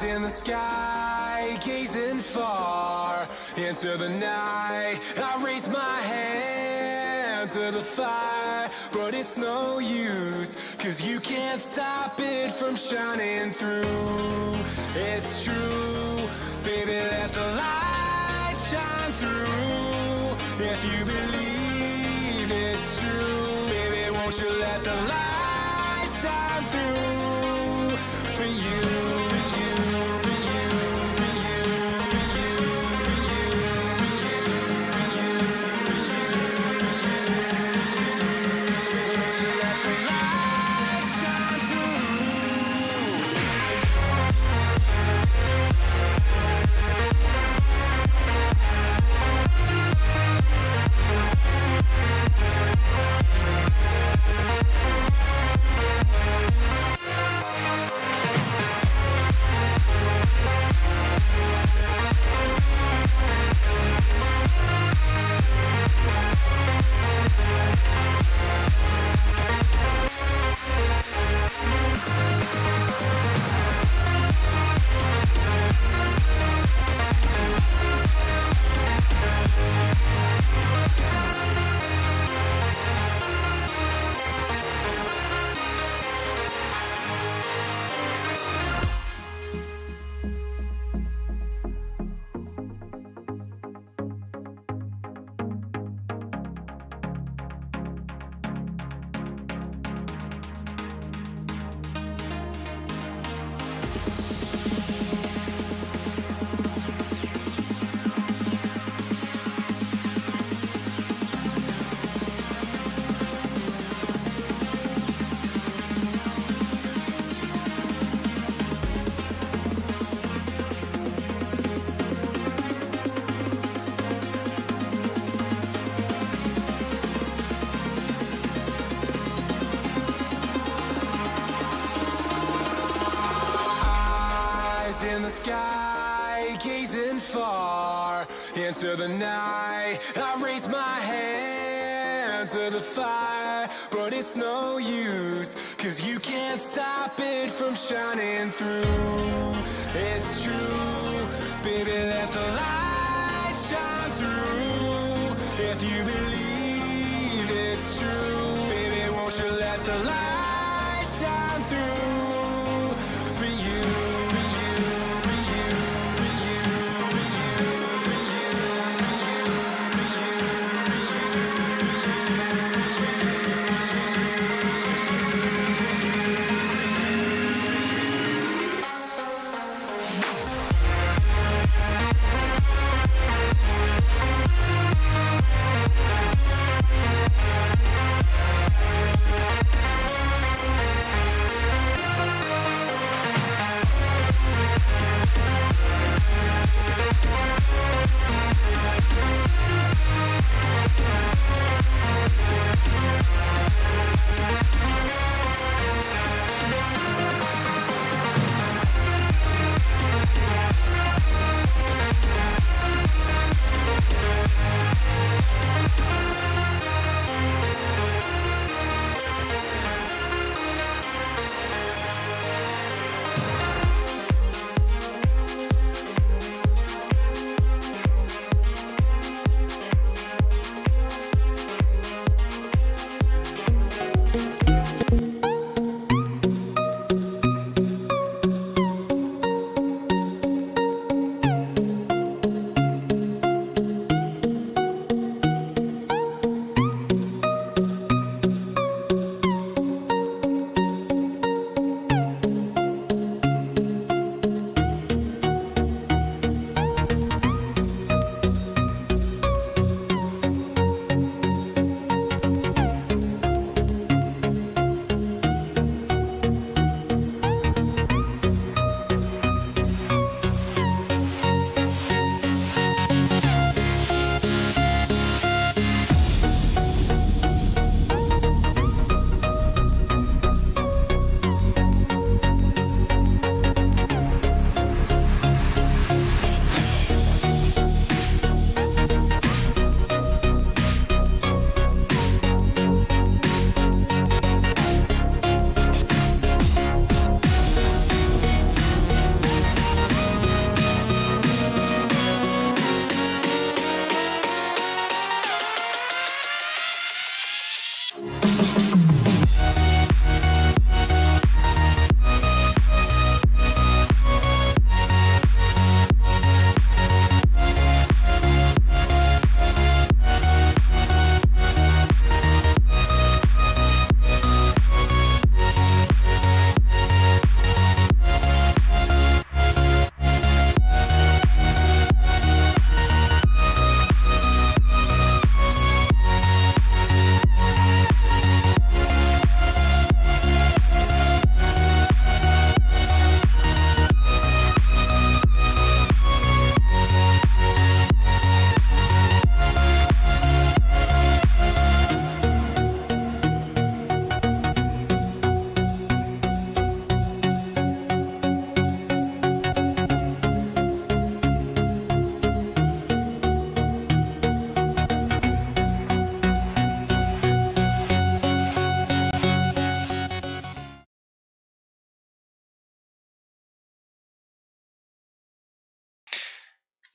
in the sky, gazing far into the night. I raise my hand to the fire, but it's no use, 'cause you can't stop it from shining through. It's true, baby, let the light shine through. If you believe it's true, baby, won't you let the light shine through for you. In the sky, gazing far into the night. I raise my hand to the fire, but it's no use, 'cause you can't stop it from shining through. It's true, baby, let the light shine through. If you believe it's true, baby, won't you let the light shine through for you.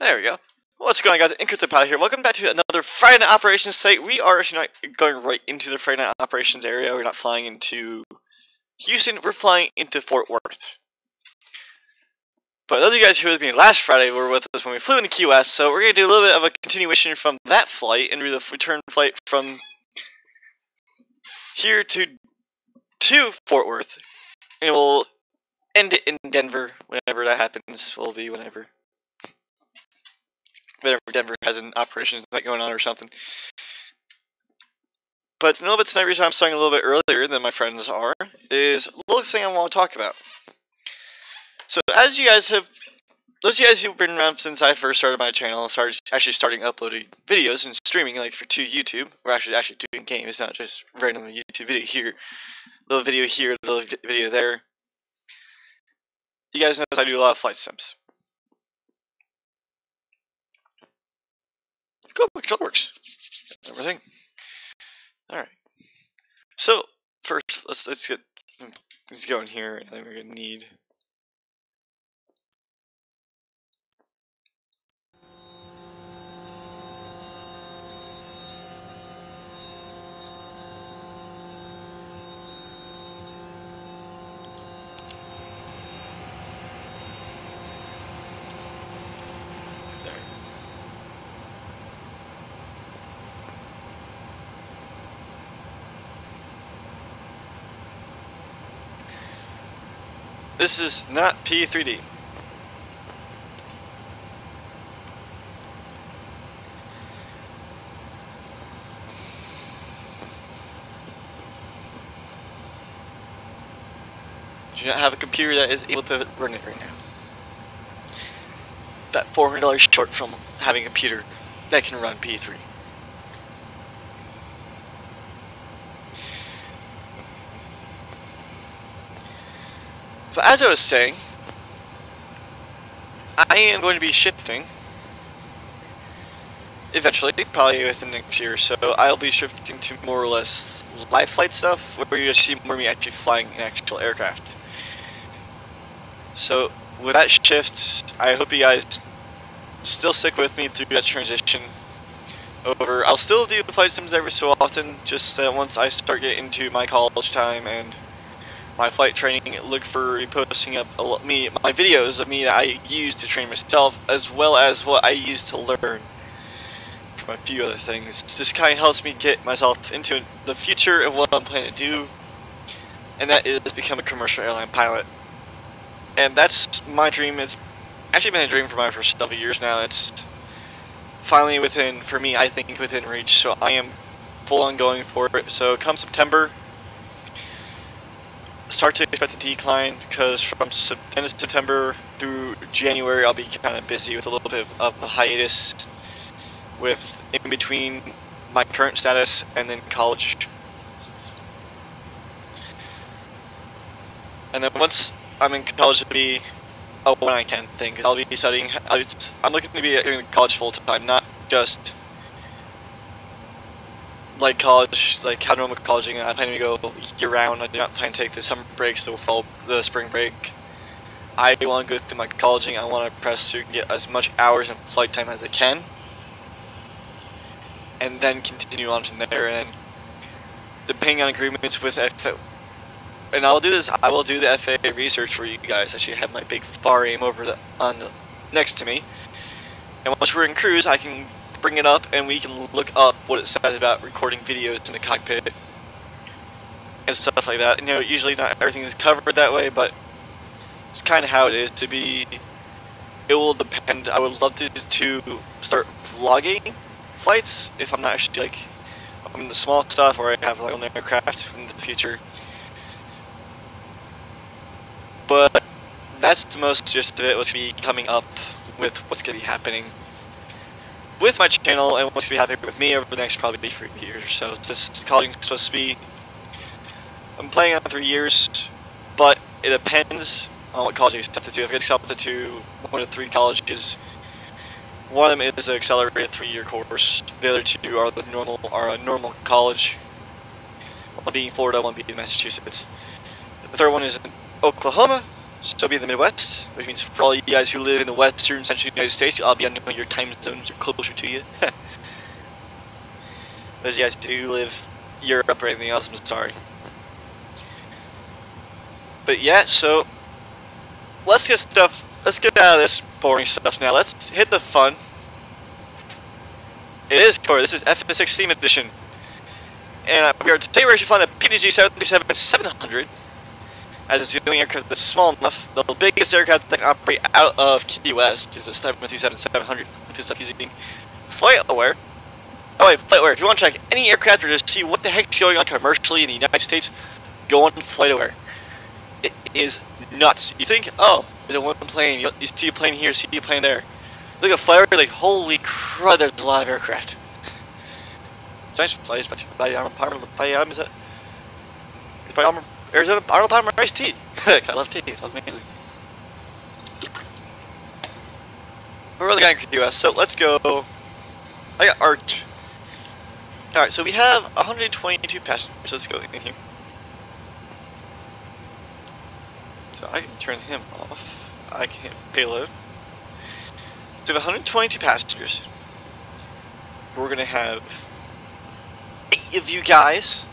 There we go. What's going on, guys? Encrypted Pilot here. Welcome back to another Friday Night Operations site. We are actually not going right into the Friday Night Operations area. We're not flying into Houston. We're flying into Fort Worth. But those of you guys who were with me last Friday were with us when we flew into Key West, so we're going to do a little bit of a continuation from that flight and do the return flight from here to Fort Worth. And we'll end it in Denver whenever that happens. Will be whenever Denver has an operations night going on or something. But a little bit tonight, reason I'm starting a little bit earlier than my friends are, is a little thing I want to talk about. So as you guys have, those of you guys who've been around since I first started my channel, starting uploading videos and streaming like to YouTube, we're actually doing games, not just random YouTube video here, little video here, little video there. You guys know I do a lot of flight sims. Cool, my controller works. Everything. Alright. So, first, let's get going here, and then we're gonna need... This is not P3D. Do not have a computer that is able to run it right now. That $400 short from having a computer that can run P3. But as I was saying, I am going to be shifting eventually, probably within the next year or so. I'll be shifting to more or less live flight stuff, where you see more of me actually flying an actual aircraft. So with that shift, I hope you guys still stick with me through that transition over. I'll still do flight sims every so often, just once I start getting into my college time and my flight training, look for posting up my videos of me that I use to train myself, as well as what I use to learn from a few other things. This kind of helps me get myself into the future of what I'm planning to do, and that is become a commercial airline pilot. And that's my dream. It's actually been a dream for several years now. It's finally for me, I think, within reach, so I am full on going for it. So come September, start to expect a decline, because from end of September through January I'll be kind of busy with a little bit of a hiatus with in between my current status and then college. And then once I'm in college, it'll be a when I can thing, because I'll be studying. I'm looking to be doing college full time, not just like college, like how normal colleging. I plan to go year round. I do not plan to take the summer breaks, the spring break. I want to go through my colleging. I want to press to get as much hours and flight time as I can, and then continue on from there. And depending on agreements with FAA, and I will do the FAA research for you guys. I should have my big FAR aim next to me, and once we're in cruise, I can bring it up and we can look up what it says about recording videos in the cockpit and stuff like that. You know, usually not everything is covered that way, but it's kind of how it is to be. It will depend. I would love to start vlogging flights if I'm not actually like I'm in the small stuff, or I have my own aircraft in the future. But that's the most gist of it. What's going to be coming up with what's going to be happening with my channel and what's going to be happening with me over the next probably 3 years or so. This college is supposed to be, I'm planning on 3 years, but it depends on what college I accepted to. If I get accepted to one of the 3 colleges, one of them is an accelerated 3-year course. The other 2 are a normal college. One being Florida, one being Massachusetts. The third one is in Oklahoma, So I'll be in the Midwest, which means for all you guys who live in the western central United States, I'll be on your time zones are closer to you. Those guys who live Europe or anything else, I'm sorry. But yeah, so let's get out of this boring stuff now. Let's hit the fun. It is core. This is FS16 edition, and today we're actually flying the PDG 737-700, as it's the only aircraft that's small enough. The biggest aircraft that can operate out of Key West is a 737-700. To stop using FlightAware. Oh wait, FlightAware. If you want to check any aircraft or just see what the heck's going on commercially in the United States, go on FlightAware. It is nuts. You think, oh, there's one plane. You see a plane here, see a plane there. Look at FlightAware, like, holy crud, there's a lot of aircraft. Giant flights by Arnold Palmer, is that? It's by Arizona Arnold Palmer iced tea. I love tea, it's amazing. We're really going to US, so let's go. I got Art. Alright, so we have 122 passengers. Let's go in here. So I can turn him off. I can hit payload. So we have 122 passengers. We're going to have 8 of you guys,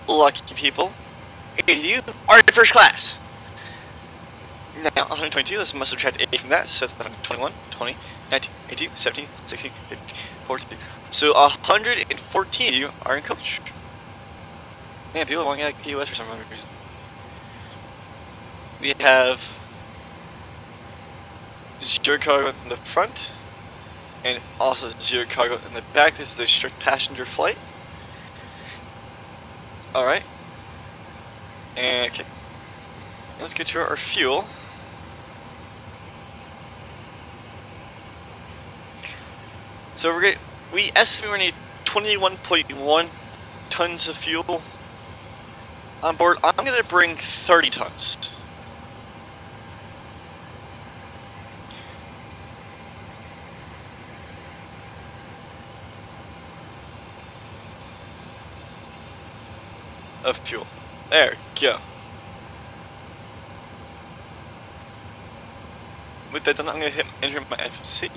lucky people. 8 of you are in first class. Now, 122, let's must subtract 8 from that, so that's 121, 20, 19, 18, 17, 16, 15, 14. So 114 of you are in coach. Man, people want to get to US for some reason. We have 0 cargo in the front, and also 0 cargo in the back. This is a strict passenger flight. Alright. And okay. Let's get to our fuel. So we estimate we need 21.1 tons of fuel on board. I'm going to bring 30 tons. Of fuel. There we go. With that done, I'm going to enter my FMC.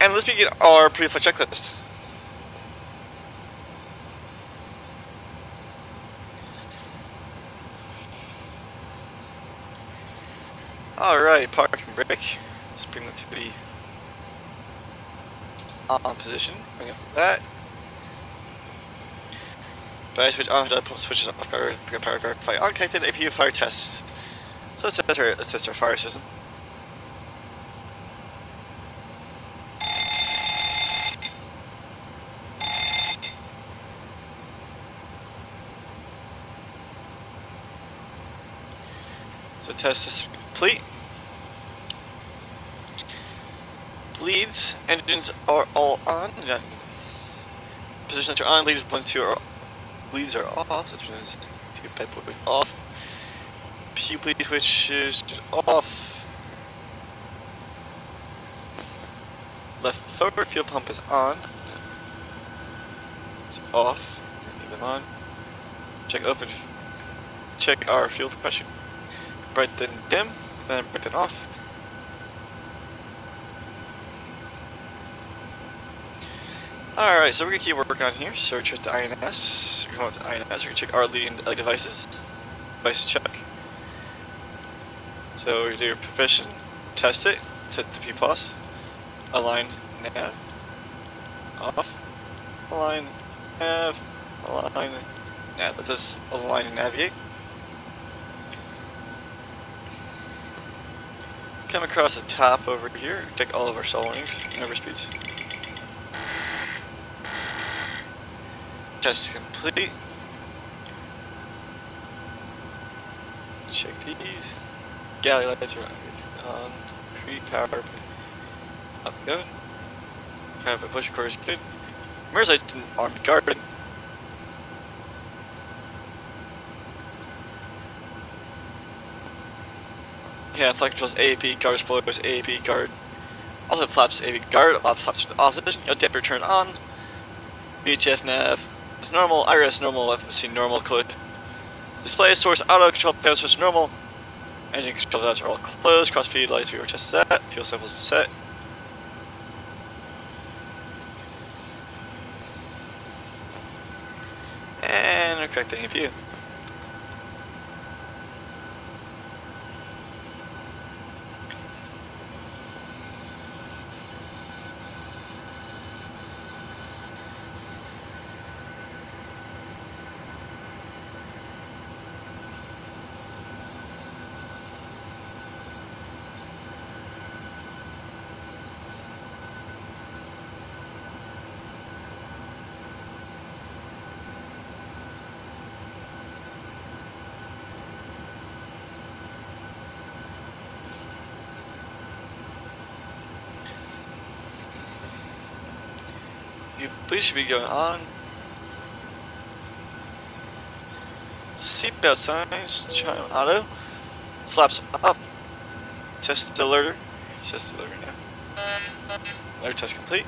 And let's begin our pre-flight checklist. Alright, park and brake. Let's bring them to the on position. Bring up to that. Fire switch on, pump switches off, power verify unconnected APU fire test. So let's assess our fire system. So test is complete. Leads, engines are all on. Positions are on, leads 1, 2 are leads are off, which means to get bed boys off. P switch is off. Left forward fuel pump is on. It's off. Leave them on. Check our fuel pressure. Bright then dim, then bright then off. Alright, so we're going to keep working on here. So we check the INS. We're going to INS. We're going to check our leading devices. Device check. So we do permission, test it, set the PPOS, align nav, off, align nav, align nav. Let us align and navigate. Come across the top over here, check all of our stall warnings and over speeds. Test complete. Check these. Galley lights are on. Pre-power. Up good. Have a push core is good. Mirror lights in armed guard. Yeah, flight controls AAP, guard spoilers, AAP, guard. Also flaps AAP, guard, flaps off position, temperature turned on. VHF nav. It's normal, IRS normal, FMC normal, code. Display source auto control panel source normal. Engine control valves are all closed. Cross feed lights we were just set. Fuel samples set. And we're correcting the APU. You please should be going on. Seatbelt signs, chime auto, flaps up, test alerter, test alerter now. Alert test complete.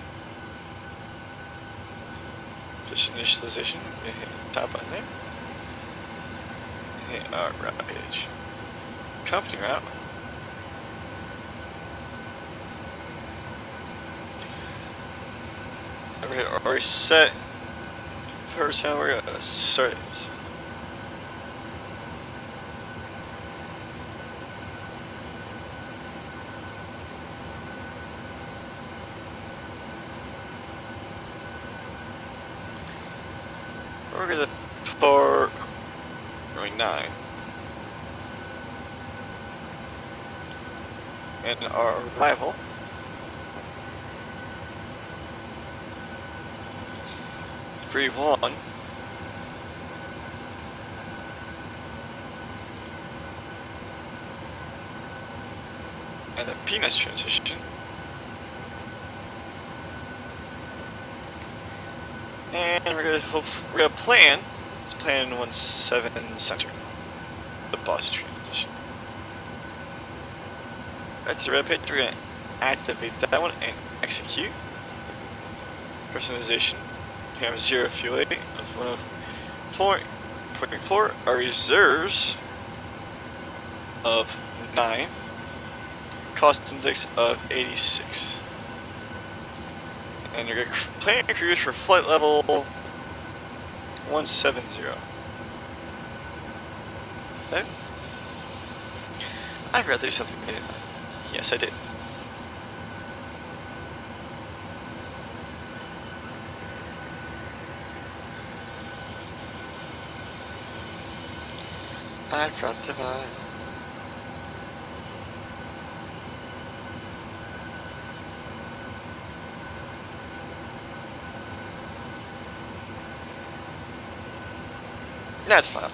Position initialization, hit top button there. Hit our route page. Company route. We're already set. First time we're gonna start it. We're gonna pour 9. And our arrival. Breathe 1. And the peanuts transition. And we're gonna plan. Let's plan 17 center. The boss transition. That's the red page. We're gonna activate that one and execute. Personalization. We have 0 fuel weight of 104.4. Our reserves of 9. Cost index of 86. And you're going to plan your cruise for flight level 170. Okay. I forgot to do something, didn't I? Yes, I did. I brought the vibe. That's fine.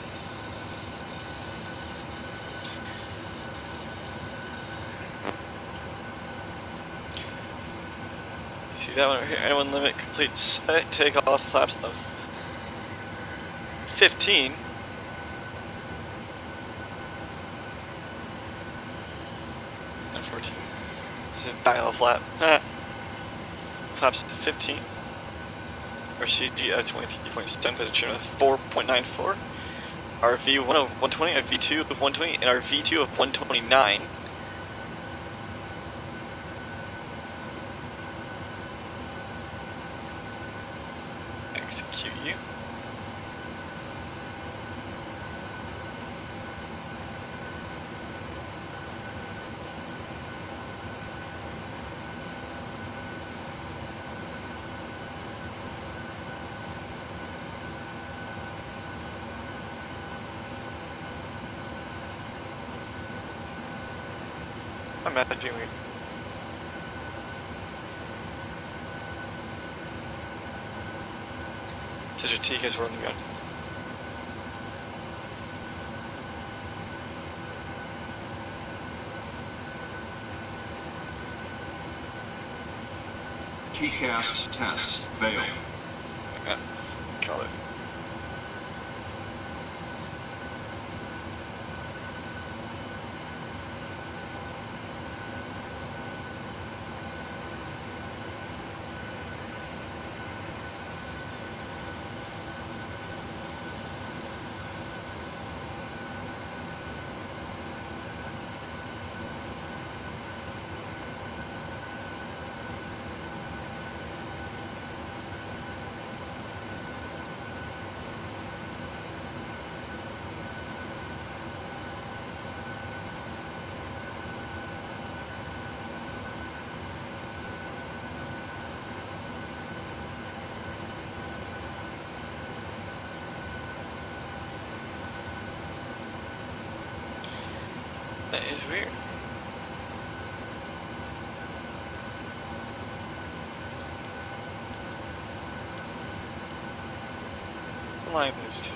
See that one right here? Anyone limit complete set takeoff flaps of 15. And 14. This is a dial flap. Flaps of 15. Our CG of 23.7 with a trim of 4.94. Our V1 of 120, our V2 of 120, and our V2 of 129. Execute you. My math is being weird. Says your T guys were on the gun. TCAS test failed. Call it. That is weird. Line is too.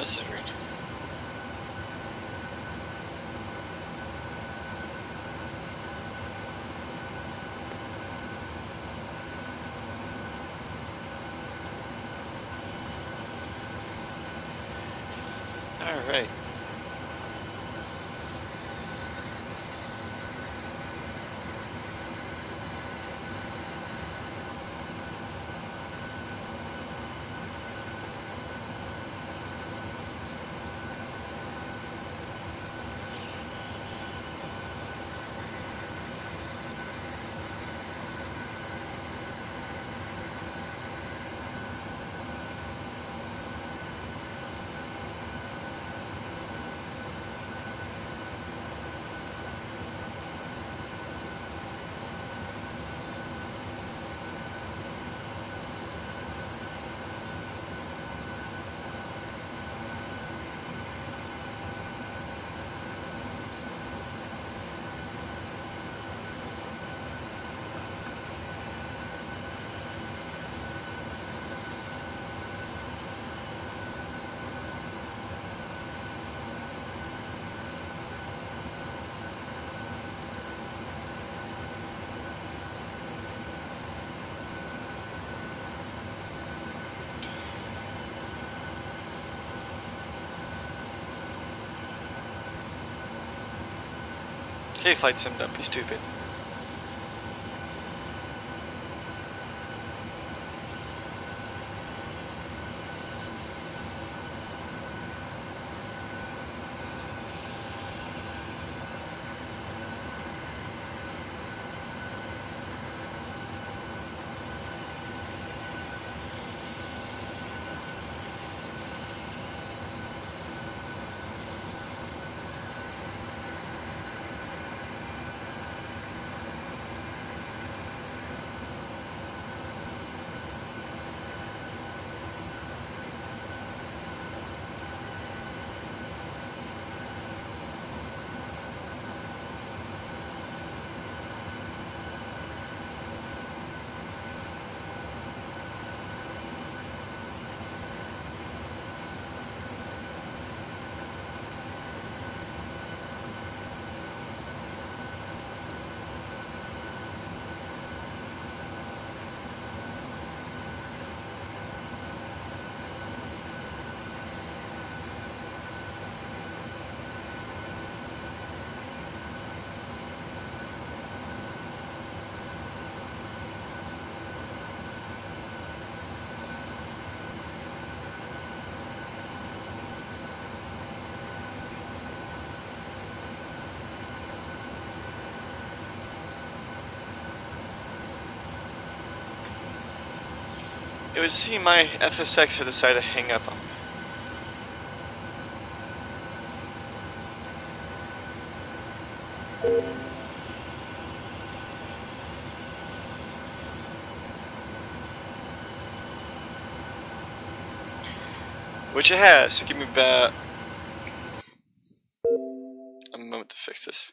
This is weird. All right. Okay, flight sim, don't be stupid. It would seem my FSX had decided to hang up on me. Which it has, so give me about a moment to fix this.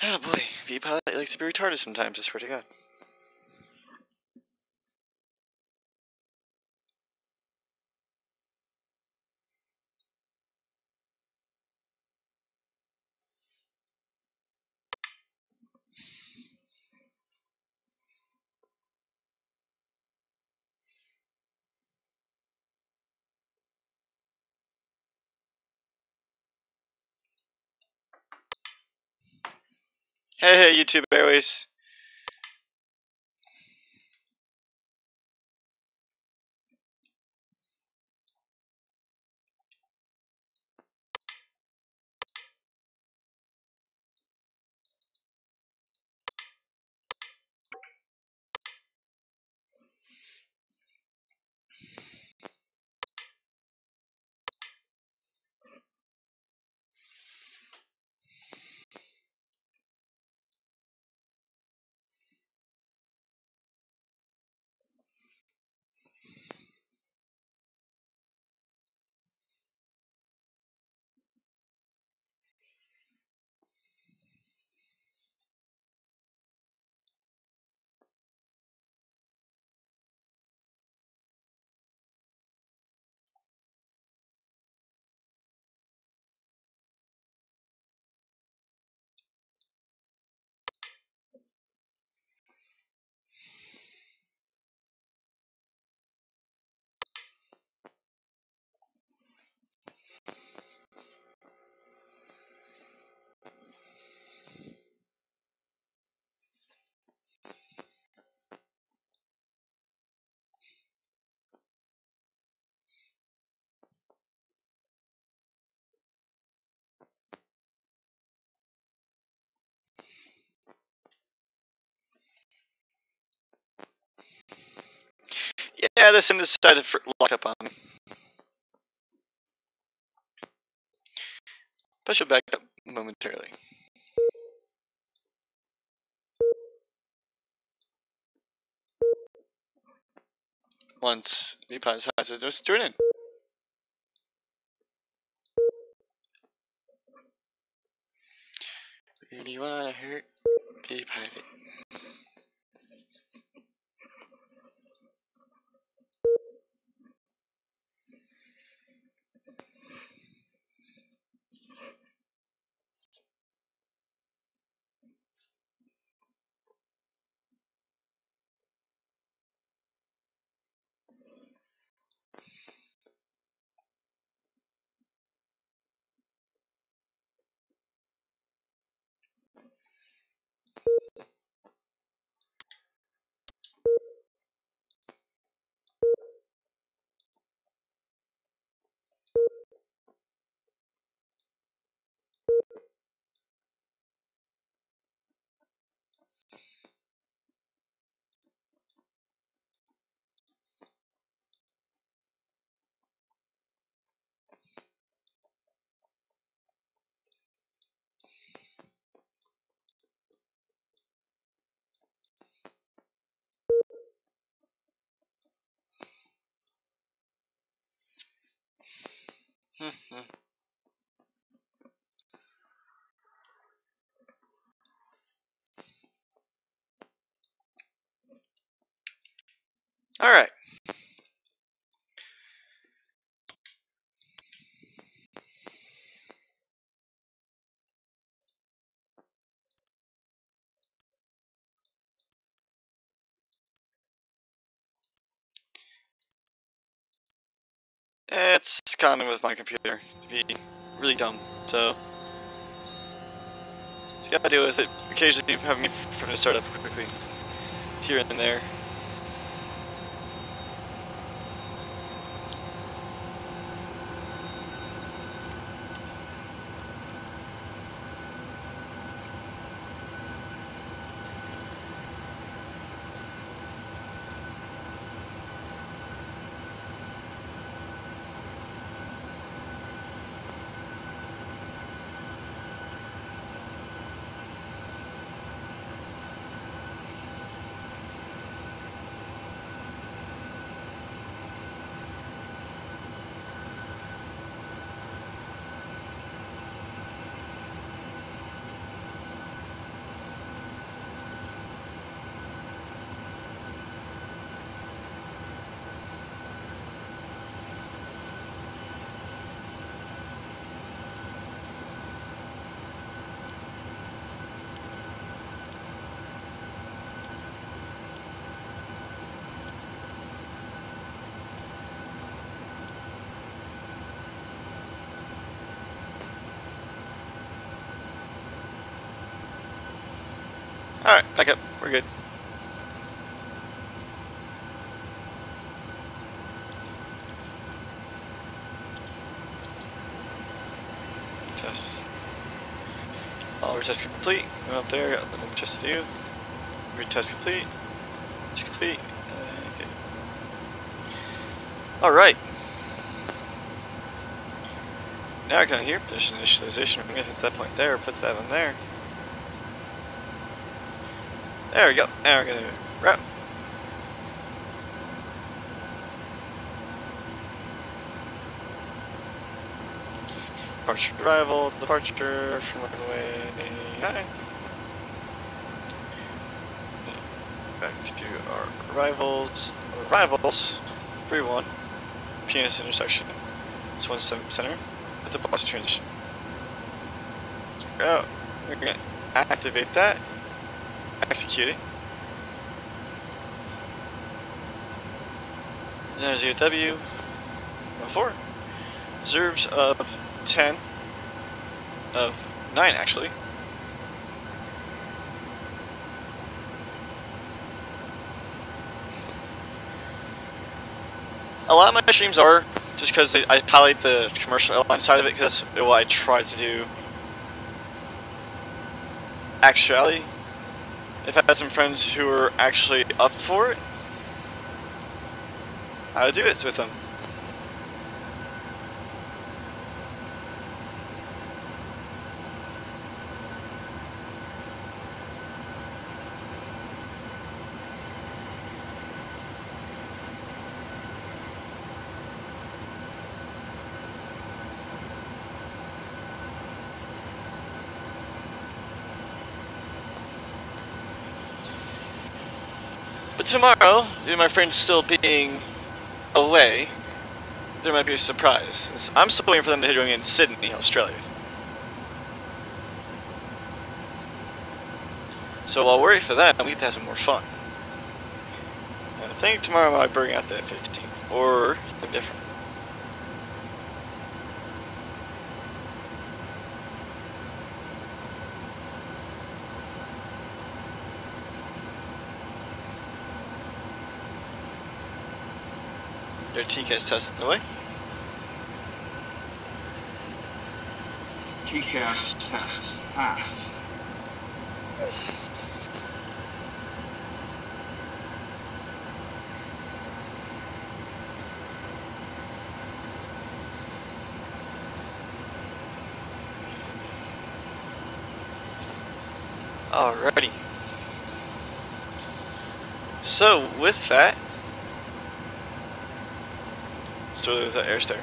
Oh boy, V-Pilot likes to be retarded sometimes, I swear to God. Hey, YouTube Airways. Yeah, this one decided to lock up on me. But she'll back up momentarily. Once V-Pilot decides to just join in. Really wanna hurt V-Pilot. Alright. It's common with my computer to be really dumb, so just gotta deal with it. Occasionally having me to start up quickly here and there. Alright, back up. We're good. Test. All retest complete. Go up there. Let me test you. Retest complete. Test complete. Okay. Alright. Now I can hear position initialization. We're gonna hit that point there. Put that one there. There we go. Now we're gonna wrap. Departure arrival, departure from runway 9. Back to our arrivals. 3-1. PNS intersection. It's 17 center with the bus transition. We're gonna activate that. Execute it. 00W 14. Reserves of 10 of 9 actually. A lot of my streams are just because I highlight the commercial airline side of it because that's what I try to do. Actually, if I had some friends who were actually up for it, I'll do it with them. But tomorrow, with my friend still being away, there might be a surprise. I'm still waiting for them to hit in Sydney, Australia. So while we're waiting for that, we get to have some more fun. And I think tomorrow I might bring out the F-15 or something different. Your TCAS test away. TCAS test passed. Alrighty. So with that, still lose that air stare.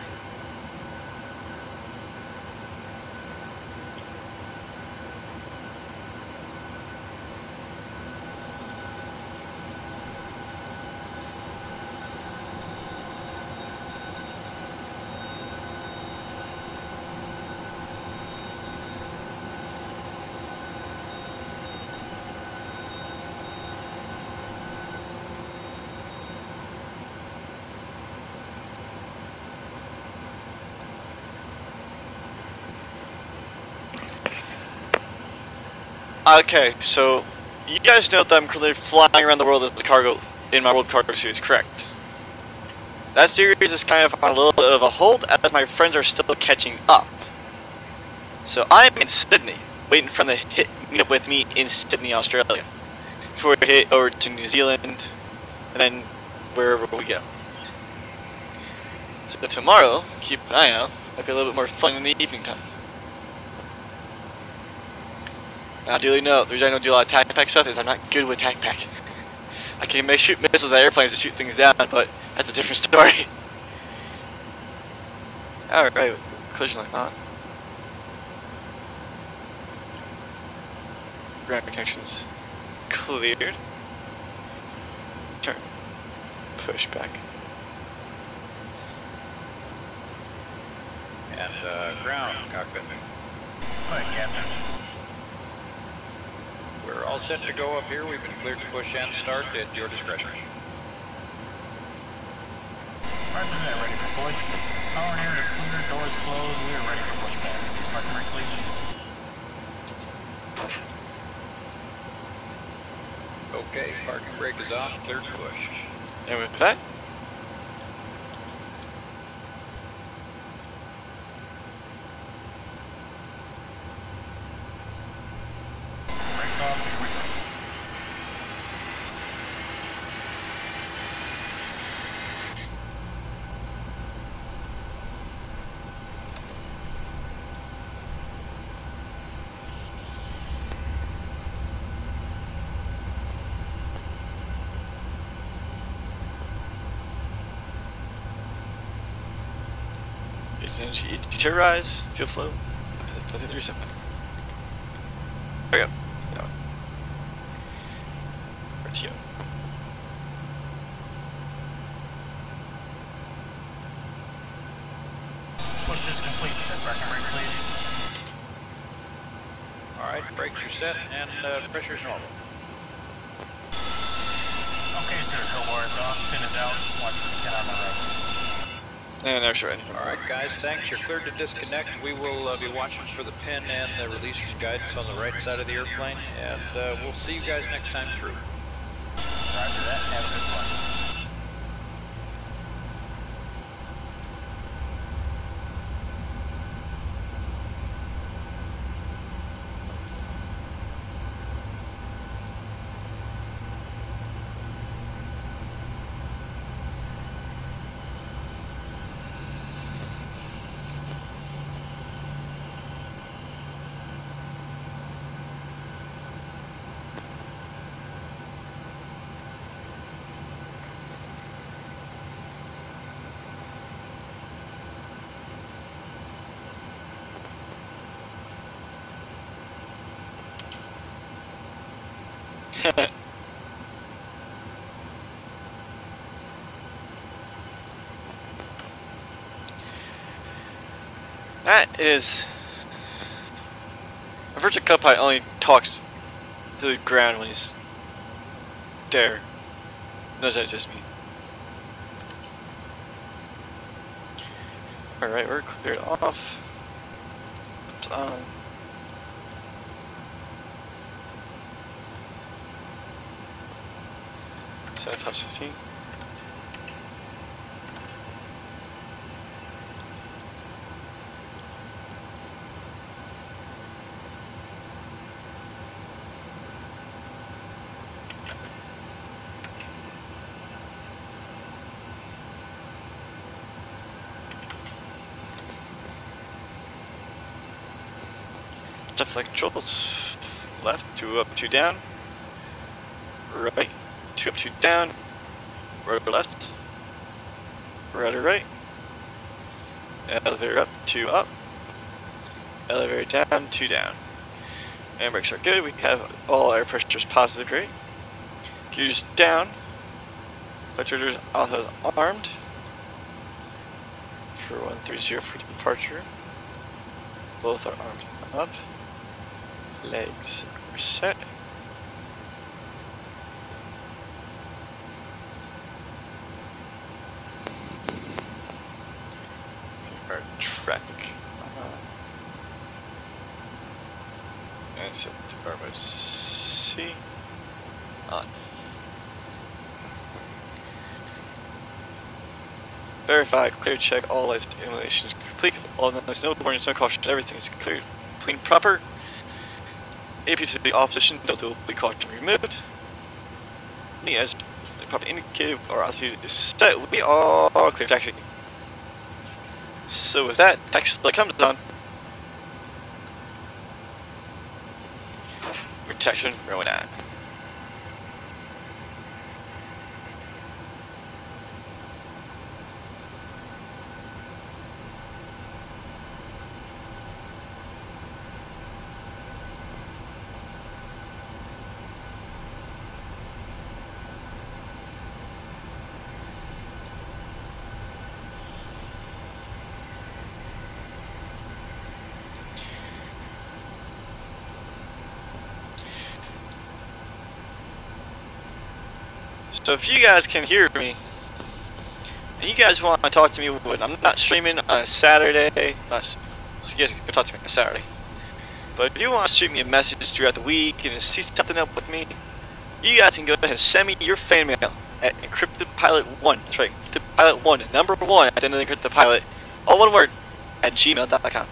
Okay, so you guys know that I'm currently flying around the world as a cargo in my World Cargo Series, correct? That series is kind of on a little bit of a hold as my friends are still catching up. So I'm in Sydney, waiting for them to meet up with me in Sydney, Australia, before we hit over to New Zealand, and then wherever we go. So tomorrow, keep an eye out, might be a little bit more fun in the evening time. Now, Duly, no, the reason I don't do a lot of tac pack stuff is I'm not good with tac pack. I can shoot missiles at airplanes to shoot things down, but that's a different story. Alright, collision like that. Ground connections cleared. Turn. Push back. And ground cockpit. Go ahead, Captain. We're all set to go up here. We've been cleared to push and start at your discretion. Roger that, ready for push. Power and air are clear, doors closed, we are ready for pushback. Please mark the right, please. Okay, parking brake is off, cleared to push. And with that, Brakes off, here we go. ETA rise, fuel flow. I think there's something. There we go. No. RTO. Push is complete, set parking brake, please. Alright, brakes are set and pressure's normal. Okay, sir, tow bar is off, pin is out, watch for the pin on the right. And there's ready. Alright guys, thanks. You're cleared to disconnect. We will be watching for the pin and the release guidance on the right side of the airplane, and we'll see you guys next time through. Roger that, have a good one. That is... A virtual co-pilot only talks to the ground when he's there. No, that's just me. Alright, we're cleared off. Oops, on. Set 15. Deflect controls. Left, 2 up, 2 down. Right, 2 up, 2 down. Right or left. Right or right. Elevator up, 2 up. Elevator down, 2 down. And brakes are good. We have all air pressures positive, great. Gears down. Flight also armed. For 130 for departure. Both are armed up. Legs are set. Our traffic. And set the armor C on. Verify, clear check, all lights emulations complete, all noise, no warnings, no caution, everything is clear, clean, proper. AP to the opposition, no Duly caution removed. As properly indicated, our altitude is set, we are clear taxi. So with that, taxi light comes on. We're taxiing, rolling on. So if you guys can hear me, and you guys want to talk to me when I'm not streaming on a Saturday, so you guys can talk to me on a Saturday. But if you want to shoot me a message throughout the week and see something up with me, you guys can go ahead and send me your fan mail at Encrypted Pilot 1. That's right, Encrypted Pilot 1, number 1 at the end of the Encrypted Pilot, all one word, at gmail.com.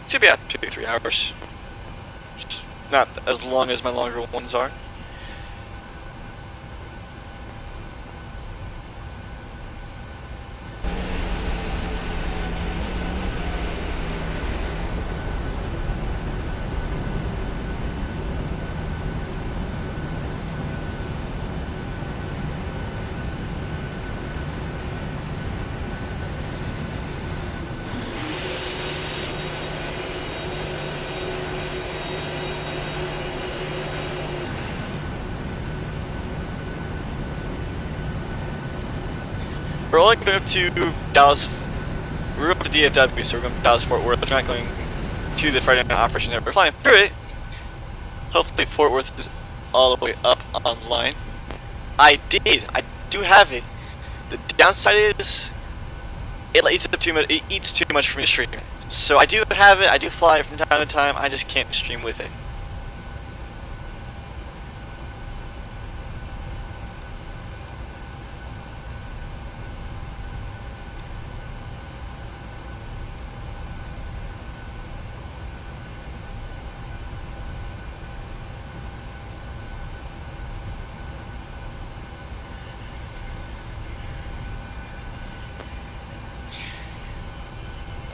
It's gonna be about 2 to 3 hours. Not as long as my longer ones are. We're only going up to Dallas. We're up to DFW, so we're going to Dallas Fort Worth. We're not going to the Friday night operation there. We're flying through it. Hopefully Fort Worth is all the way up online. I do have it. The downside is it eats up too much. It eats too much for me to stream. So I do have it. I do fly it from time to time. I just can't stream with it.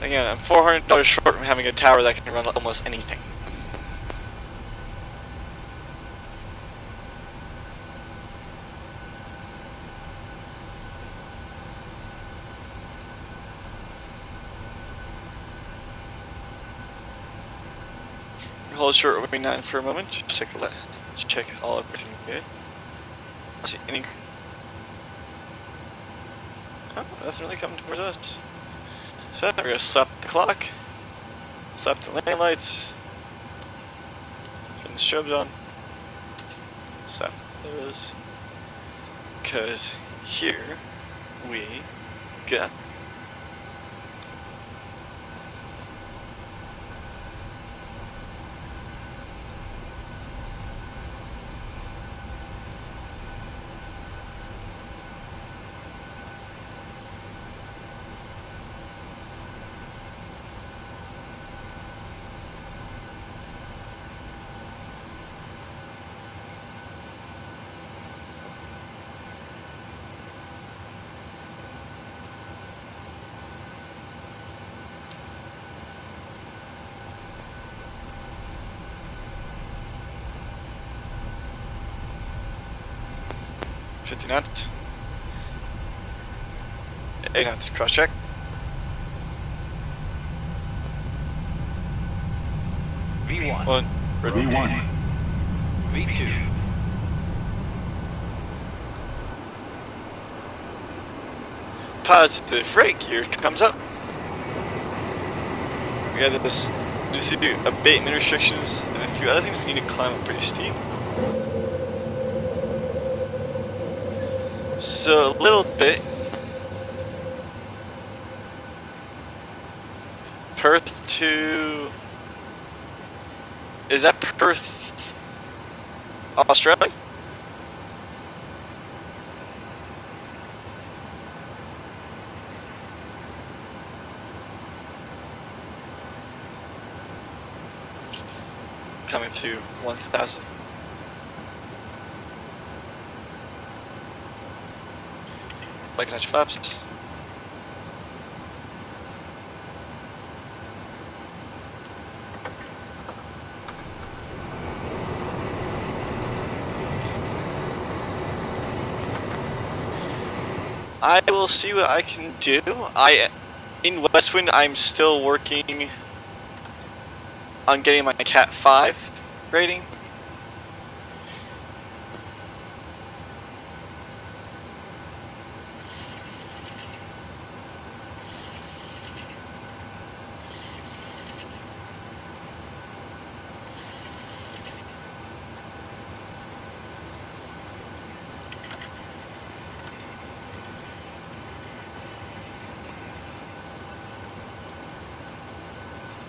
Again, I'm $400 short from having a tower that can run almost anything. hold short wing 9 for a moment. Just check all everything good. I see any. Oh, nothing really coming towards us. So we're gonna stop the clock, stop the lane lights, turn the strobes on, stop those, because here we go. $50 knots. 8 knots, cross check. V1. One. V1. V2. Positive rate gear comes up. We got this just do abatement restrictions and a few other things. We need to climb up pretty steep. So a little bit. Perth to. Is that Perth, Australia? Coming through 1,000. Like nudge flaps. I will see what I can do. In Westwind, I'm still working on getting my Cat 5 rating.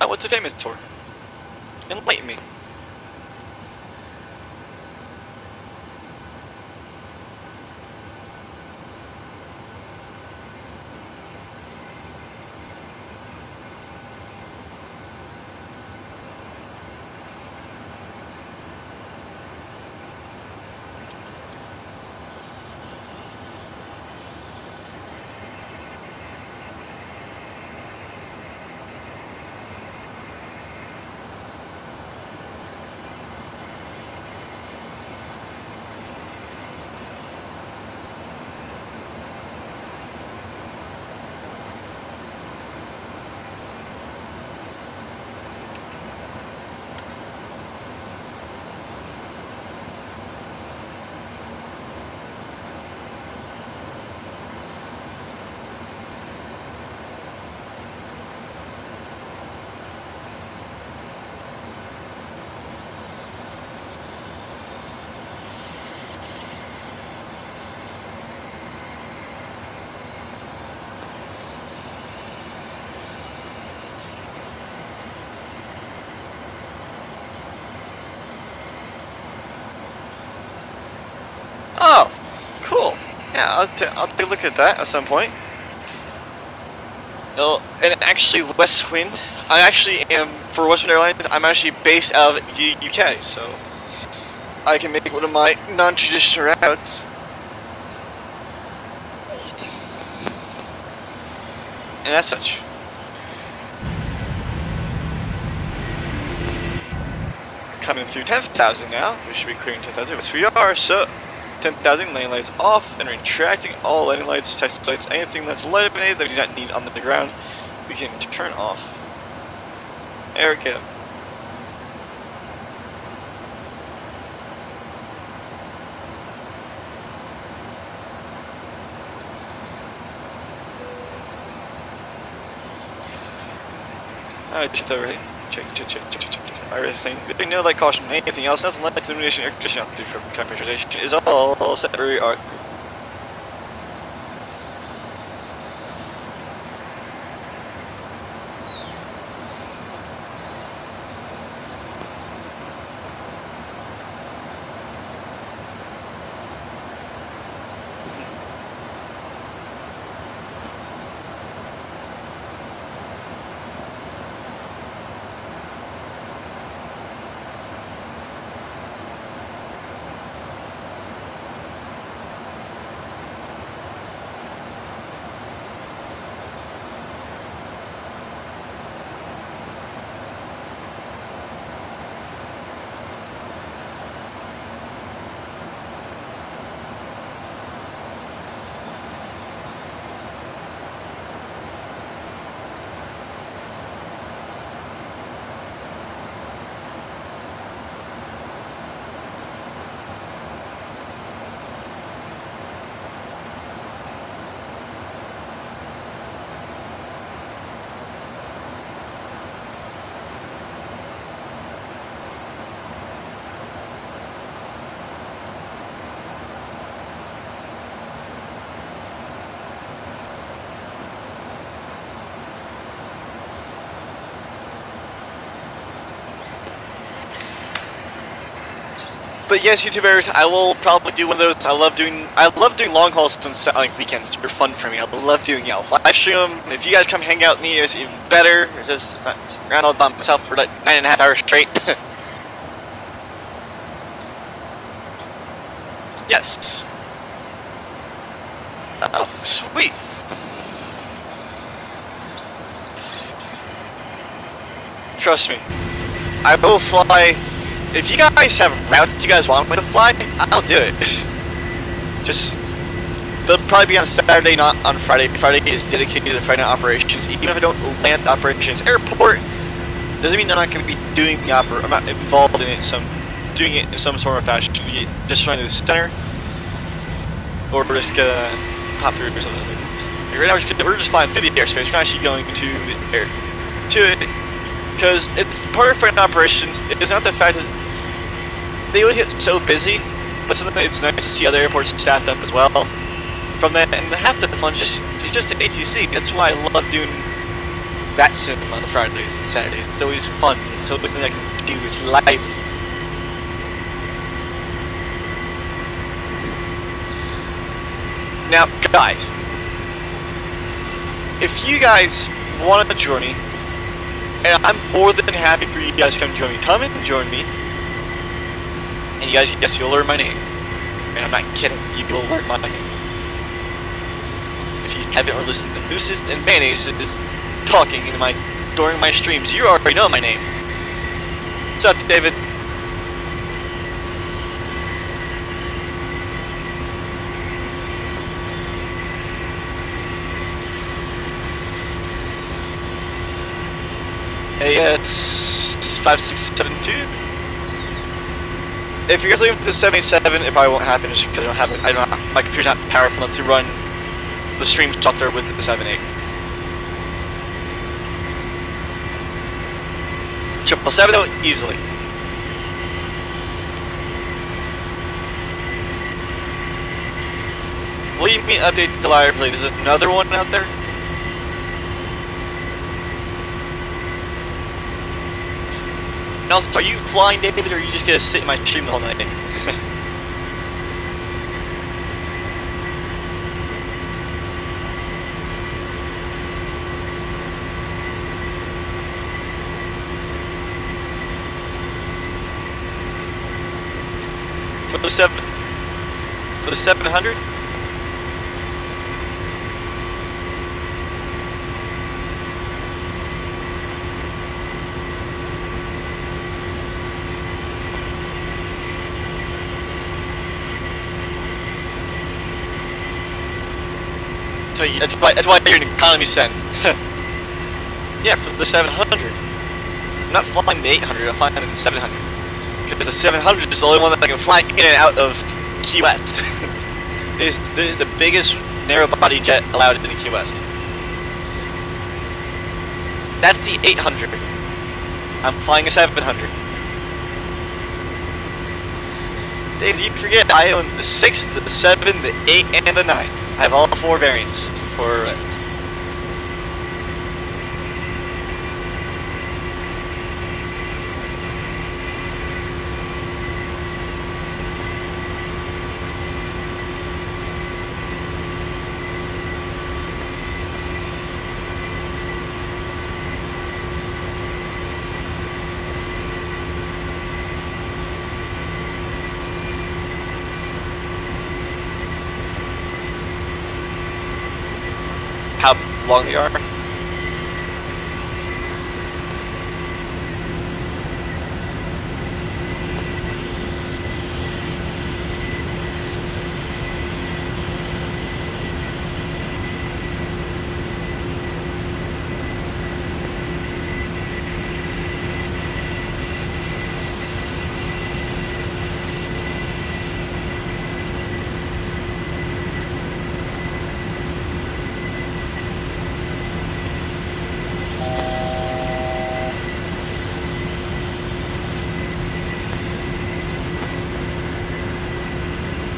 What's it famous for? Enlighten me. Oh, cool. Yeah, I'll take a look at that at some point. Oh, and actually, Westwind. I actually am for Westwind Airlines. I'm actually based out of the UK, so I can make one of my non-traditional routes. And as such. Coming through 10,000 now. We should be clearing 10,000. Yes, we are. So 10,000 lane lights off and retracting all landing lights, test lights, anything that's illuminated that we do not need on the ground, we can turn off. There we go. Alright, check everything. Check everything. There's no light caution, anything else. Nothing like illumination, air conditioning, transportation is all set for our group. But yes, YouTubers, I will probably do one of those. I love doing long hauls on like weekends. They're fun for me. I love doing it. I'll live stream them. If you guys come hang out with me, it's even better. It's just around all by myself for like 9.5 hours straight. Yes. Oh, sweet. Trust me, I will fly. If you guys have routes you guys want me to fly, I'll do it. Just, they'll probably be on Saturday, not on Friday. Friday is dedicated to Friday night operations. Even if I don't land operations airport, doesn't mean I'm not going to be doing the I'm not involved in it. Doing it in some sort of fashion. Just trying to the center, or just gonna pop through or something like this. Like right now we're just flying through the airspace. We're not actually going to the air to it because it's part of Friday night operations. It's not the fact that they would get so busy, but something it's nice to see other airports staffed up as well. From that, and half the fun is just an ATC. That's why I love doing that sim on the Fridays and Saturdays. It's always fun. It's always something I can do with life. Now, guys, if you guys want to join me, and I'm more than happy for you guys to come join me. Come and join me. And you guys, yes, you'll learn my name. And I'm not kidding, you will learn my name. If you haven't listened to Mooses and Mayonnaise talking during my streams, you already know my name. What's up, David? Hey, it's 5672. If you guys leave the 787, it probably won't happen just because my computer's not powerful enough to run the stream software with the 78. 777 though, easily. Will you mean update the library? There's another one out there. And also, are you flying, David, or are you just gonna sit in my stream the whole night? For the 700? That's why you're an economy send. Yeah, for the 700. I'm not flying the 800, I'm flying the 700. Because the 700 is the only one that I can fly in and out of Key West. It is the biggest narrow body jet allowed in Key West. That's the 800. I'm flying a 700. Dave, you forget I own the 6, the 7, the 8, and the 9. I have all 4 variants for... how long they are.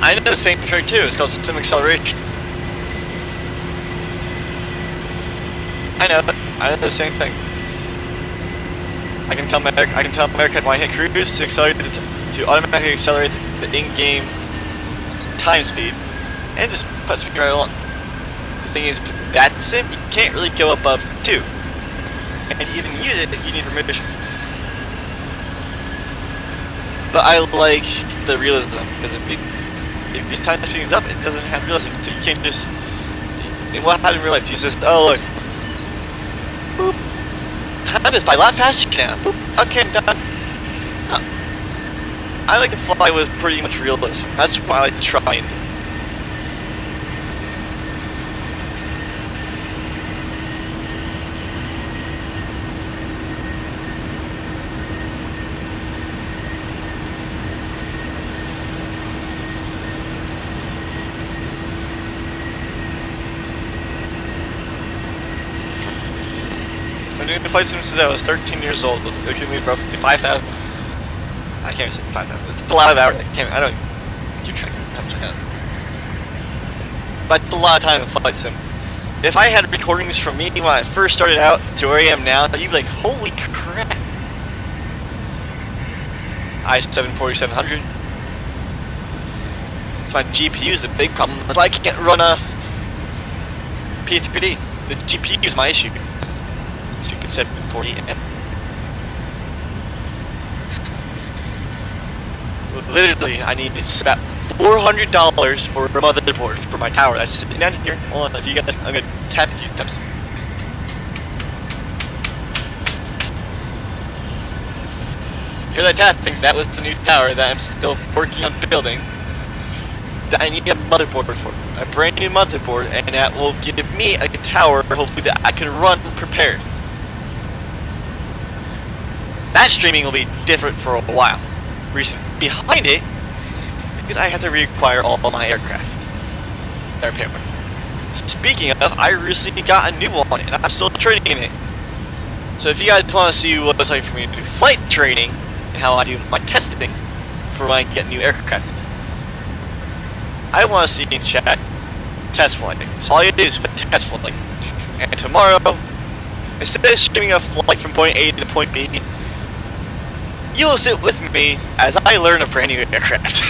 I know the same trick too. It's called sim acceleration. I know the same thing. I can tell America when I hit cruise to accelerate to automatically accelerate the in-game time speed, and just puts me right along. The thing is, with that sim, you can't really go above 2, and to even use it, you need permission. But I like the realism because if his time speeding is up, it doesn't have realism, so you can't just... And what happened in real life? You just, oh look, boop, time is by a lot faster now, boop, okay, I'm done. No. I like to fly with pretty much realism, that's why I like to try and do. I've been doing flight sim since I was 13 years old. It took me roughly 5,000. I can't even say 5,000. It's a lot of hours. I don't keep track of how much I have. But it's a lot of time in flight sim. If I had recordings from me when I first started out to where I am now, you'd be like, holy crap. i7 4700. It's my GPU is the big problem. That's why I can't run a P3D. The GPU is my issue. Stupid 740 M. Literally, I need about $400 for a motherboard for my tower that's sitting down here. Hold on, if you guys, I'm gonna tap a few times. Hear that tapping? That was the new tower that I'm still working on building. That I need a motherboard for. A brand new motherboard, and that will give me a tower, hopefully, that I can run prepared. That streaming will be different for a while. Reason behind it, because I have to reacquire all my aircraft. Their paper. Speaking of, I recently got a new one, and I'm still training in it. So if you guys want to see what it's like for me to do flight training, and how I do my testing for when I get new aircraft, I want to see in chat test flight. That's all it is, but test flight. And tomorrow, instead of streaming a flight from point A to point B, you will sit with me as I learn a brand new aircraft.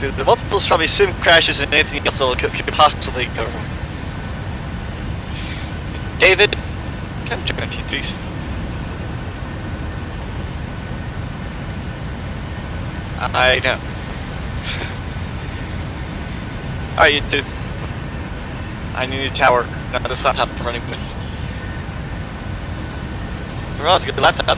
The multiples probably sim crashes and anything else that could possibly go wrong. David, come join T3s. I know. Alright, you two. I need a tower, not this laptop I'm running with. Well, it's a good laptop.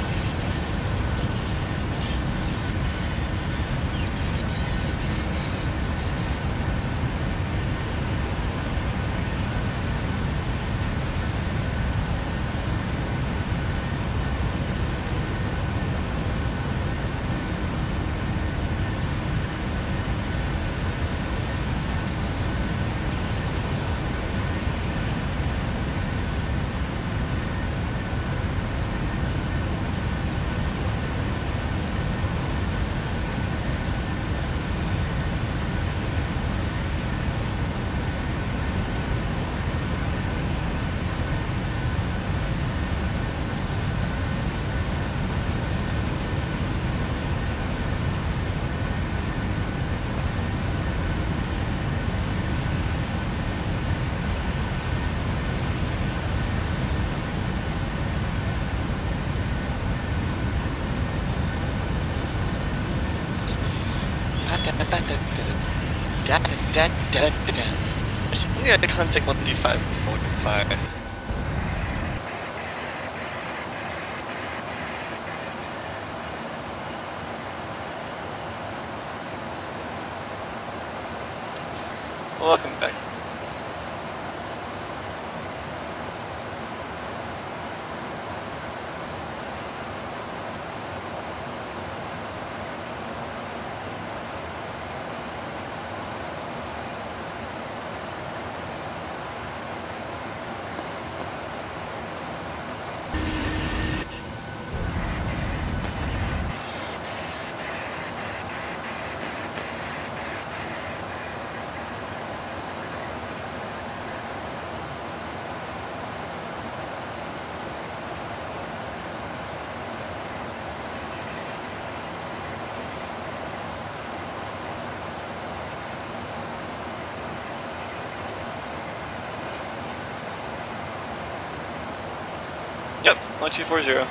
Yeah, contact 135. Welcome back. Yep, 1240.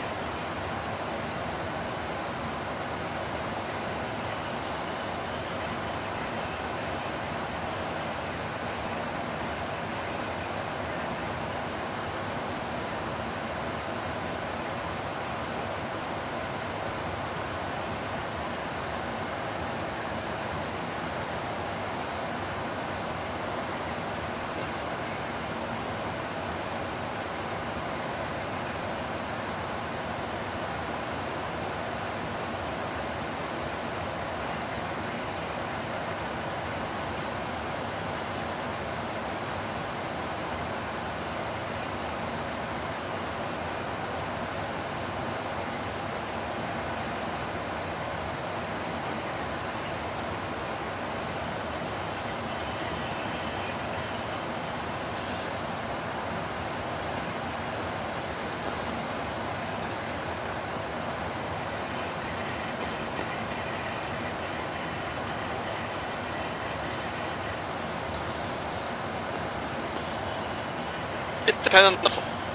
It depends on the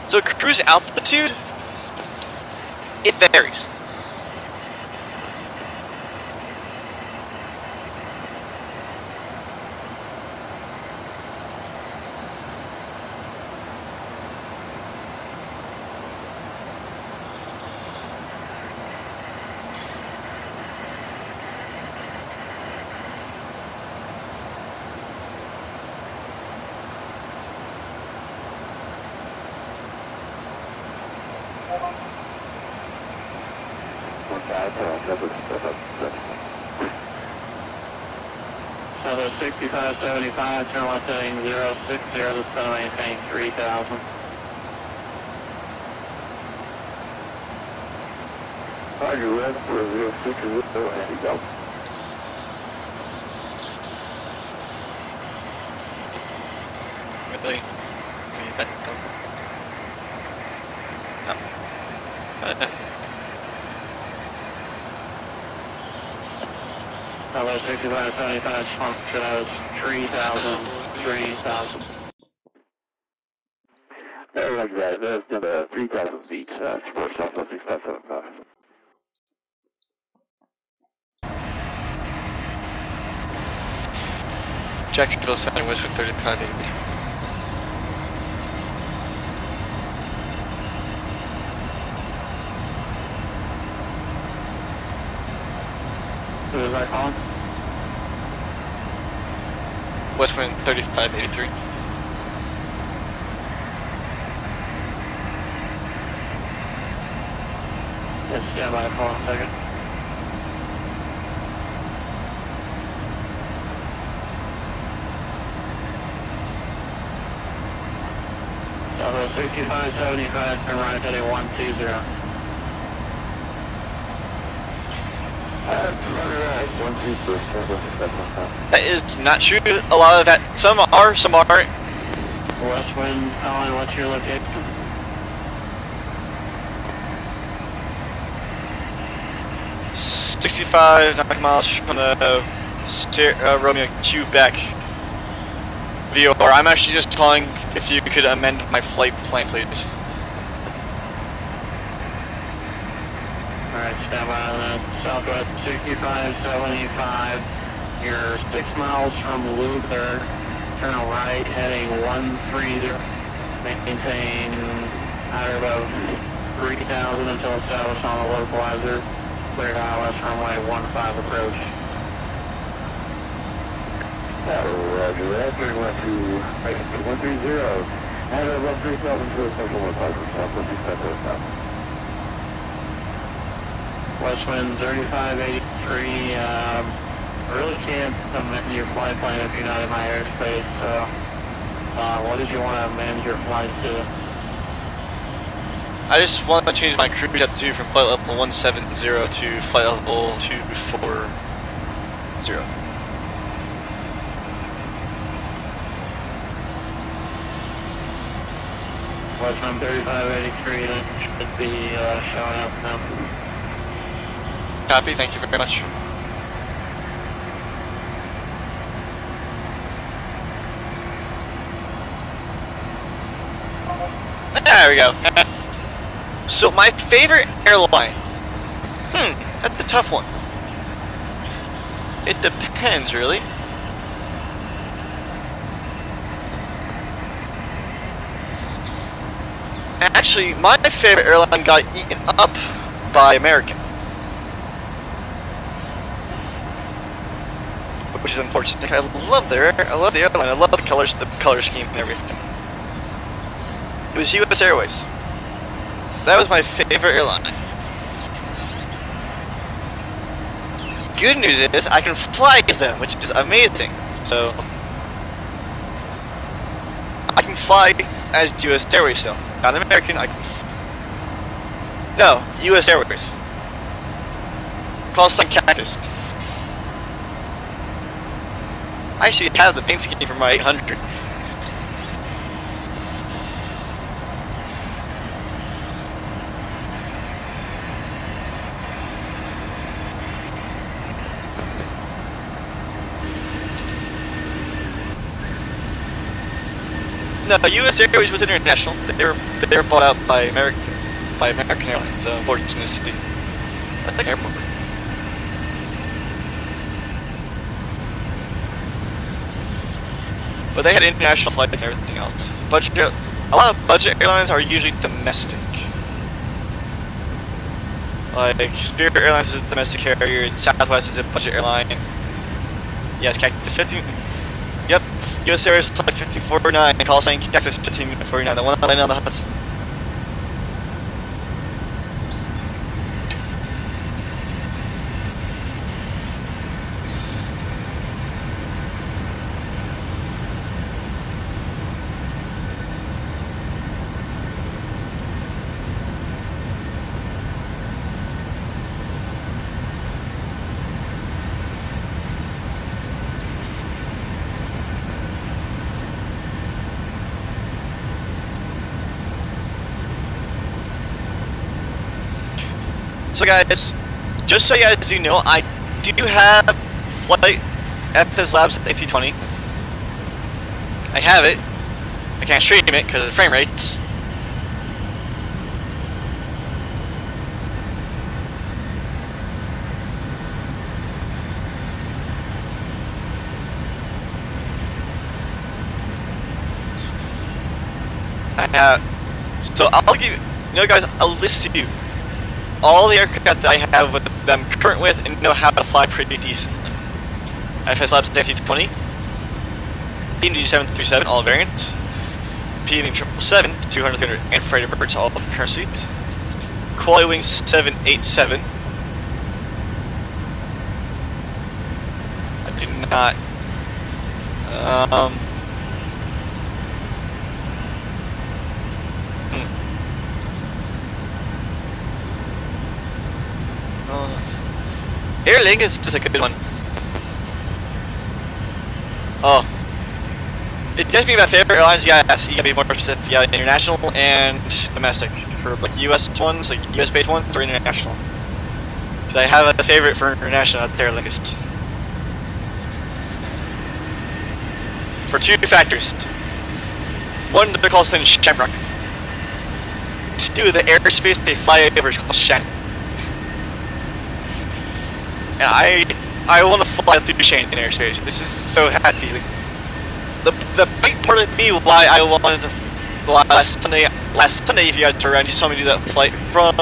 so cruise altitude. It varies. Southwest 6575, turn left heading 060, this is maintain 3000. Roger, left for 060, and you go. Really? See that? No. Southwest 6575, swamp shows 3000, 3000. Like that, that's number 3000 feet, for Southwest 6575. Jacksonville Center, Westwood 3580. Who is that calling? Westwind 3583. Yes, stand by, hold on a second. Southwest 6575, turn right heading 120. That is not true. A lot of that. Some are, some aren't. Westwind, Alan, what's your location? 65 nautical miles from the Romeo Quebec VOR. I'm actually just calling if you could amend my flight plan, please. Alright, stand by on the Southwest 6575. You're 6 miles from the loop there. Turn right, heading 130. Maintain higher above 3,000 until established on the localizer. Cleared ILS runway 15 approach. Roger that. Turn left to 130. Higher above 3,000 to essential 15 south. Let's set those up. West wind 3583. I really can't amend your flight plan if you're not in my airspace. So, what did you want to amend your flight to? I just want to change my cruise altitude from flight level 170 to flight level 240. Westman 3583, that should be showing up now. Copy, thank you very much. There we go. So my favorite airline. That's a tough one. It depends, really. Actually, my favorite airline got eaten up by American, which is unfortunate. I love the airline. I love the colors, the color scheme, and everything. It was U.S. Airways. That was my favorite airline. Good news is I can fly as them, which is amazing. So I can fly as U.S. Airways still. Not American, I can... No, U.S. Airways. Call sign Cactus. I actually have the paint scheme for my 800. No, U.S. Airways was international. They were bought out by American Airlines. Unfortunately, I think I remember. But they had international flights and everything else. A lot of budget airlines are usually domestic. Like Spirit Airlines is a domestic carrier. Southwest is a budget airline. Yes, Cactus 15. Yep. U.S. Airways Flight 1549, call sign Cactus 1549, the one that landed on the Hudson. So guys, just so you guys do know, I do have Flight FS Labs AT20. I have it. I can't stream it because of the frame rates. So I'll give you know guys, I'll list you all the aircraft that I have with them current with and know how to fly pretty decently. FS Labs AT20, P&D 737, all variants, P&D 777, 200, 300, and freighter birds, all of current seats, Quality Wings 787. I did not. Air Lingus is a good one. Oh. It gets me my favorite airlines, yes, you gotta be more specific. Yeah, international and domestic. For like US ones, like US based ones, or international. Because I have a favorite for international at Air Lingus. For two factors. One, they're called Shamrock. Two, the airspace they fly over is called Shannon. And I want to fly through Shannon airspace. This is so happy. The big part of me why I wanted to fly last Sunday, if you guys were around, you saw me do that flight from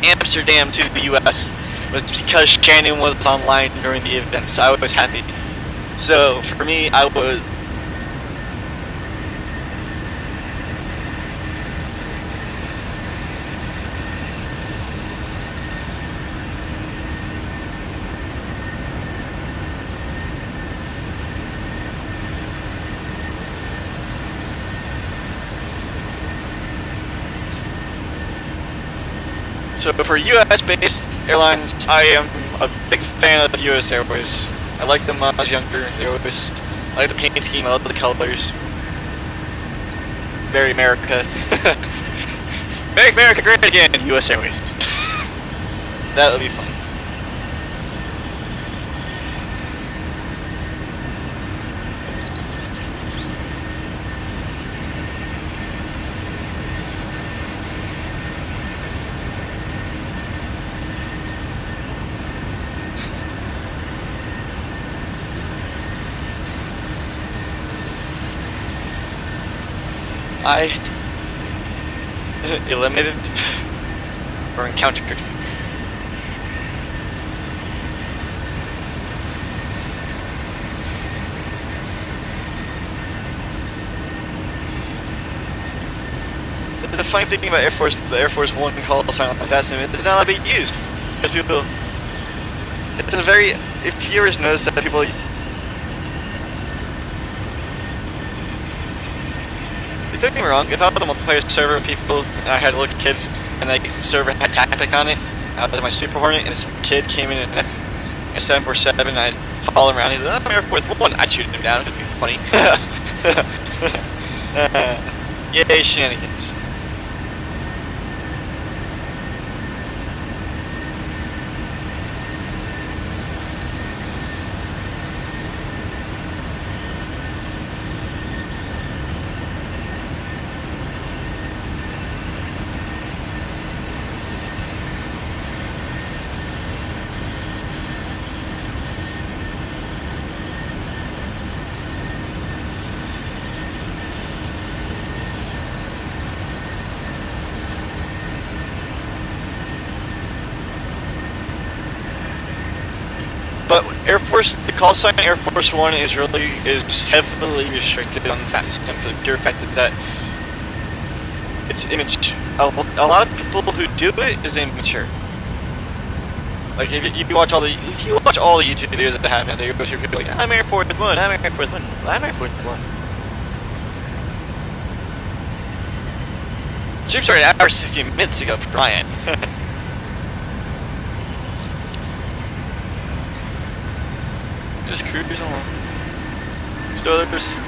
Amsterdam to the US, was because Shannon was online during the event, so I was happy. So for me, I was. So for US-based airlines, I am a big fan of US Airways. I liked them when I was younger. I like the paint scheme, I love the colors. Very America. Make America great again, US Airways. That would be fun. I eliminated or encountered the funny thing about the Air Force One call sign like that is not being used because people. It's a very. If you ever notice that people. Don't get me wrong, if I was a multiplayer server of people and I had little kids and the server had tactic on it, I was in my Super Hornet and some kid came in an F747 and I'd follow him around, he's like, I'm Air Force One, I'd shoot him down, it'd be funny. Yay, shenanigans. But the call sign Air Force One is heavily restricted on that system for the pure fact that it's image. A lot of people who do it is immature. Like if you watch all the YouTube videos that happen, they go through people like, I'm Air Force One, I'm Air Force One, I'm Air Force One. Stream started an hour 16 minutes ago, Brian. Just cruise along.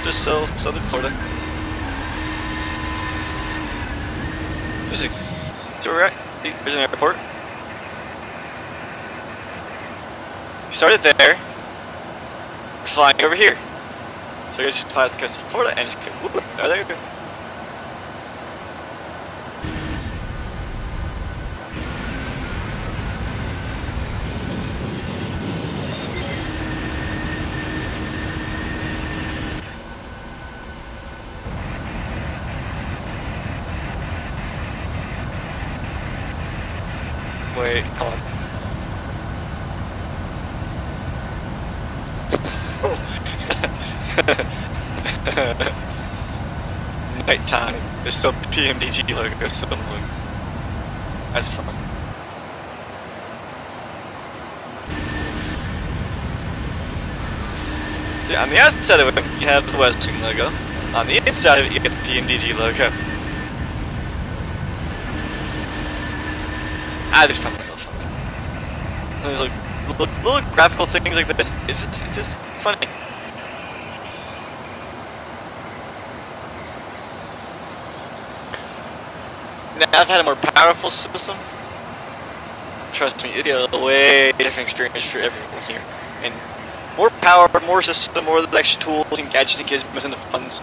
Just southern Florida. So we're at. There's an airport. We started there. We're flying over here. So we just fly to the coast of Florida and just go. Whoop, oh, there we go. Wait, hold on. Nighttime. There's still PMDG logo somewhere. That's fun. Yeah, on the outside of it, you have the Western logo. On the inside of it, you get the PMDG logo. There's fun. So there's like little graphical things like this. It's just funny. Now I've had a more powerful system. Trust me, it'd be a way different experience for everyone here. And more power, more system, more extra tools and gadgets and gizmos and the funds.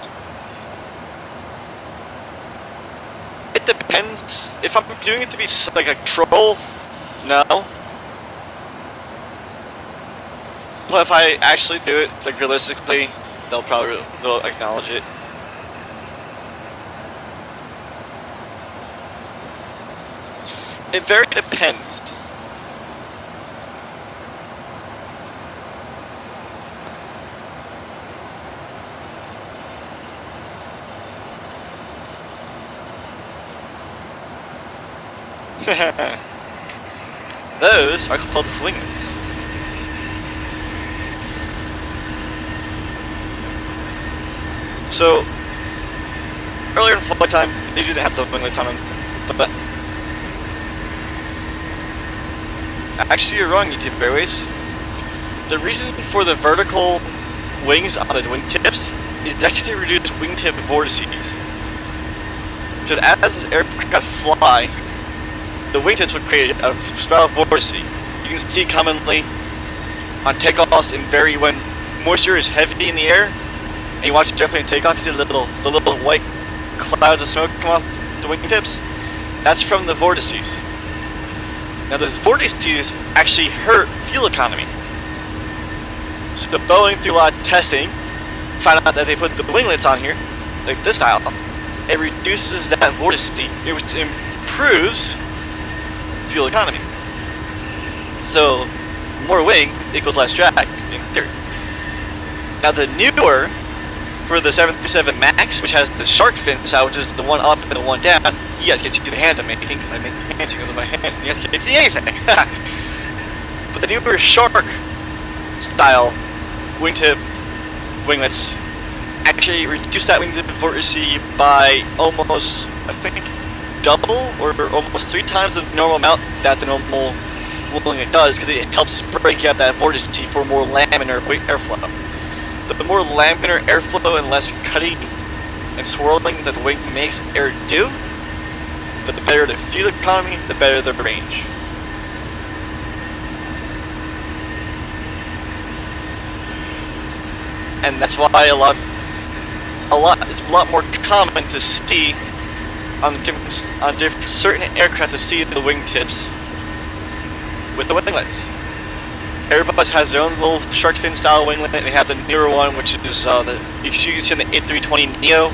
It depends. If I'm doing it to be like a troll, no. But if I actually do it, like realistically, they'll acknowledge it. It very depends. Those are called winglets. So, earlier in flight time, they didn't have the winglets on them, but actually you're wrong, YouTube Airways. The reason for the vertical wings on the wingtips is actually to reduce wingtip vortices. Because as aircraft fly, the wingtips would create a spiral vortice. You can see commonly on takeoffs and when moisture is heavy in the air, and you watch the airplane take off, you see the little white clouds of smoke come off the wingtips. That's from the vortices. Now those vortices actually hurt fuel economy. So Boeing, through a lot of testing, found out that they put the winglets on here, like this style, it reduces that vortice, which improves fuel economy. So more wing equals less drag in theory. Now the newer, for the 737 MAX, which has the shark fin style, which is the one up and the one down, you guys can't see the hands I'm making because I make the hand signals with my hands and you guys can't see anything. But the newer shark style wingtip winglets actually reduce that wingtip vortice by almost, I think, double or almost 3 times the normal amount that the normal winglet does, because it helps break up that vortice for more laminar airflow. The more laminar airflow and less cutting and swirling that the wing makes air do, the better the fuel economy, the better the range. And that's why it's a lot more common to see on certain aircraft to see the wingtips with the winglets. Airbus has their own little shark fin style winglet, and they have the newer one, which is the you see in the A320neo.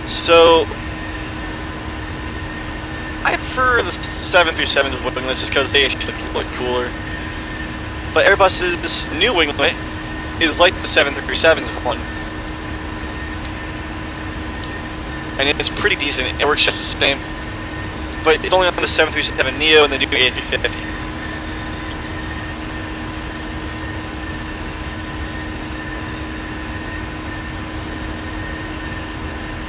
So I prefer the 737 winglets just because they actually look cooler. But Airbus's new winglet is like the 737's one, and it's pretty decent. It works just the same, but it's only on the 737neo and the new A350.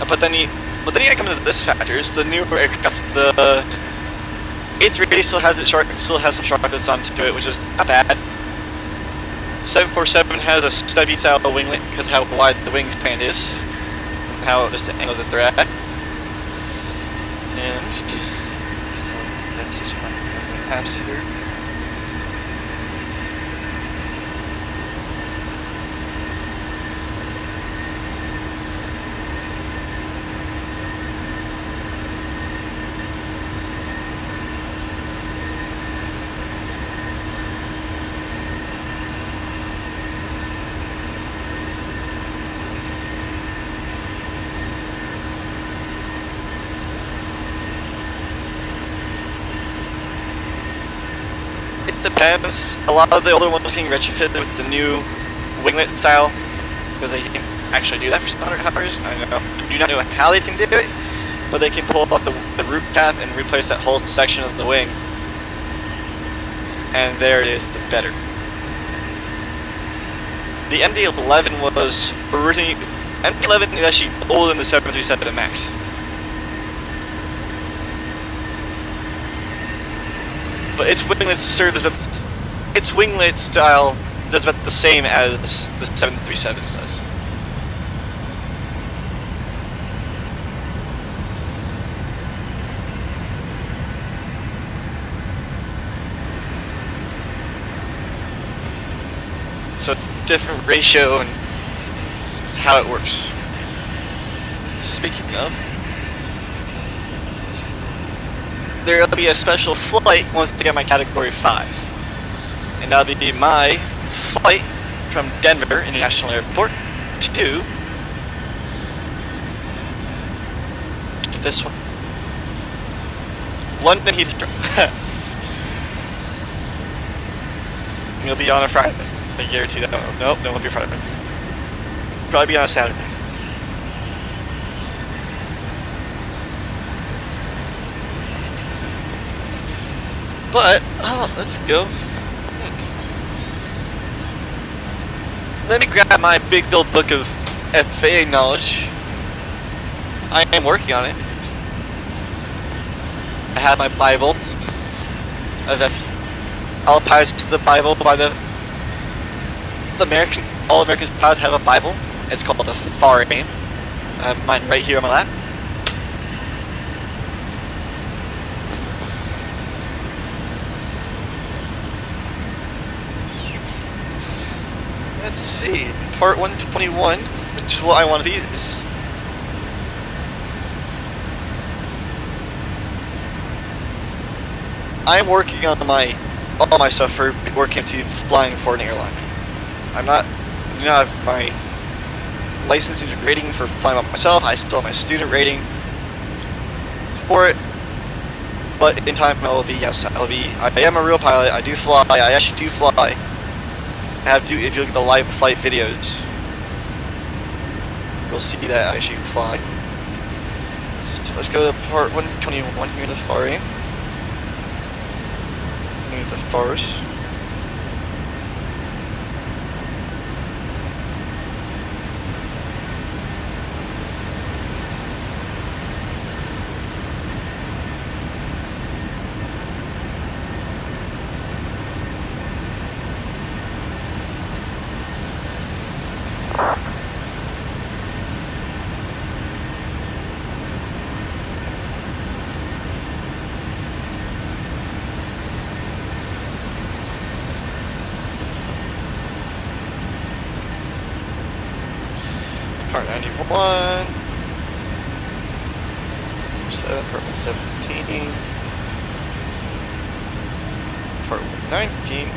But then you come to this factors. The newer aircraft, the A380 still has some sharklets onto it, which is not bad. 747 has a stubby style winglet because how wide the wingspan is, and how just the angle that they're at. And some message on the apps here. Depends. A lot of the older ones being retrofitted with the new winglet style because they can actually do that for some hours. I do not know how they can do it, but they can pull up the root cap and replace that whole section of the wing, and there it is, the better. The MD-11 was originally MD-11 is actually older than the 737 MAX. But its winglets its winglet style does about the same as the 737 does. So it's a different ratio and how it works. Speaking of, there will be a special flight once I get my Category 5. And that'll be my flight from Denver International Airport to this one, London Heathrow. It'll be on a Friday. I guarantee that. Nope, no, it won't be Friday. Probably be on a Saturday. But, oh, let's go. Let me grab my big old book of FAA knowledge. I am working on it. I have my Bible of all pilots the Bible by the American. All American pilots have a Bible. It's called the FAR Aim. I have mine right here on my lap. Let's see, part 121, which is what I want to be. Is I'm working on all my stuff for working to flying for an airline. I'm not, I have my licensing rating for flying by myself. I still have my student rating for it, but in time I will be. Yes, I am a real pilot. I do fly. I actually do fly. If you look at the live flight videos, you'll see that I actually fly. So let's go to part 121 here, the FAR Aim. The FARs. Part 91, 7, part 117, part 119,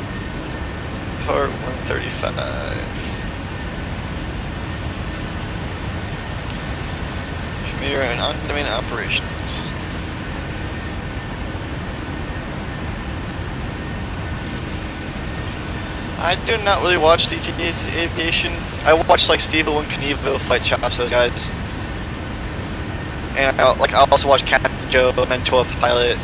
part 135. Commuter and on-domain operations. I do not really watch DJ's Aviation. I watch like Steve and Knievel Flight Chops, those guys. And I also watch Captain Joe, Mentor Pilot.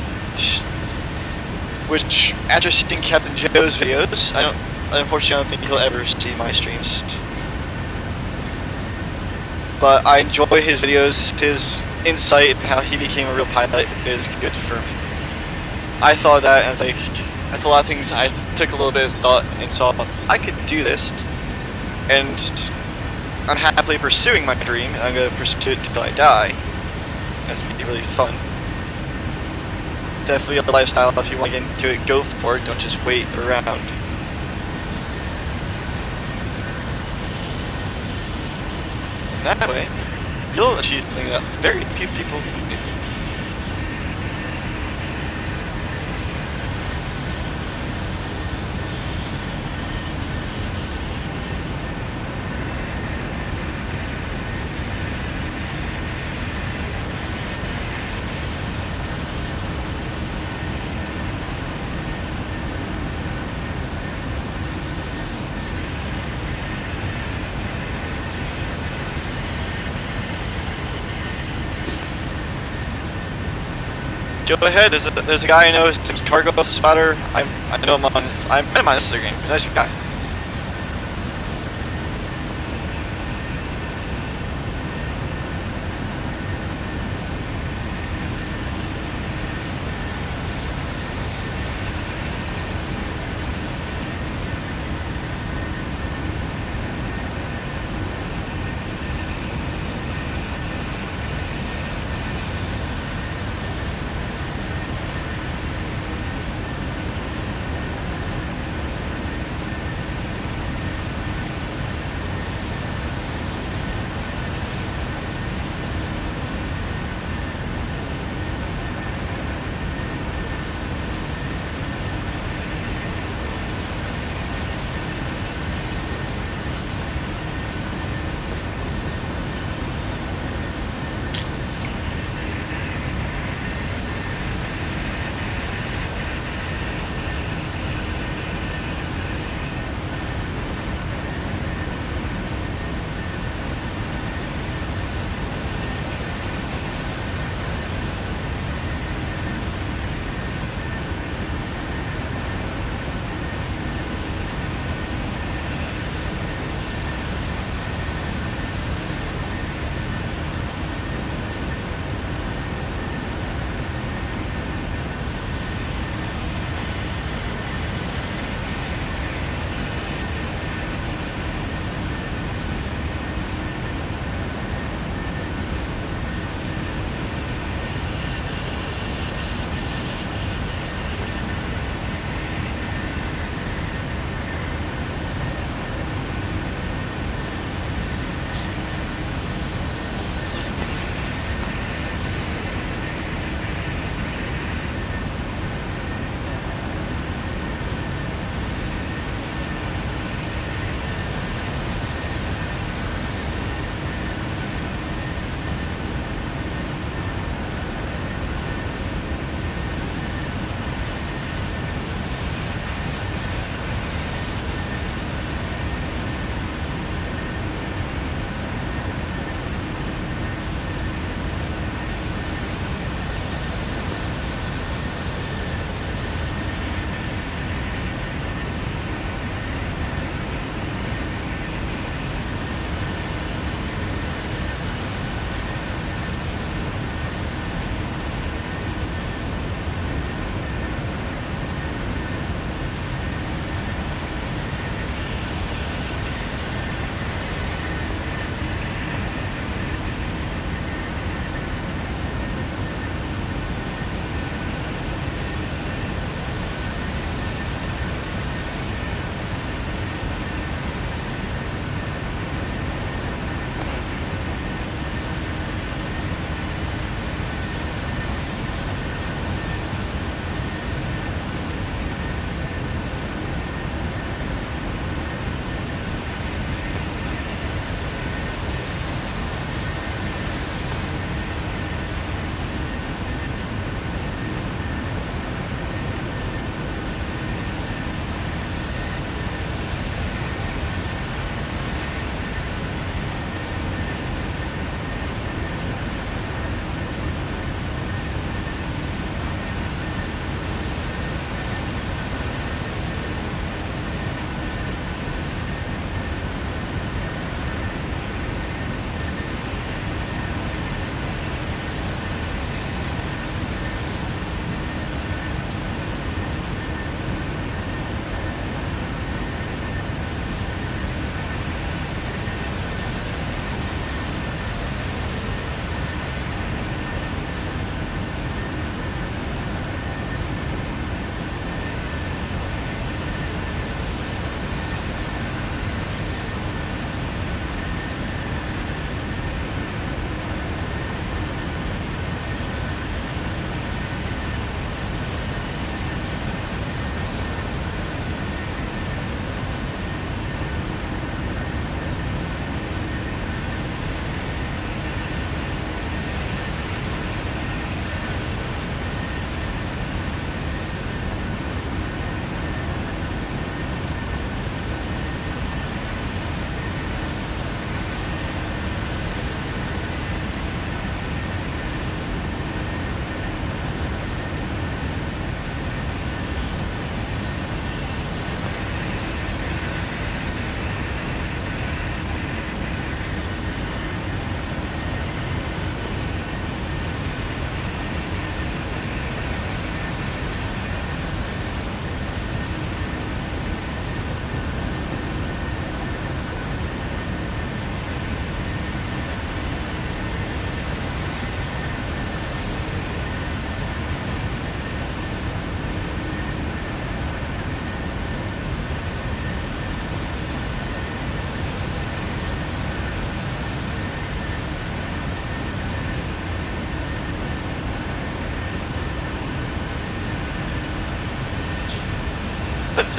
Which, after seeing Captain Joe's videos, unfortunately I don't think he'll ever see my streams. But I enjoy his videos. His insight and how he became a real pilot is good for me. I thought that and I was like, that's a lot of things I took a little bit of thought and saw I could do this, and I'm happily pursuing my dream, and I'm going to pursue it till I die. That's going to be really fun. Definitely a lifestyle. If you want to get into it, go for it. Don't just wait around. That way, you'll achieve something that very few people do. Go ahead. There's a guy I know. His name's Cargo Spotter. I know him on. I'm on Instagram. Nice guy.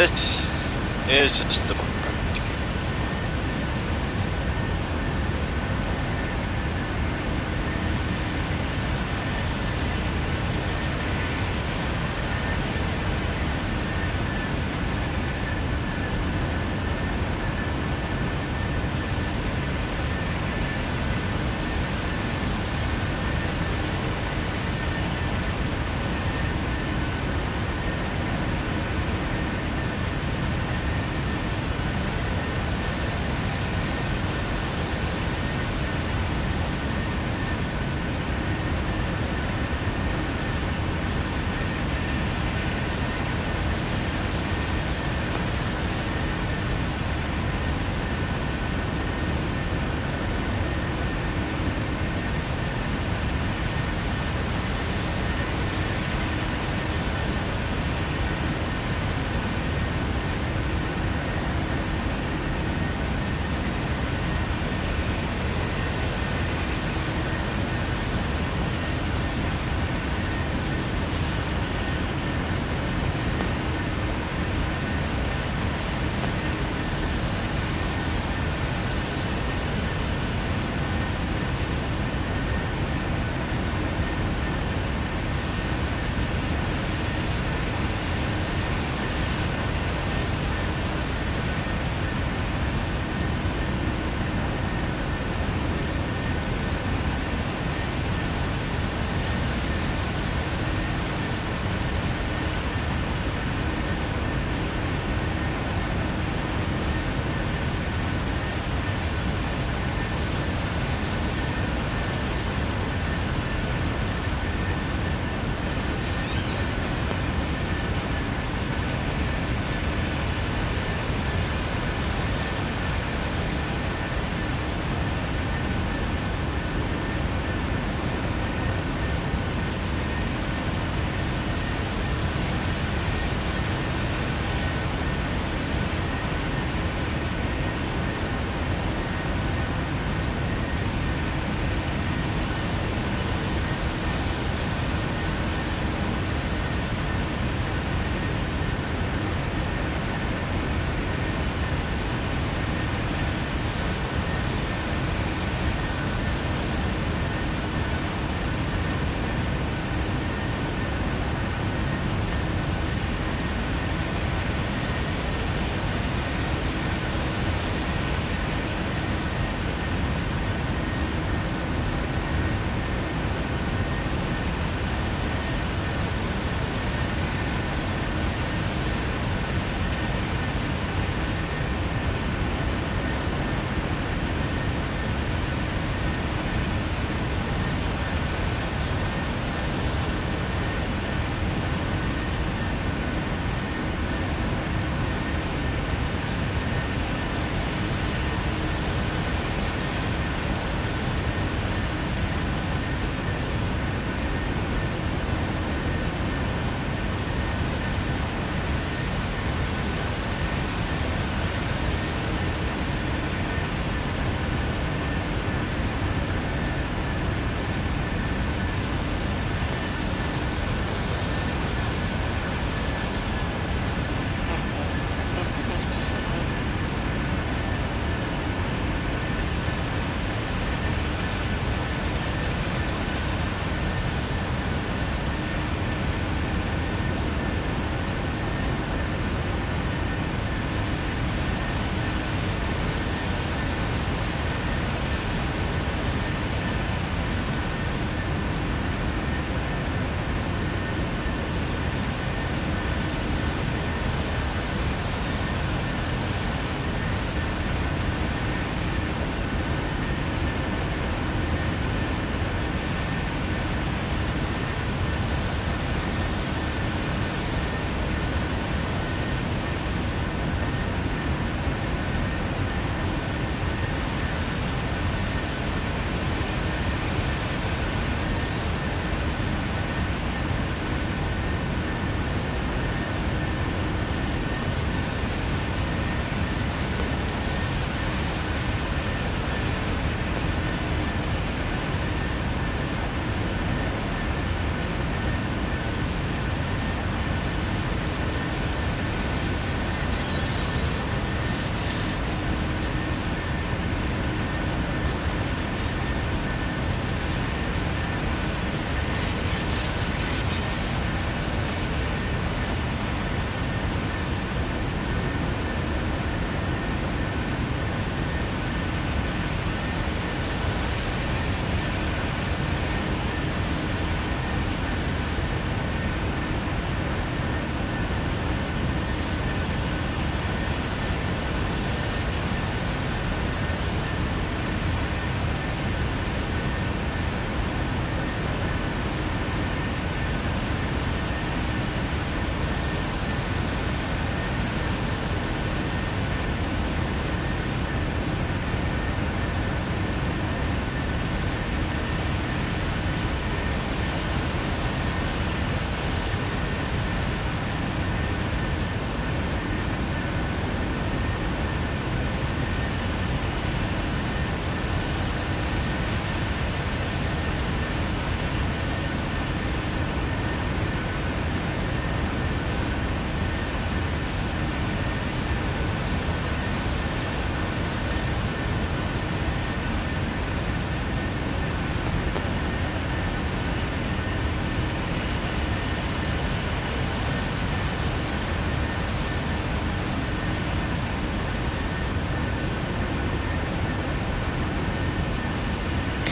this is just the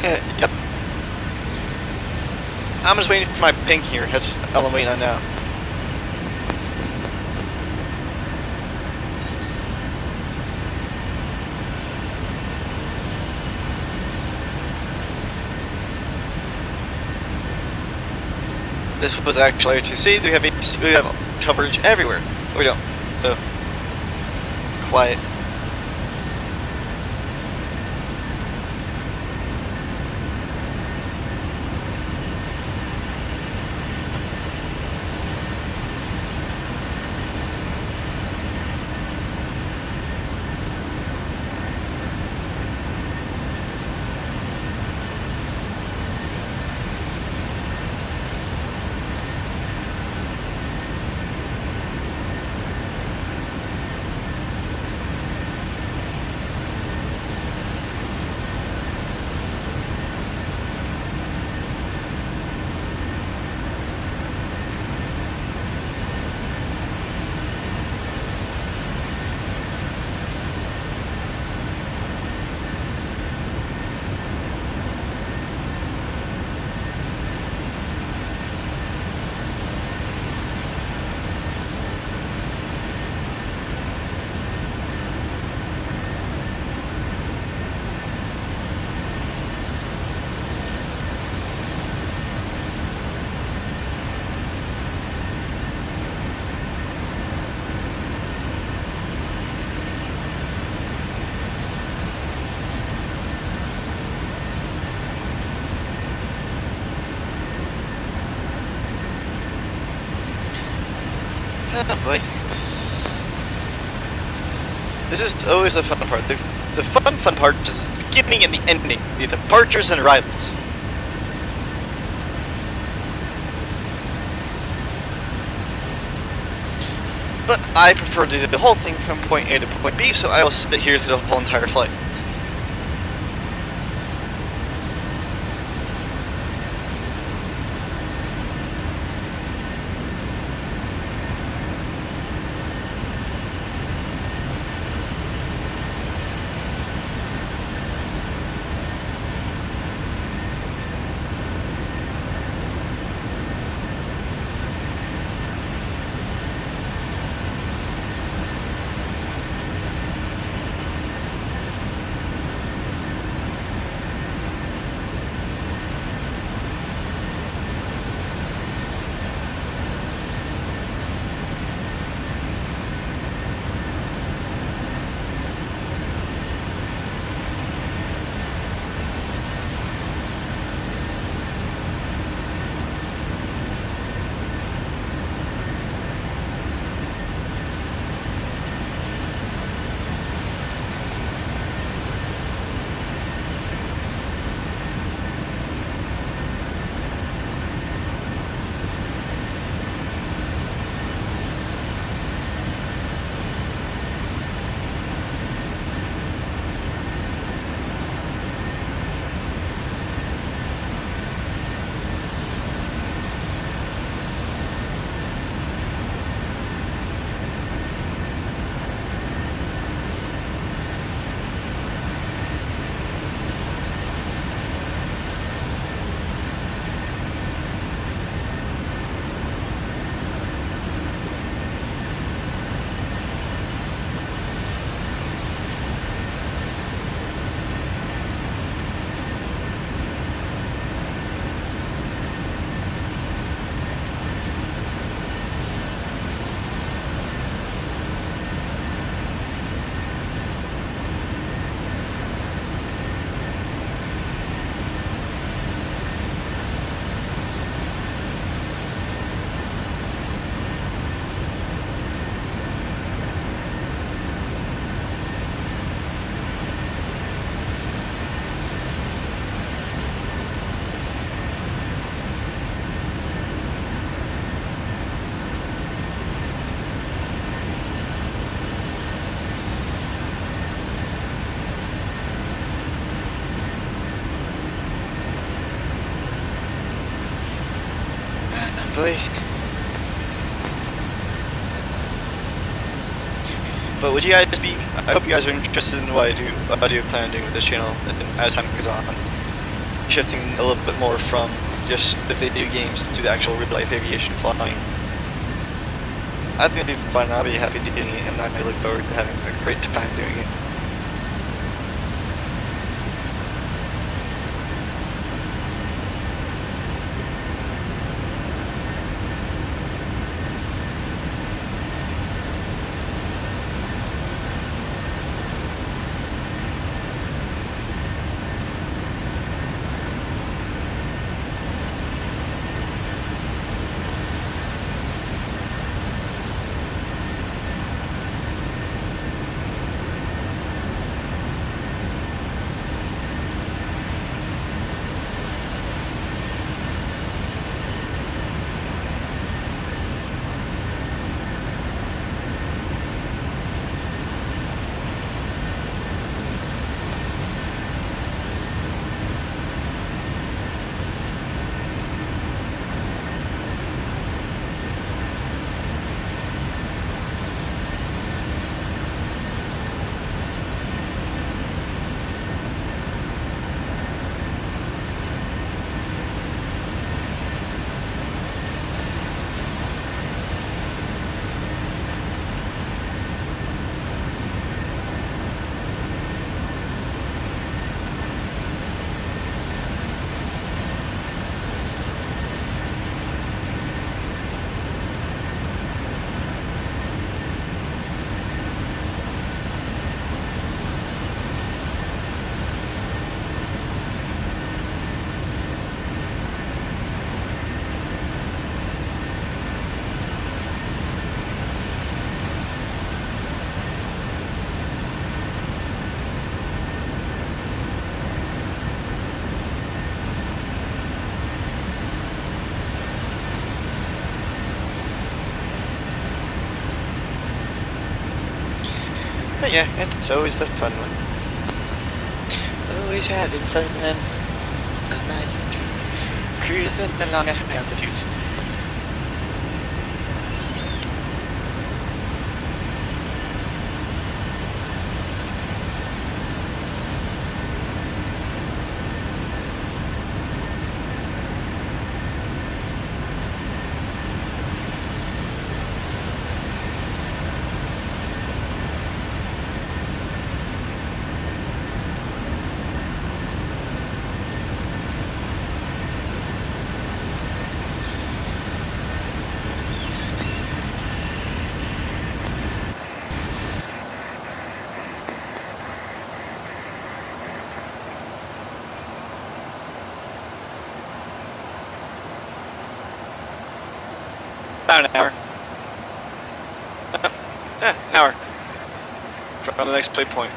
Yep. I'm just waiting for my ping here. That's all I'm waiting on now. This was actually RTC. We have coverage everywhere. We don't. So quiet. Oh boy. This is always the fun part. The fun part is the beginning and the ending. The departures and arrivals. But I prefer to do the whole thing from point A to point B, so I will sit here through the whole entire flight. Boy. But would you guys be? I hope you guys are interested in what I do plan on doing with this channel as time goes on. shifting a little bit more from just the video games to the actual real-life aviation flying. I think it'll be fun. I'll be happy doing it, and I look forward to having a great time doing it. But yeah, it's always the fun one. Always having fun. Cruising along at high altitudes. About an hour. Yeah, an hour. From the next waypoint.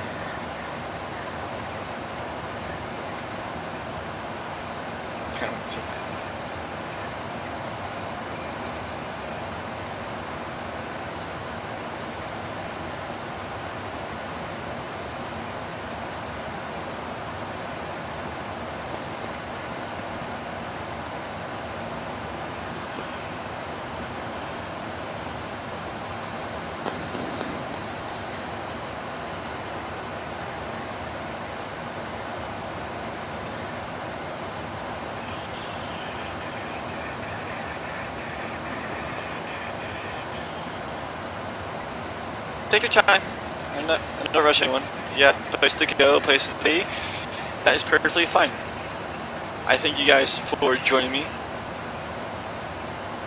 Take your time. I'm not rushing anyone. If you have a place to go, places to be, that is perfectly fine. I thank you guys for joining me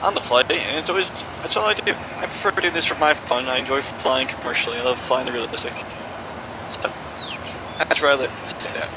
on the flight, and that's all I do. I prefer doing this for my fun. I enjoy flying commercially. I love flying the realistic. So, that's where I live. Stand out.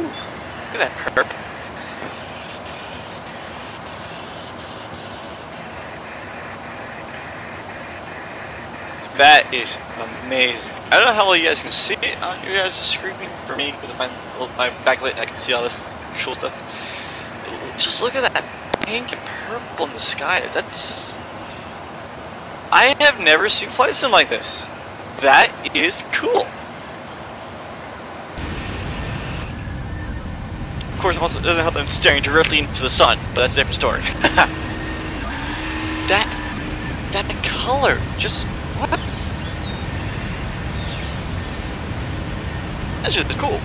Look at that perp. That is amazing. I don't know how well you guys can see it on your guys' screen. For me, because of my backlit, I can see all this cool stuff. But just look at that pink and purple in the sky. That's just... I have never seen flight sim like this. That is cool. Of course, it also doesn't help them staring directly into the sun, but that's a different story. that color, just what? That's just cool.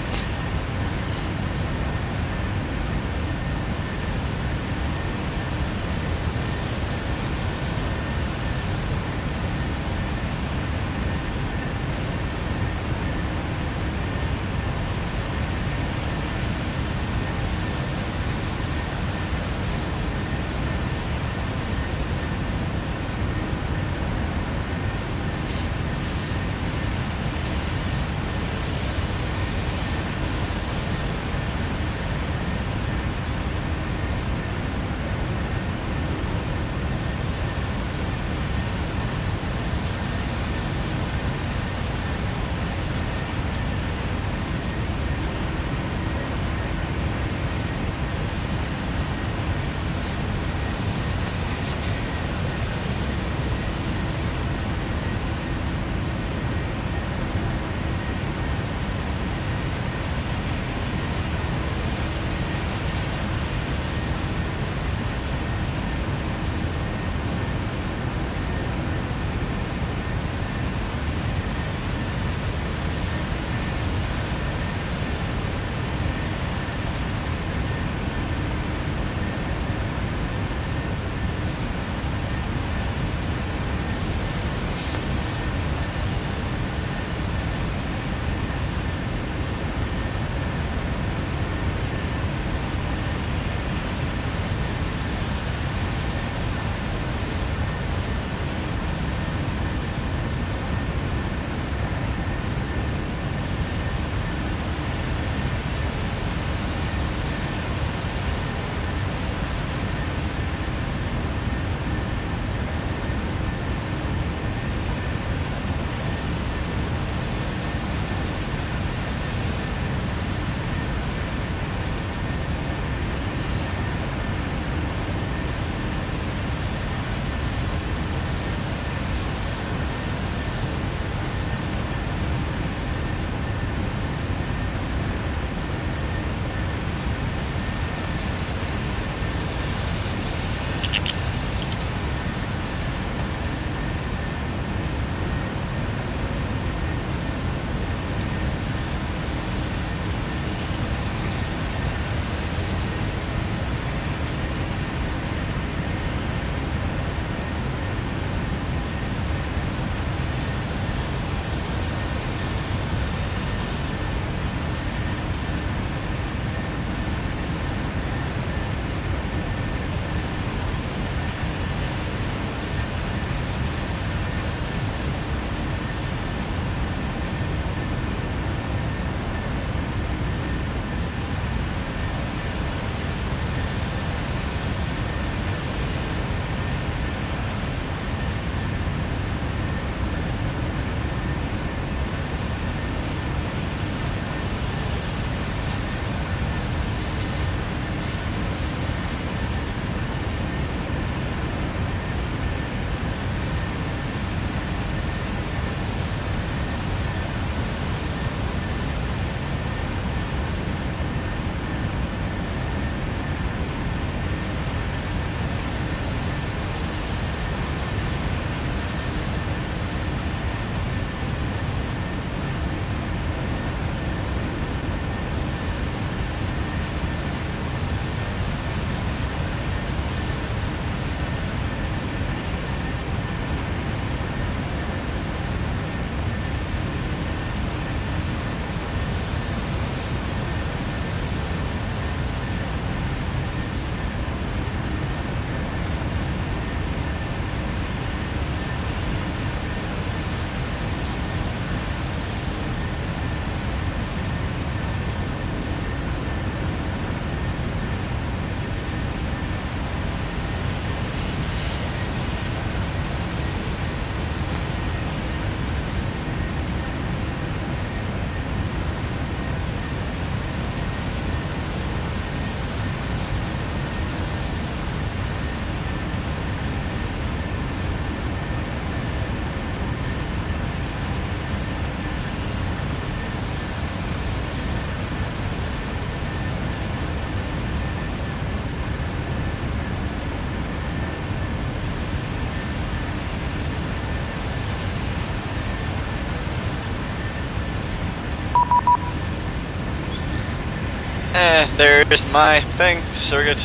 There's my thing, surrogate.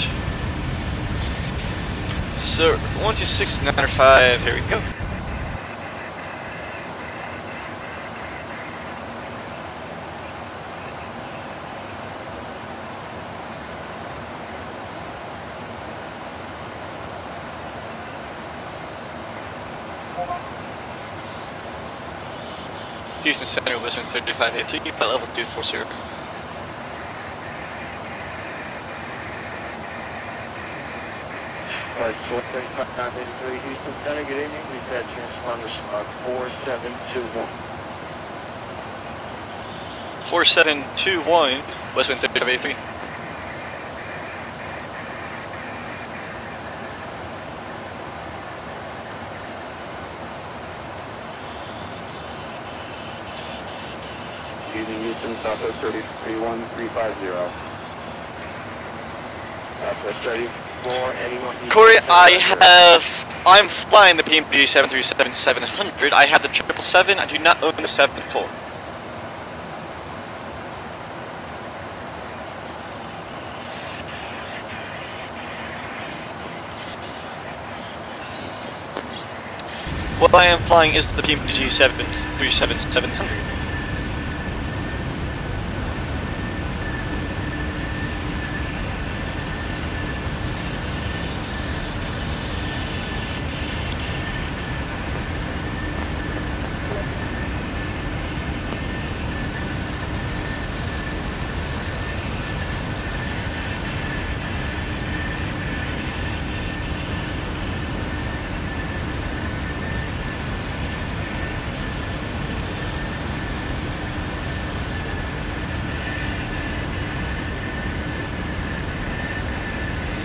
So 12695, here we go. Houston Center, Western 3583, flight level 240. Flight 3583, Houston Center, good evening. We've had transponders 4721. 4721, Western 3583. Using Houston Southwest 31350. Southwest 34, anyone? Corey, I'm flying the PMG 737-700. I have the 777. I do not own the 74. What I am flying is the PMG 737-700.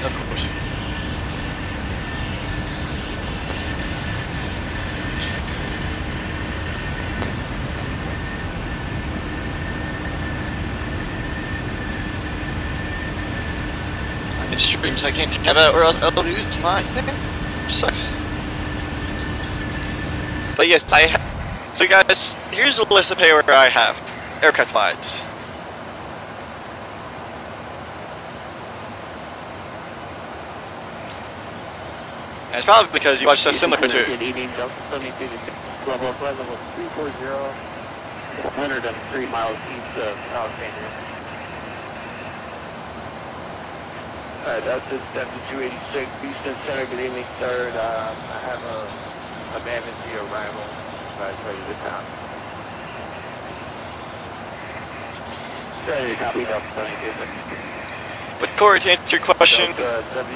Of course. I'm in stream, so I can't tab out, or else I'll lose my thing, which sucks. But yes, I have. So guys, here's a list of pay where I have aircraft-wise. And it's probably because you watch stuff similar to it. Good evening, Delta 72, level of flight level 340, 103 miles east of Alexandria. Alright, that's Delta 286, Houston Center, good evening, sir. I have a emergency arrival, ready to town. Ready to copy, Delta 72. But Corey, to answer your question,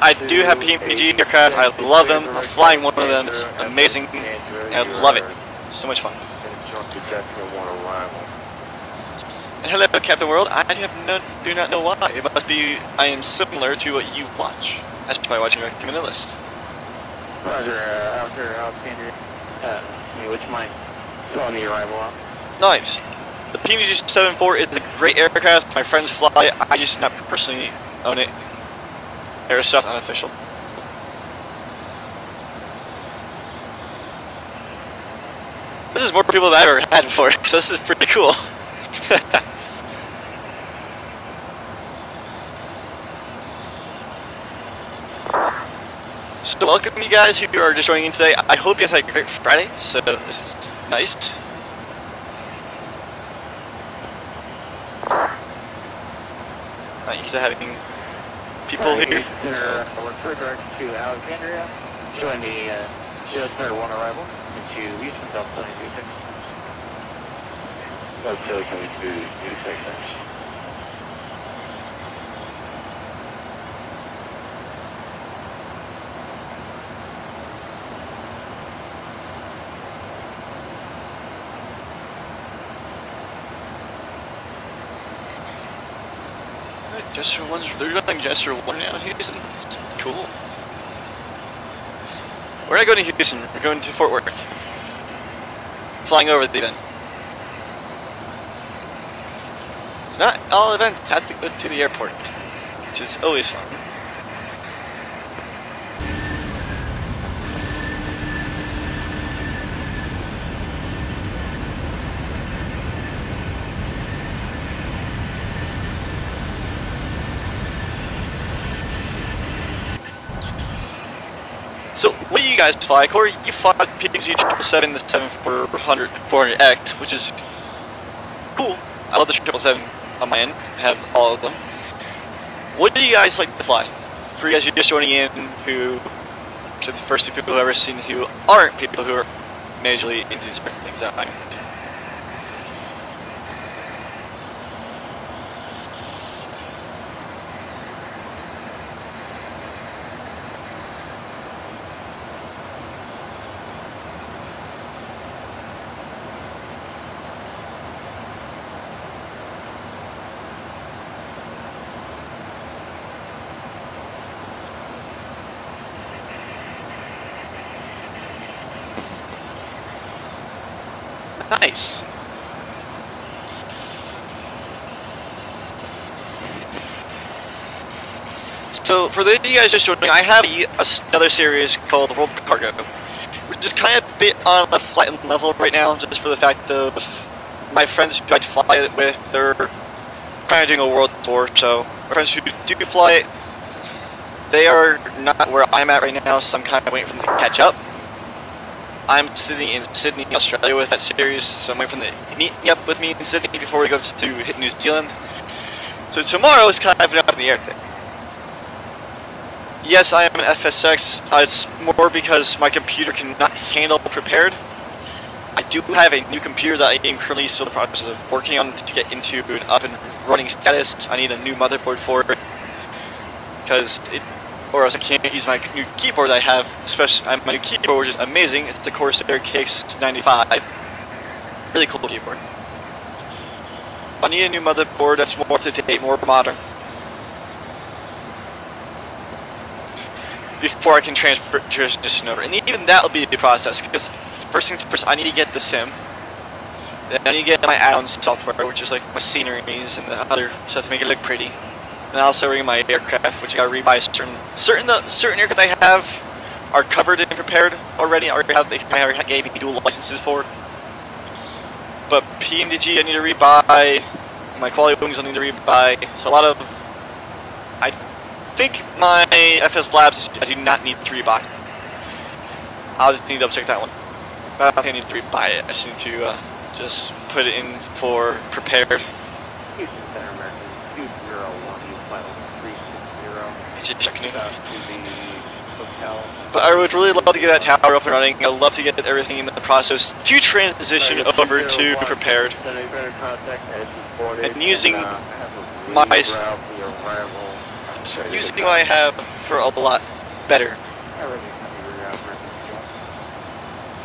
I do have PMG aircraft. I love them. I'm flying one of them. It's amazing. I love it. It's so much fun. And hello, Captain World. I do not know why. It must be I am similar to what you watch. That's by watching your recommended list. Roger, Alexandria. Which mine? Still on the arrival off. Nice. The PMG 74 is a great aircraft. My friends fly it. I just not personally own it. Airsoft unofficial. This is more people than I've ever had before, so this is pretty cool. So welcome you guys who are just joining in today. I hope you guys had a great Friday, so this is nice. Not used to having people here. We're direct to Alexandria. Join the just one arrival into Houston, Delta 726. Delta 726. They're running Gesture 1 now in Houston. It's cool. We're not going to Houston, we're going to Fort Worth. Flying over the event. Not all events have to go to the airport, which is always fun. guys fly. Corey, you fly PMG 777, the 7400 400X, which is cool. I love the 777 on my end. I have all of them. What do you guys like to fly? For you guys who are just joining in, who are the first two people I've ever seen who aren't people who are majorly into certain things that I'm into. Nice. So, for those of you guys just joining, I have another series called World Cargo, which is kind of a bit on the flight level right now, just for the fact of my friends who I fly it with, they're kind of doing a world tour, so my friends who do fly it, they are not where I'm at right now, so I'm kind of waiting for them to catch up. I'm sitting in Sydney, Australia with that series, so I'm waiting for them to meet me up with me in Sydney before we go to hit New Zealand. So tomorrow is kind of an up in the air thing. Yes, I am an FSX. It's more because my computer cannot handle prepared. I do have a new computer that I am currently still in the process of working on to get into an up and running status. I need a new motherboard for it because or else I can't use my new keyboard that I have. Especially my new keyboard, which is amazing. It's the Corsair KX95. Really cool keyboard. I need a new motherboard that's more up to date, more modern, before I can transition over. And even that will be the process, because first things first, I need to get the sim. Then I need to get my add-on software, which is like my sceneries and the other stuff to make it look pretty. And also read my aircraft, which I gotta rebuy certain aircraft I have are covered and prepared already. I already gave me dual licenses for. But PMDG I need to rebuy. My quality wings I need to rebuy. So a lot of, I think my FS Labs I do not need to rebuy. I'll just need to double check that one. But I don't think I need to rebuy it. I just need to just put it in for prepared. Just checking it out. But I would really love to get that tower up and running. I'd love to get everything in the process to transition over to prepared. And using what I have for a lot better.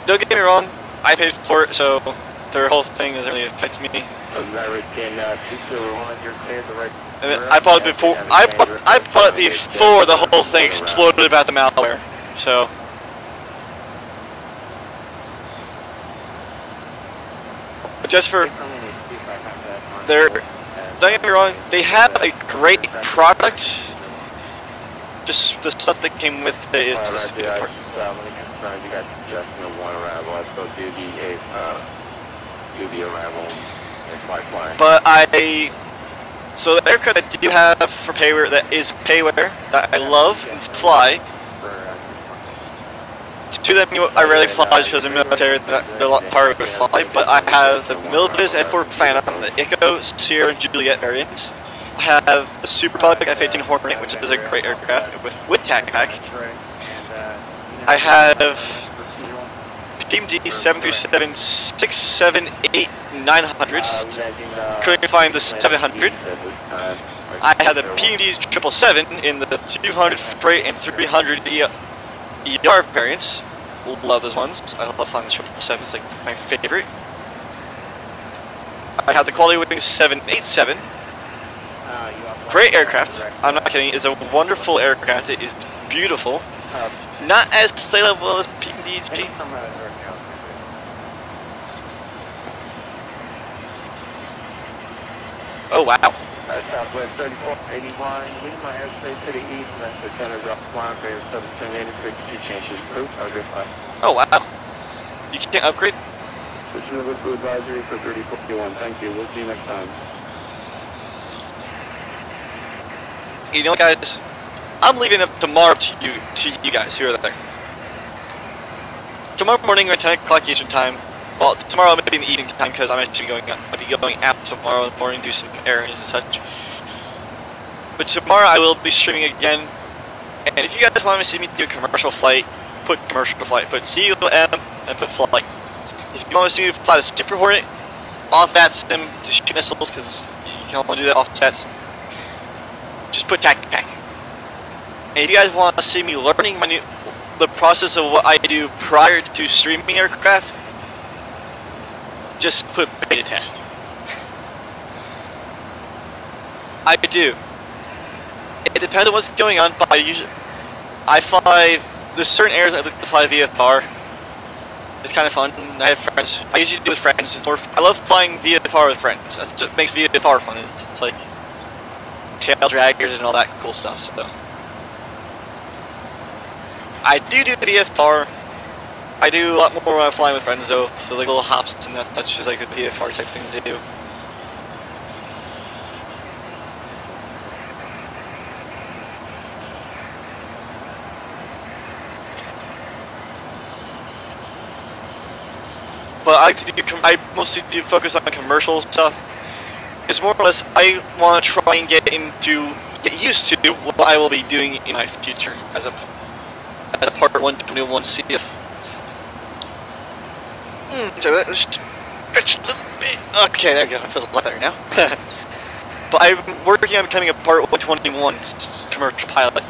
Don't get me wrong, I paid for it, so their whole thing doesn't really affect me. And I bought it before. I bought it before the whole thing exploded about the malware. So just for don't get me wrong, they have a great product. Just the stuff that came with it is the stupid part. But so the aircraft that I do have for payware, that is payware, that I love and fly. Two of them I rarely fly just because I'm military, they're a lot harder to fly, but I have the Milviz F4 Phantom, the Echo, Sierra, and Juliet variants. I have the Superbug F-18 Hornet, which is a great aircraft with TAC pack. I have PMD 737 678 900s. Couldn't find the 700. I have the PMD 777 in the 200 freight and 300 ER variants. Love those ones. I love flying the 777. It's like my favorite. I have the Quality Wings 787. Great aircraft. I'm not kidding. It's a wonderful aircraft. It is beautiful. Not as saleable as PMDG. Oh wow. Southwest 3481, Lima airspace to the east, that's Lieutenant Rough Flying for 1786, 2 changes group, oh wow. You can't upgrade? Switching over to advisory for 3041, thank you, we'll see you next time. You know what, guys? I'm leaving it tomorrow to you guys who are there. tomorrow morning at 10 o'clock Eastern time. Well, tomorrow maybe in the evening time because I'm actually I'll be going out tomorrow morning to do some errands and such. But tomorrow I will be streaming again. And if you guys want to see me do a commercial flight, put commercial flight, put CUM and put flight. If you want to see me fly the Super Hornet off that sim to shoot missiles, because you can only do that off that sim, just put TacPack. And if you guys want to see me learning the process of what I do prior to streaming aircraft, just put beta test. I do. It depends on what's going on, but I fly. There's certain areas I like to fly VFR. It's kind of fun. I have friends. I usually do it with friends. I love flying VFR with friends. That's what makes VFR fun. It's like tail draggers and all that cool stuff. So I do VFR. I do a lot more when I'm flying with friends though. So like little hops and that's just like a VFR type thing to do. But I like to do. I mostly do focus on commercial stuff. It's more or less I want to try and get used to what I will be doing in my future as a Part 121 CF. So that was stretched a little bit. Okay, there we go. I feel a lot better now. But I'm working on becoming a Part 121 commercial pilot,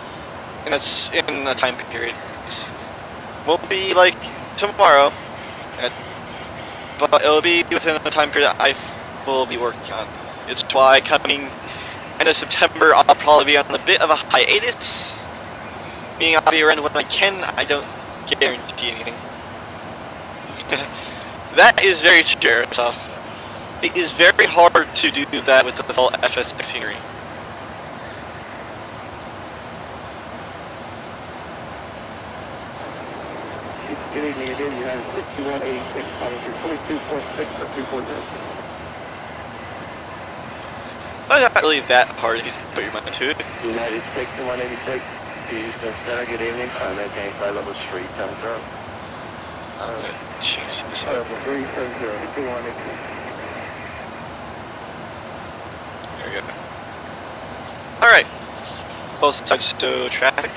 and that's in a time period. It won't be like tomorrow. But it'll be within the time period that I will be working on. It's why coming end of September, I'll probably be on a bit of a hiatus. Meaning I'll be around when I can, I don't guarantee anything. That is very true, Airsoft. It is very hard to do that with the default FSX scenery. Good evening, again, you have 6186, altitude 22.6 for 240. Well, not really that hard if you put your mind to it. United 6186, Houston Center, good evening, climb maintain flight level street, time throw. I'm going to change this up. Level 370, 2186. There we go. Alright. Both sides to traffic.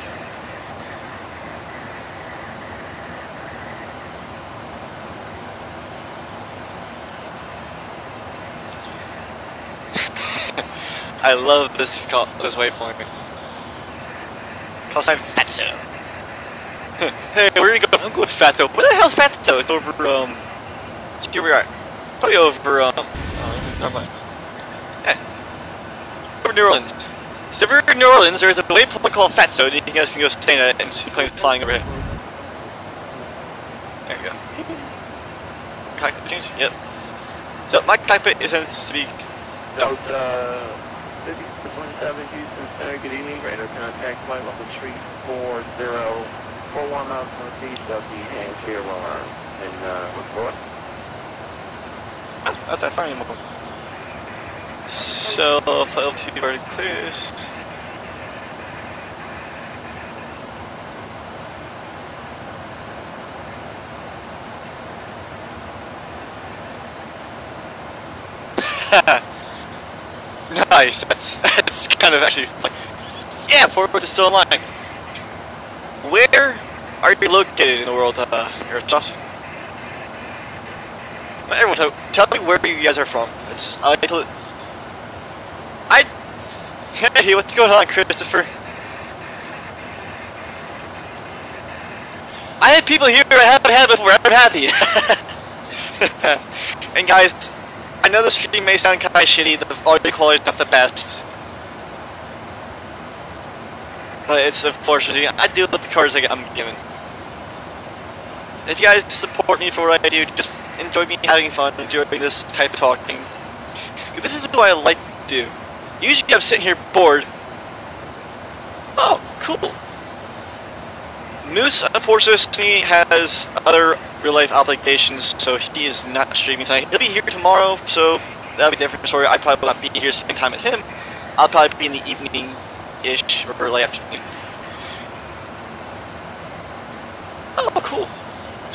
I love this waypoint. Call sign Fatso. Hey, where are you going? I'm going with Fatso. Where the hell's Fatso? It's over, let's see where we are. Probably over, never mind. Yeah. Over New Orleans. So over in New Orleans, there's a waypoint called Fatso, and you guys can go stand at it and see planes flying overhead. There we go. Cockpit change? Yep. So my cockpit is supposed to be... Note, 27 Houston Center, good evening, radar contact flight level street 41 miles northeast of the Hampshire alarm. And, report. Not that far anymore. So, flight level 2 already clears. Nice, that's kind of actually like, yeah, Fort Worth is still online. Where are you located in the world, Airsoft? Everyone, tell me where you guys are from. Hey, what's going on, Christopher? I had people here I haven't had before. I'm happy. And guys, I know the stream may sound kind of shitty, the audio quality is not the best. But it's unfortunate. I do with the cards I'm given. If you guys support me for what I do, just enjoy me having fun, enjoy this type of talking. This is what I like to do. Usually I'm sitting here bored. Oh, cool. Moose, unfortunately, has other real-life obligations, so he is not streaming tonight. He'll be here tomorrow, so that'll be a different story. I probably will not be here same time as him. I'll probably be in the evening-ish or late afternoon. Oh, cool.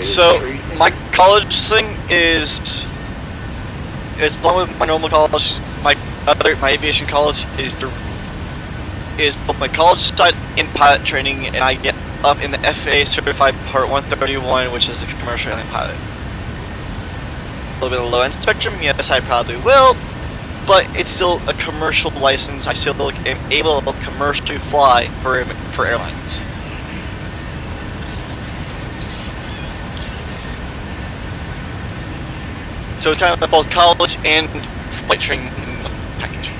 So my college thing is along with my normal college. My aviation college is both my college side and pilot training, and I get up in the FAA certified part 131, which is a commercial airline pilot. A little bit of low end spectrum, yes, I probably will, but it's still a commercial license. I still am able to commercially fly for airlines. So it's kind of both college and flight training package.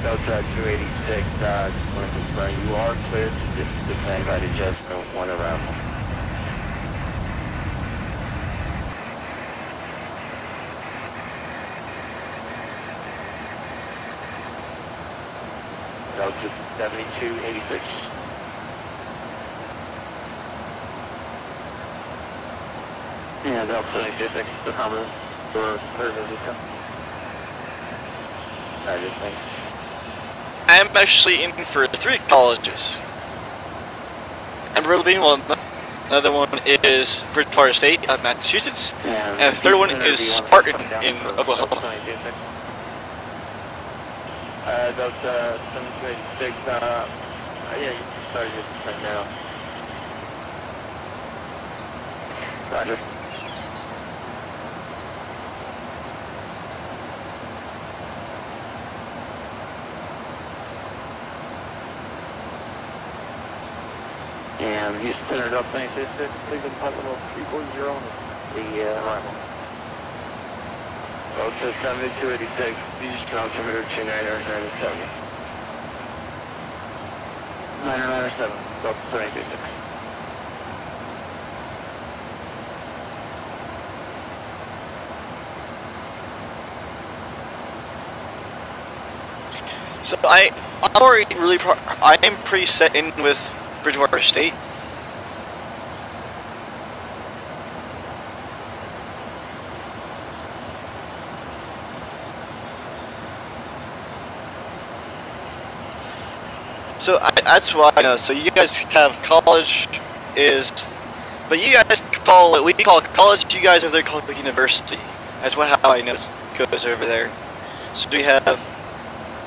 Delta 286, just want to confirm you are cleared to descend by adjustment 1 around. Delta 7286. Yeah, Delta 7286, the common for clear visit. I just think. I'm actually in for 3 colleges. Amarillo being one of them. Another one is Bridgewater State of Massachusetts. And the third one is Spartan in Oklahoma. Delta 726, yeah, you can start your descent now. Roger. And Houston Center, Delta 966, please deposit level 340 on the arrival. Delta 7286, please altimeter 2997. 997, Delta 786. So I'm already I am pretty set in with Bridgewater State. So that's why I know. So you guys have college but you guys call it, we call it college, you guys over there call it university. That's how I know it goes over there. So we have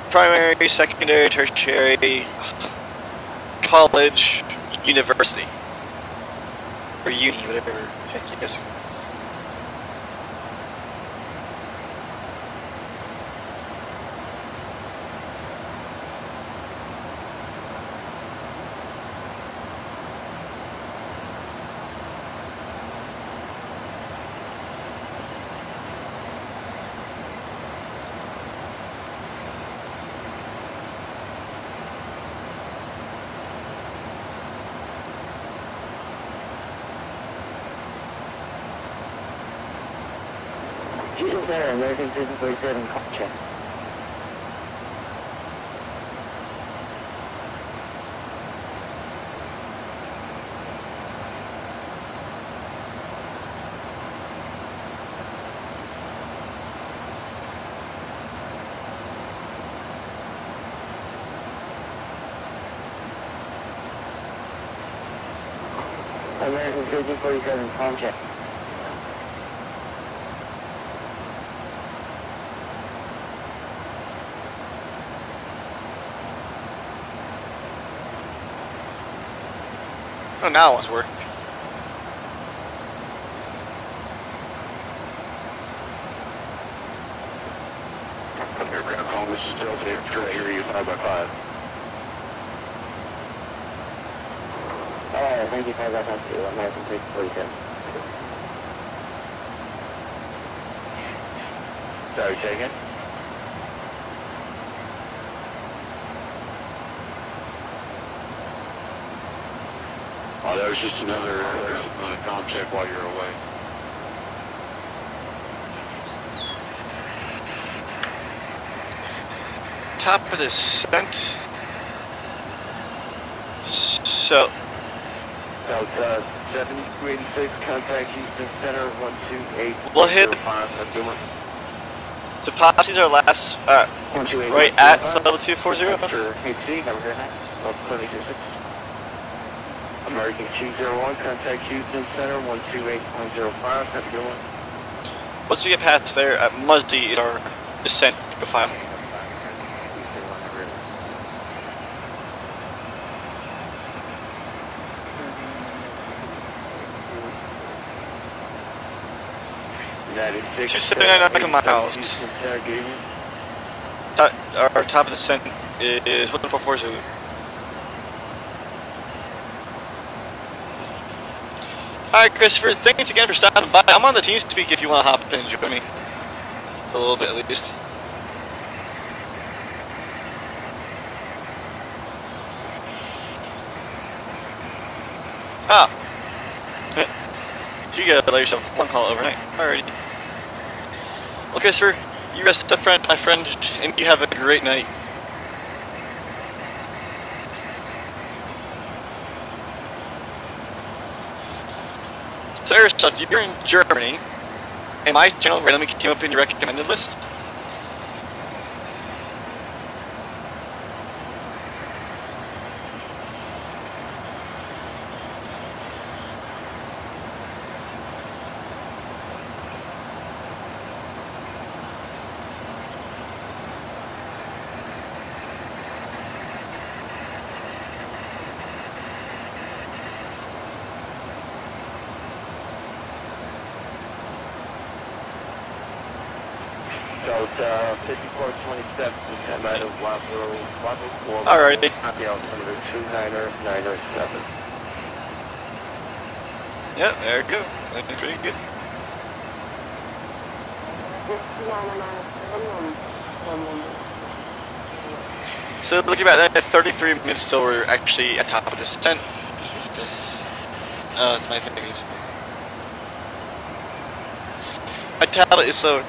primary, secondary, tertiary, college, university, or uni, whatever heck you guys. Houston Center, American 247, call check. American 247, call check. Oh, now it's working. Aircraft home, this is Delta Air, try to hear you 5x5. Alright, thank you 5x5 to American 647. Sorry, say again? Oh, that was just another comm check while you're away. Top of descent. So Delta 7286, contact Houston Center 128. We'll hit. So Popsy's our last, right at level 240. Sure. HC, have a good night. Level 26. American 201, contact Houston Center 128.05. Have a good one. Once we get past there, Muzzy is our descent profile. United 279 nautical miles. Our top of the descent is 1440. Alright, Christopher, thanks again for stopping by. I'm on the TeamSpeak if you want to hop in and join me. For a little bit at least. Ah. You gotta let yourself a phone call overnight. Alrighty. Well, Christopher, you rest up, my friend, and you have a great night. So, Aristotle, you're in Germany, and my channel randomly came up in your recommended list. Delta 5427, semi to Wapro 4. Alrighty. Copy altimeter 29907. Yep, there you go. That's pretty good. So looking at that, 33 minutes till we're actually at top of the descent. Who's this? Oh, it's my things. My tablet is so.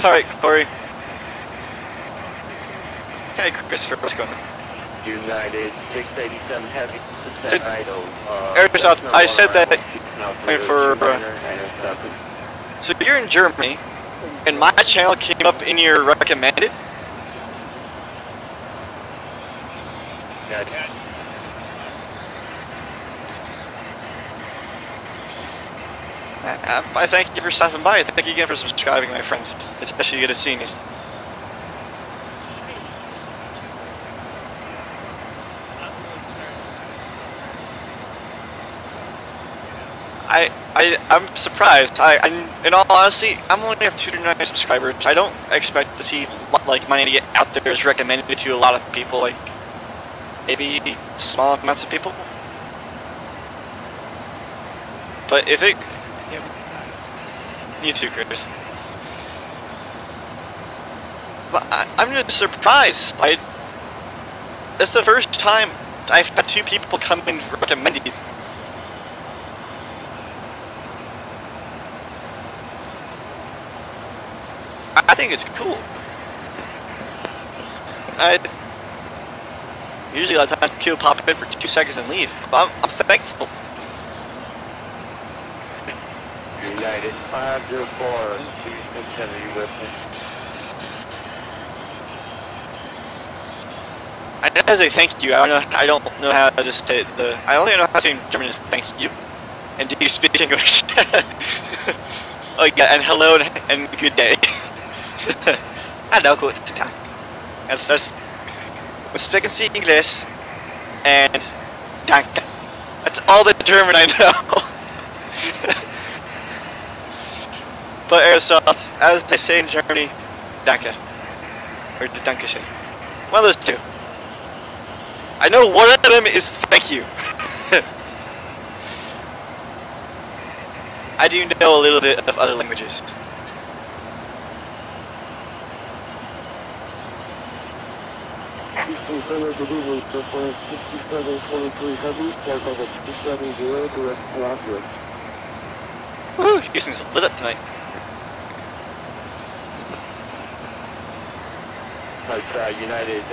Alright, Corey. Hey, Christopher, what's going on? United 687 heavy. I said that for. So you're in Germany, and my channel came up in your recommended? Yeah. I thank you for stopping by. Thank you again for subscribing, my friend. It's actually good to see you. I'm surprised. In all honesty, I'm only have 209 subscribers. I don't expect to see like my name get out there as recommended to a lot of people, like maybe small amounts of people. But if it, you too, Chris. But I'm just surprised. It's the first time I've had two people come and recommend it. I think it's cool. Usually a lot of times people pop in for 2 seconds and leave. But I'm thankful. United 504, Houston Center, you with me? I know how to say thank you. I don't know how to just say the. I only know how to say in German is thank you. And do you speak English? Oh yeah, and hello and good day. Hello, guten Tag. That's speaking English and danke. That's all the German I know. But as they say in Germany, danke or dankeschön. One of those two. I know one of them is thank you. I do know a little bit of other languages. Houston Center, delivery for 6723 Heavy, flight level 270, direct Los Angeles. Woohoo! Houston's lit up tonight. That's United,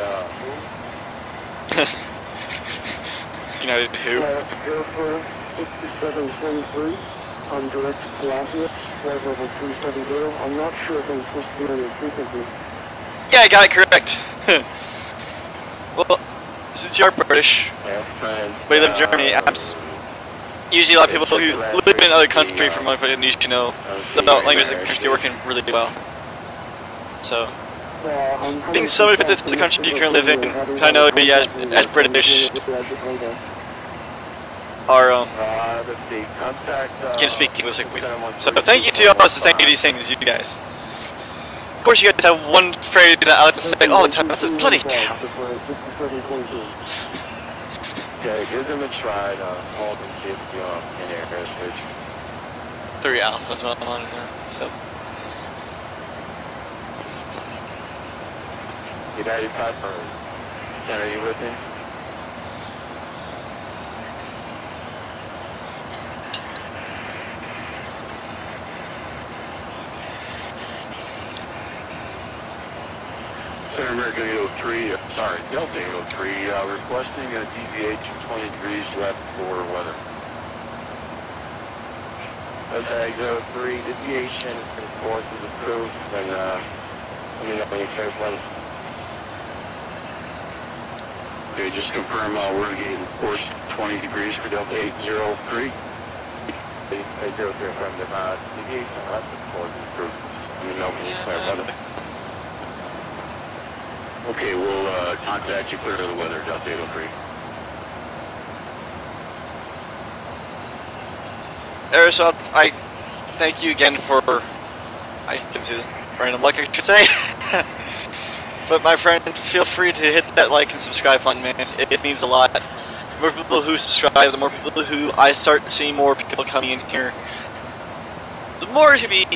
United who? Airfare 6723. I'm direct to Palacios, flight level 370. I'm not sure if I'm supposed to be on your frequency. Yeah, I got it correct. Well, since you are British, but you live in Germany, usually a lot of people who live in other countries from one country need to know about languages that are actually working really well. So, being so many to the country you currently live in, I know you as British are can't speak English like we do. So thank you to all us, thank you to these things, you guys. Of course, you guys have one phrase that I like to say all the time. That's a bloody cow. Okay, give them a try to hold and see if you're in airspace. 3 Alpha is what I'm on now. So. United 5 for 10, are you with me? Sir, American 803, sorry, Delta 803, requesting a deviation 20 degrees left for weather. Okay, 803, deviation report is approved, and let me know when you start flight. Okay, just confirm we're getting course 20 degrees for Delta 803. 803 from the deviation left report is approved. Let me know when you start weather. Okay, we'll contact you clear to the weather, Delta 803. Aerosol, I thank you again for, I can see this random luck I should say. But my friend, feel free to hit that like and subscribe button, man. It means a lot. The more people who subscribe, the more people who I start seeing more people coming in here, the more it should be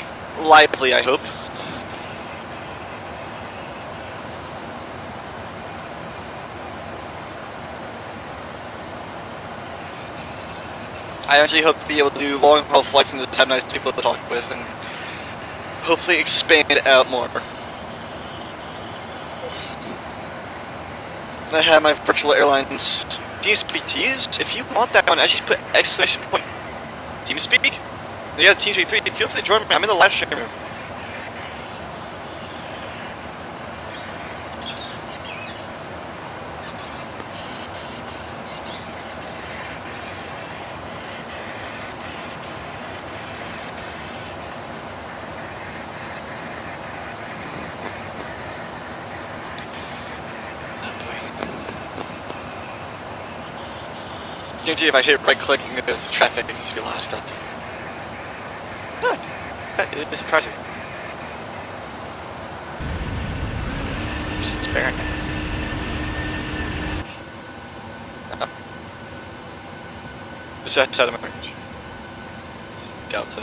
lively, I hope. I actually hope to be able to do long haul flights and just have nice people to talk with and hopefully expand it out more. I have my virtual airlines TeamSpeak to use. If you want that one, I just put exclamation point TeamSpeak. And you have TeamSpeak 3, feel free to join me. I'm in the live stream room. If I hit right click and there's traffic, it needs to be a lot of stuff. It is a project. It's barren. Just outside of my range. Delta.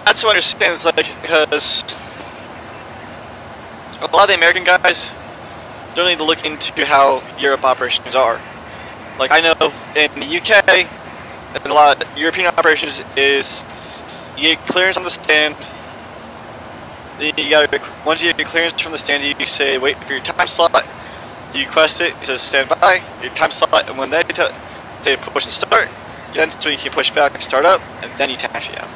That's what I understand. It's like because a lot of the American guys don't need to look into how Europe operations are. Like I know in the UK, a lot of European operations is you get clearance on the stand. You got once you get your clearance from the stand, you say wait for your time slot. You request it. It says stand by your time slot, and when they push and start, then so you can push back and start up, and then you taxi out.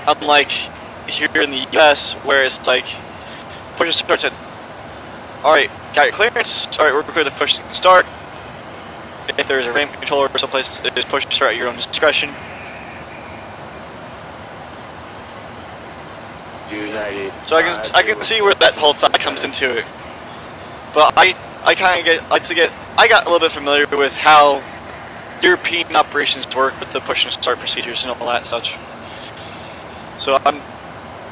Unlike here in the US, where it's like push and start said, alright, got your clearance, alright, we're going to push and start. If there's a ramp controller or someplace, just push and start at your own discretion. So I can see where that whole side comes into it. But I got a little bit familiar with how European operations work with the push and start procedures and all that such. So I'm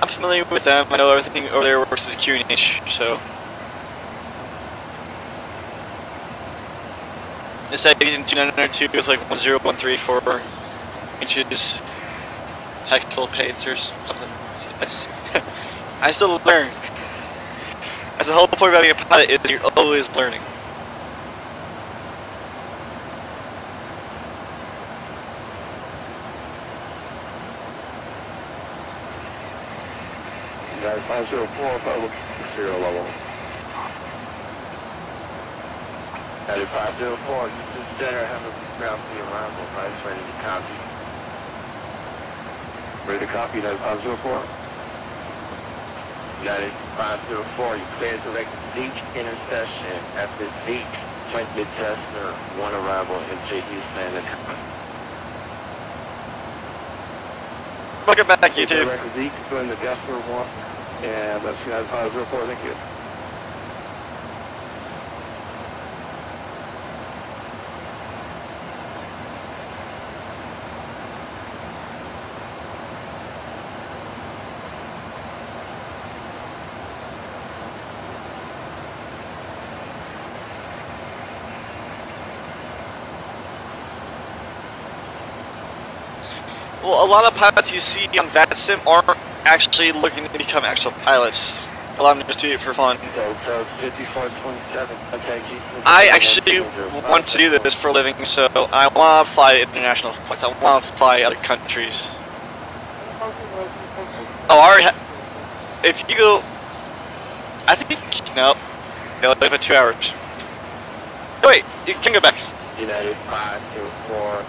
familiar with them. I know everything over there works as QNH, so instead of using 2902 with like 10134 inches hexal paids or something. I still learn. That's the whole point about being a pilot is you're always learning. United 504, public serial level. United 504, Houston Center, have a ground for the arrival, price ready to copy. Ready to copy, United 504. United 504, you clear to exit beach intersection at this beach. Joint mid-tester, one arrival, MJ Houston and Welcome back, YouTube. Record Zeke, doing the Jasper 1, and that's United 504, thank you. Well, a lot of pilots you see on VATSIM aren't actually looking to become actual pilots. A lot of them just do it for fun. I actually want to do this for a living, so I want to fly international flights. I want to fly other countries. Oh, I already if you go... I think... No. They'll live for 2 hours. Oh, wait, you can go back. United 524,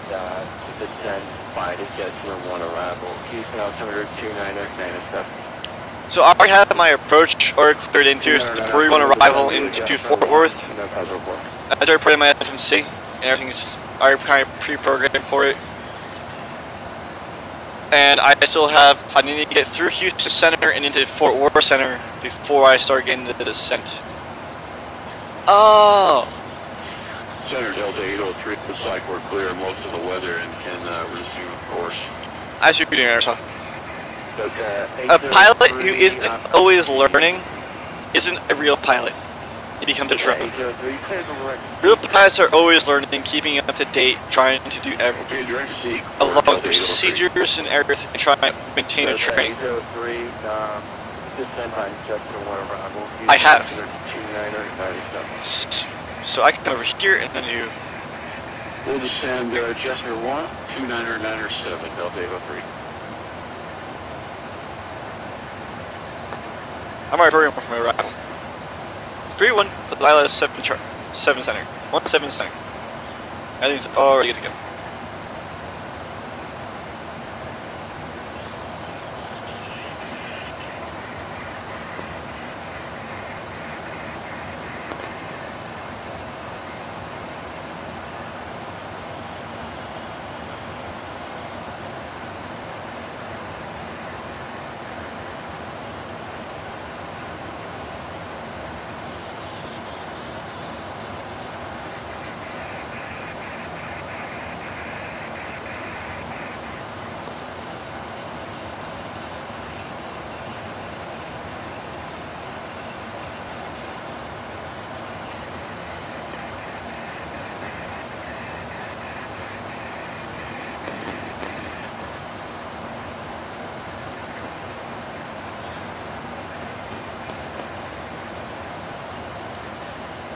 the 10, flight is Jasper 1 arrival. Houston altimeter 29997. So I already have my approach or cleared into the 3-1 arrival into Fort Worth. As I put in my FMC, and everything's already kind of pre-programmed for it. And I still have, I need to get through Houston Center and into Fort Worth Center before I start getting the descent. Oh! Center Delta 803, looks like we're clear most of the weather and can resume course. I see what you're doing, Airsoft. A pilot who isn't always learning isn't a real pilot. He becomes a drone. Real pilots are always learning, keeping up to date, trying to do everything along procedures and everything, and trying to maintain a training. I have. So I can come over here and then you... We'll descend Jasper 1, 29997, Delta 803. I'm already programmed for my arrival. 3-1 for the ILS 7 center. 1-7 center. Everything's already good to go.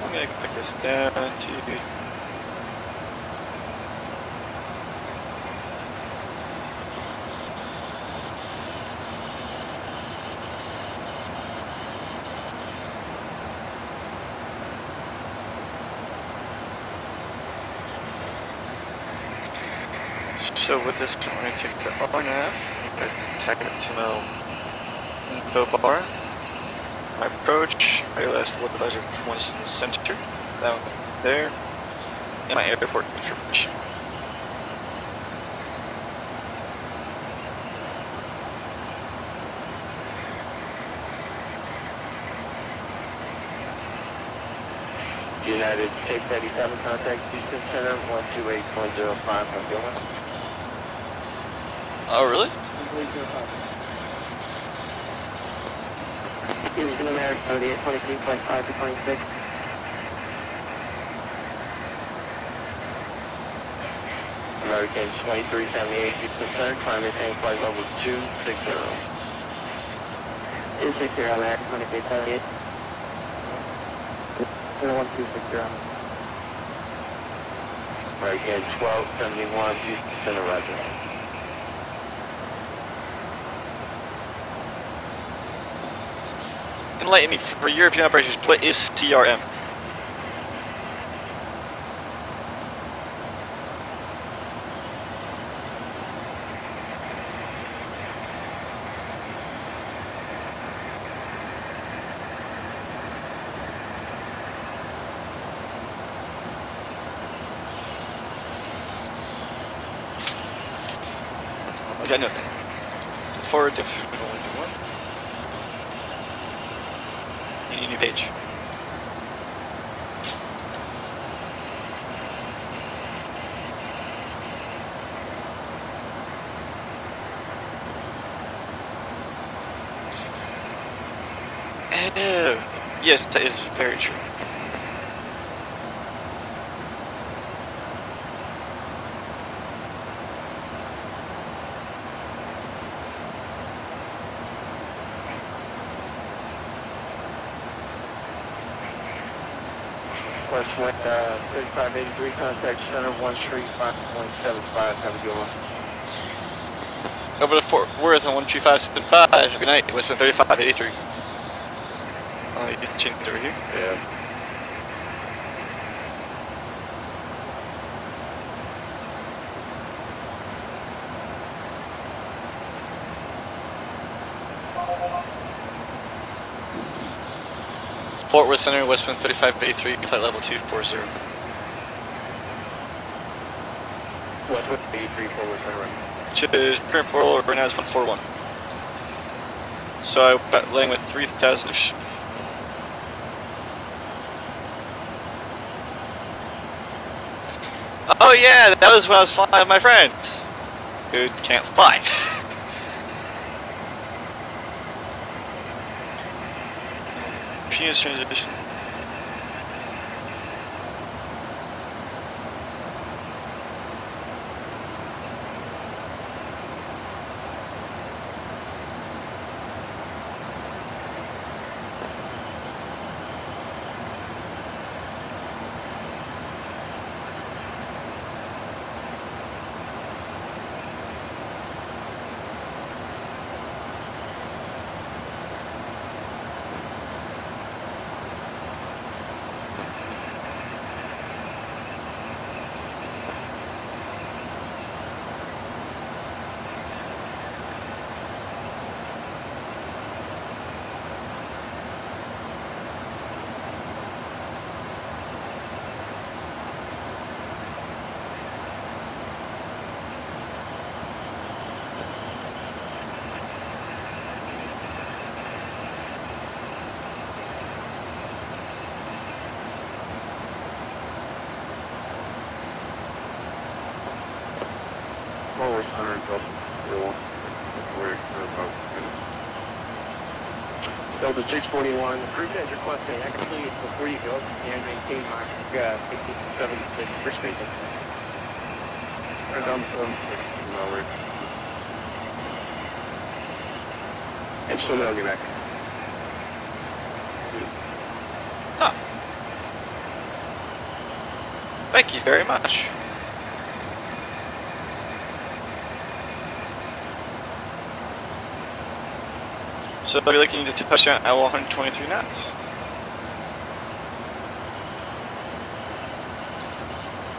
I'm going to put this down to... So with this, I'm going to take the RNAV, tag it to my info bar. My approach, ILS localizer from one center, down there, and my airport information. United 687, contact Houston Center 128.05 from Gilman. Oh, really? Houston American 3823.5 to 26. American 2378, Houston Center, climb maintain flight level 260. 260, American 2378. 1260. American 1271, Houston Center, roger. enlighten me, for European operations, what is CRM? I got nothing. So forward to one. You need a new page. Oh, yes, that is very true. West wind 3583, contact center 135.75. Have a good one. Over to Fort Worth on 13575. Good night. Western 3583. Oh, you changed over here? Yeah. Fort Worth Center, Westwind 3583, flight level 240. Westwind 83, forward center. Which is current forward right now is 141. So I landing with 3,000-ish. Oh yeah, that was when I was flying with my friends who can't fly. Penis transition. Forward 100, Delta 641, approved as requested. Actually, before you go, and maintain my 57 for speaking. And so they'll get back. Huh. Thank you very much. So I'll be looking to touch down at 123 knots.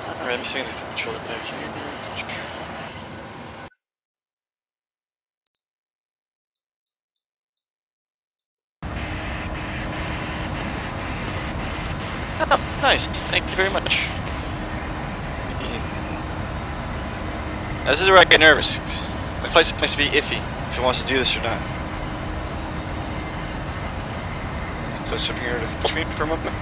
Alright, let me see the controller back here. Oh, nice. Thank you very much. This is where I get nervous. My flight's supposed to be iffy if it wants to do this or not. So switching here to full screen for a moment.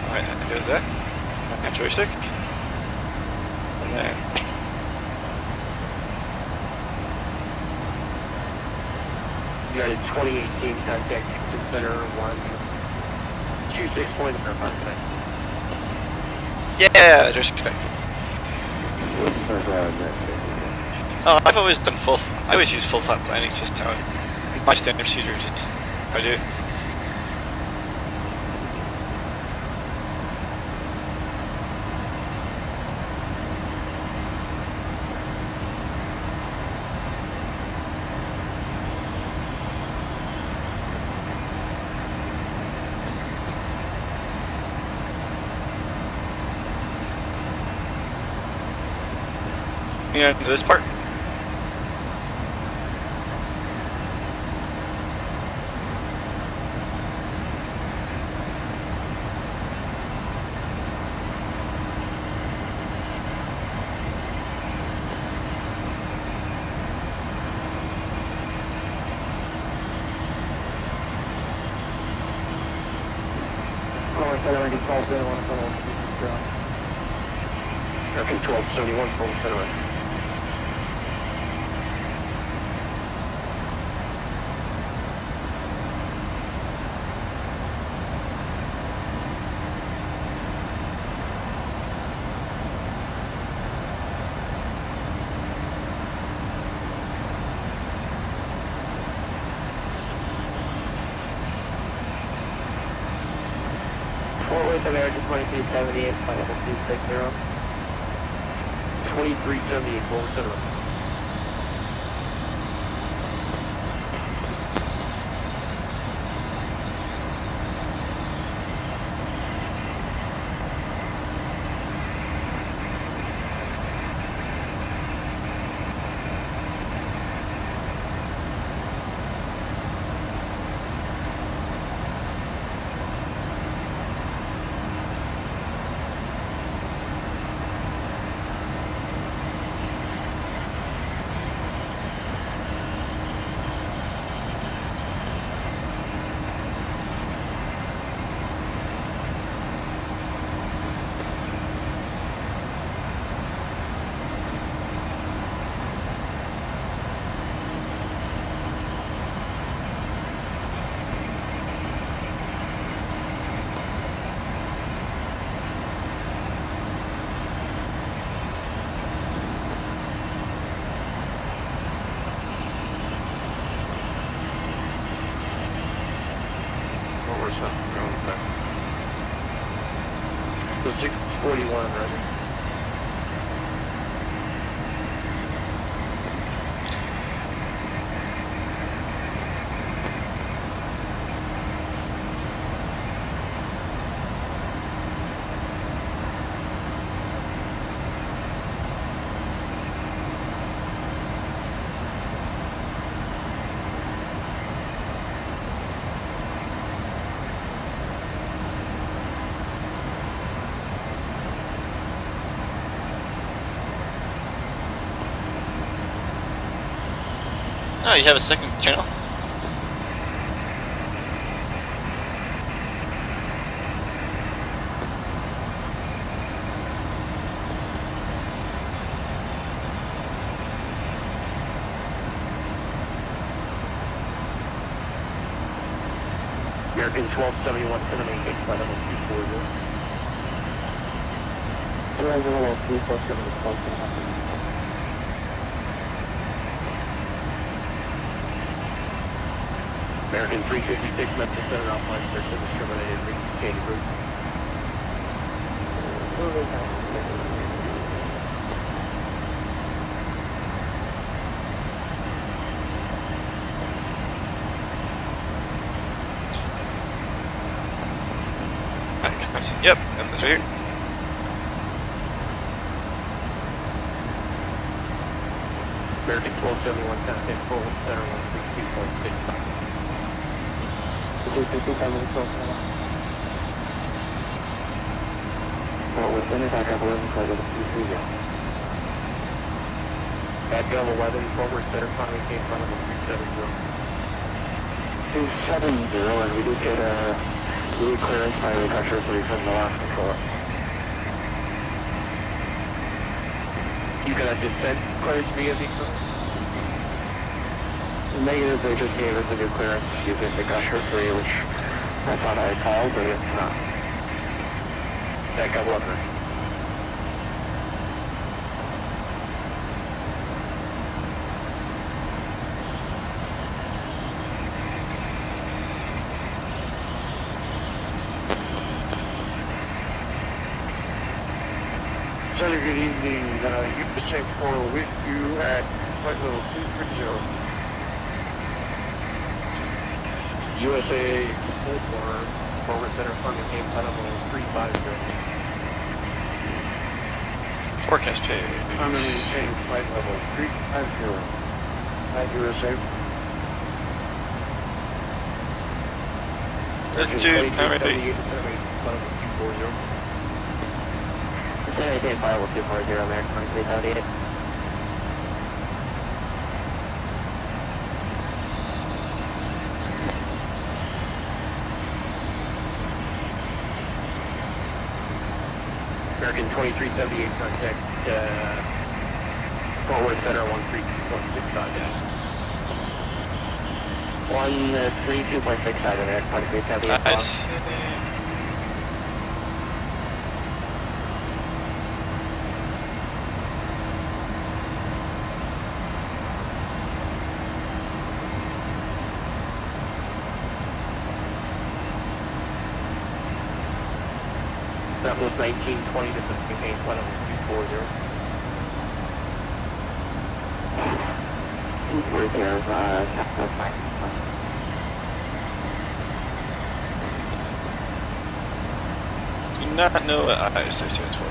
Alright, there goes that. And joystick. And then United 2018 contact Encrypted Center 126.0. yeah, joystick. Oh, I've always done full. I always use full flat landing system. My standard procedure is just I do it. into this part. American 1271, full center. With American 2378, flight level 260. 2378, full center. So 641, right? Oh, you have a second channel? American 1271, center maintain flight level 240. Flight level 347 is American 356, Memphis Center, offline search has terminated, regain route. Yep, that's this right here. American 1271, contact forward center 132.65. Within attack up 11, flight level 230. Back up 11, forward center, finally came front level 370. 270, and we did get a Duly clearance by the pressure 3 from the last controller. You got a descent clearance via vehicle? Negative, they just gave us a new clearance using the Gusher 3, which I thought I had called, but it's not. That got longer. So good evening, USA 4 with you at flight level 230. USA 4, forward center, front came flight level 350. Forecast page. I'm going to maintain flight level 350. 90 safe. Altitude, I'm ready. Maintain flight level 240, American 2378. American 2378, contact Fort Worth Center 132.6 contact. 132.6 out of there, 2378. Nice. That was 1920 to maintain flight level 240. Right there, that's fine. Do not know what ISA stands for.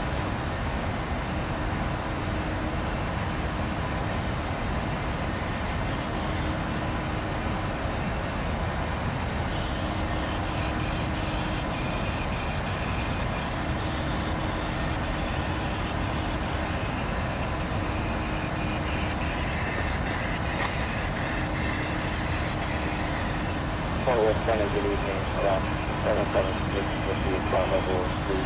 Fort Worth Center, good evening. Around 776 with the flight level 350.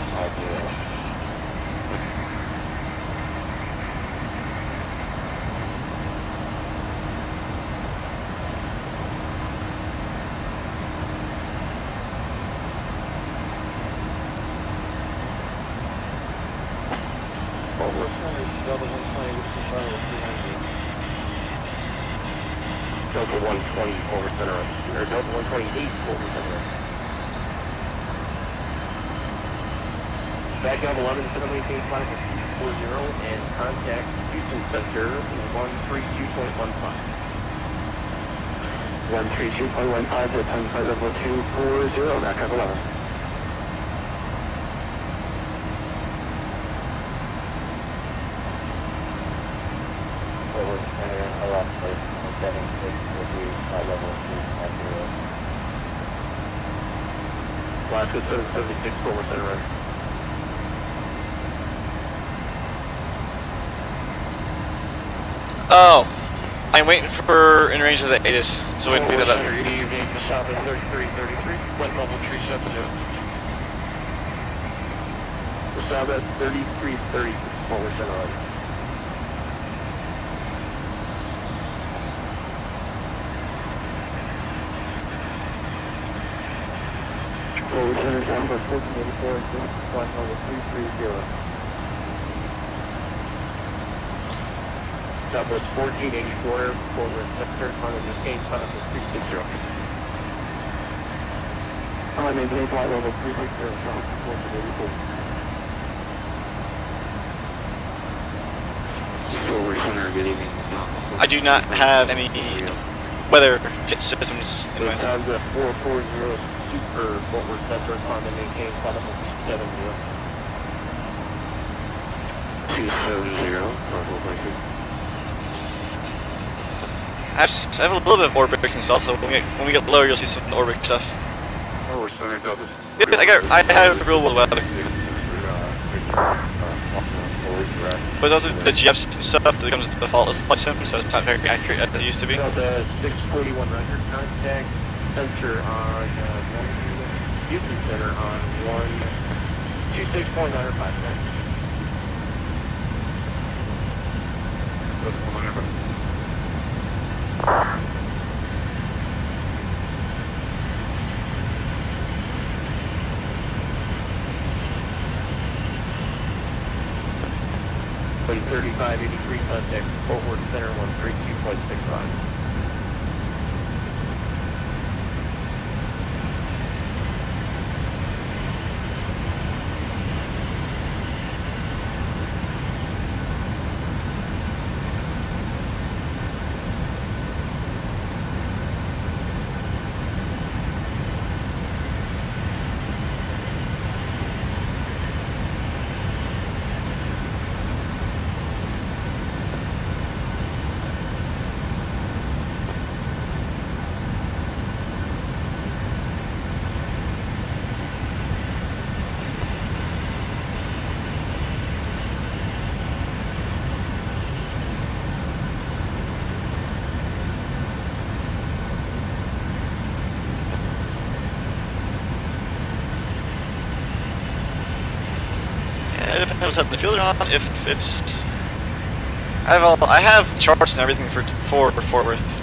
Fort Worth Center, Delta 120 with the flight level 300. Delta 120 over center, or Delta 128 over center. Back up 11 center, maintain flight level 240 and contact Houston Center 132.15. 132.15 to 10 flight level 240, back up 11. Forward center, 11 place. 76 will be flight level 250. Alaska 776 forward center right. Oh, I'm waiting for in range of the ATIS, so we can pick that up. Good evening, south of 3333, flight level 370. South at 3330 forward center right. Forward center, number 1484, flight level 330. Southwest 1484, forward center, on the maintain flight level 360. On maintain flight level 360, south 1484. Forward center, good evening. I do not have any weather systems in my Sounds at 440 super forward center, on the maintain flight level 270. 270, I have a little bit of orbit since also when we get lower you'll see some orbit stuff. Forward center, Delta. Yeah, I have real world weather. But also the GFs and stuff that comes with the default of flight sim, so it's not very accurate as it used to be. Delta 641 record contact sensor on Houston Center on 126.959. Plate 3583 contact Fort Worth Center 132.65. depends what's at the field on. If it's, I have charts and everything for Fort Worth.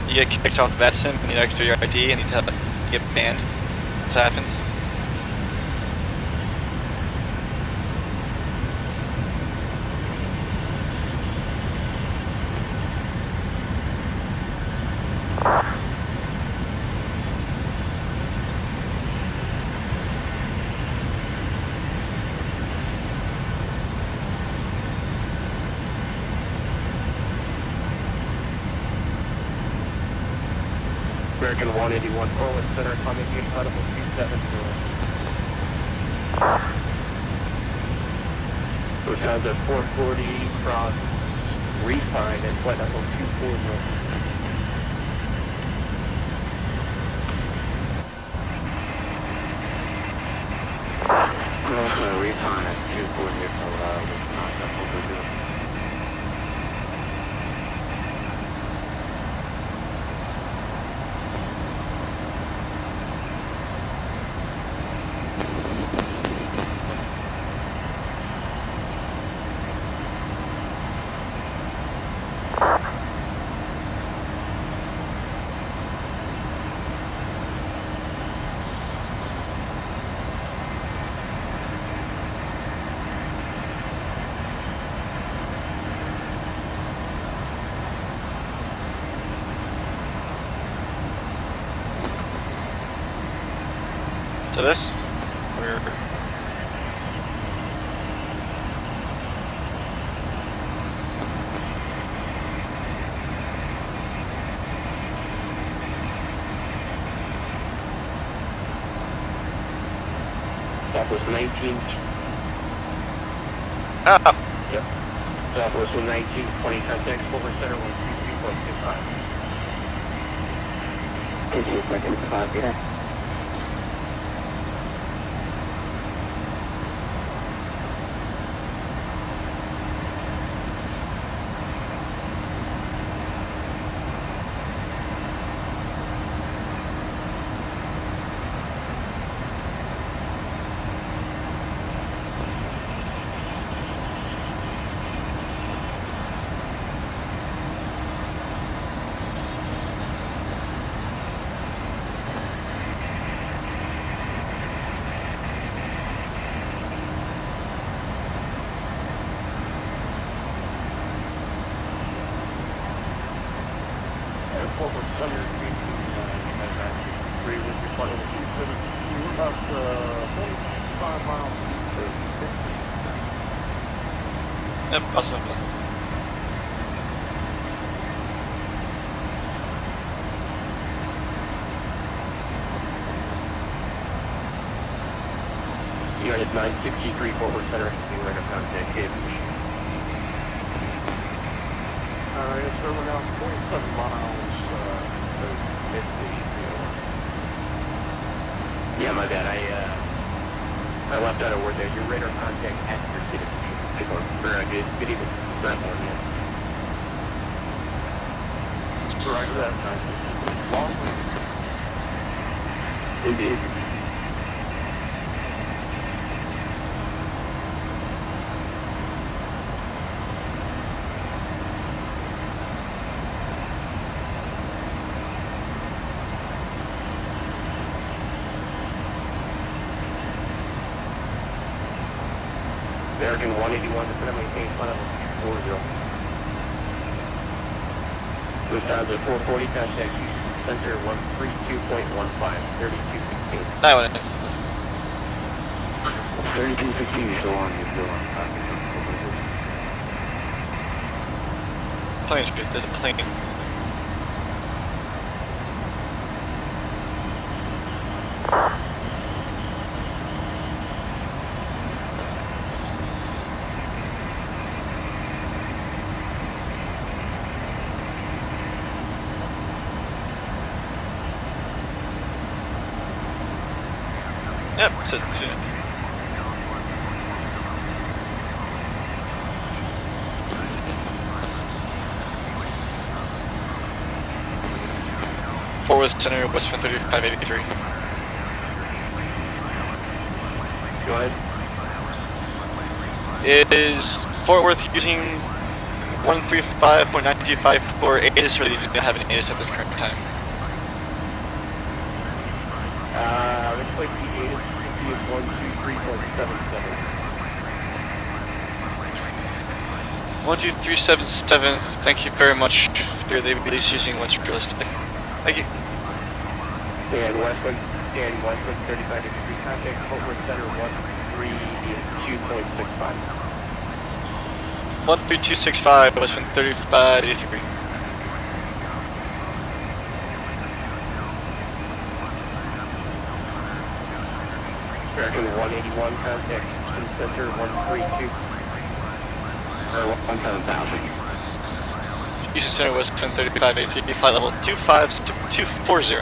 You get kicked off the bat sim, you need to do your ID, and you get banned. This happens. American 181 forward center, coming in audible 270. Lufthansa 440 cross refine and flight level 240. Refine at 240 for Lufthansa overdue. To this? Or... That was 19. Ah! Yep. That was 19, 20 contact over center 133.25. 15 seconds, 5, yeah. Forward center, 3 with your flight over 270. We're about 45 miles east of 50. Yep, awesome. United 963 forward center, being right up contact Cambridge. Yes, sir, we're now 47 miles to mid-station. Yeah, my bad. I left out a word there. Your radar contact at your city. Good evening. Not more yet. Roger that. Long way. Indeed. American 181, the center maintain flight level 240. Lufthansa 440, contact center 132.15, 3216. That one. 3216 is still on, you're still on. Plane street, there's a plane. Yep, said soon. Fort Worth Center, Westman 3583. Go ahead. Is Fort Worth using 135.925 for ATIS, or do you have an ATIS at this current time? Looks like the ATIS is 123.77. 12377, thank you very much for the release using what's realistic. Thank you. Dan Westwood 35 degree contact, Fort Worth Center 132.65. 13265, Westman 3583. American 181 contact, Houston Center 132. Or 1,000. Houston Center, Westman 3583, flight level 240.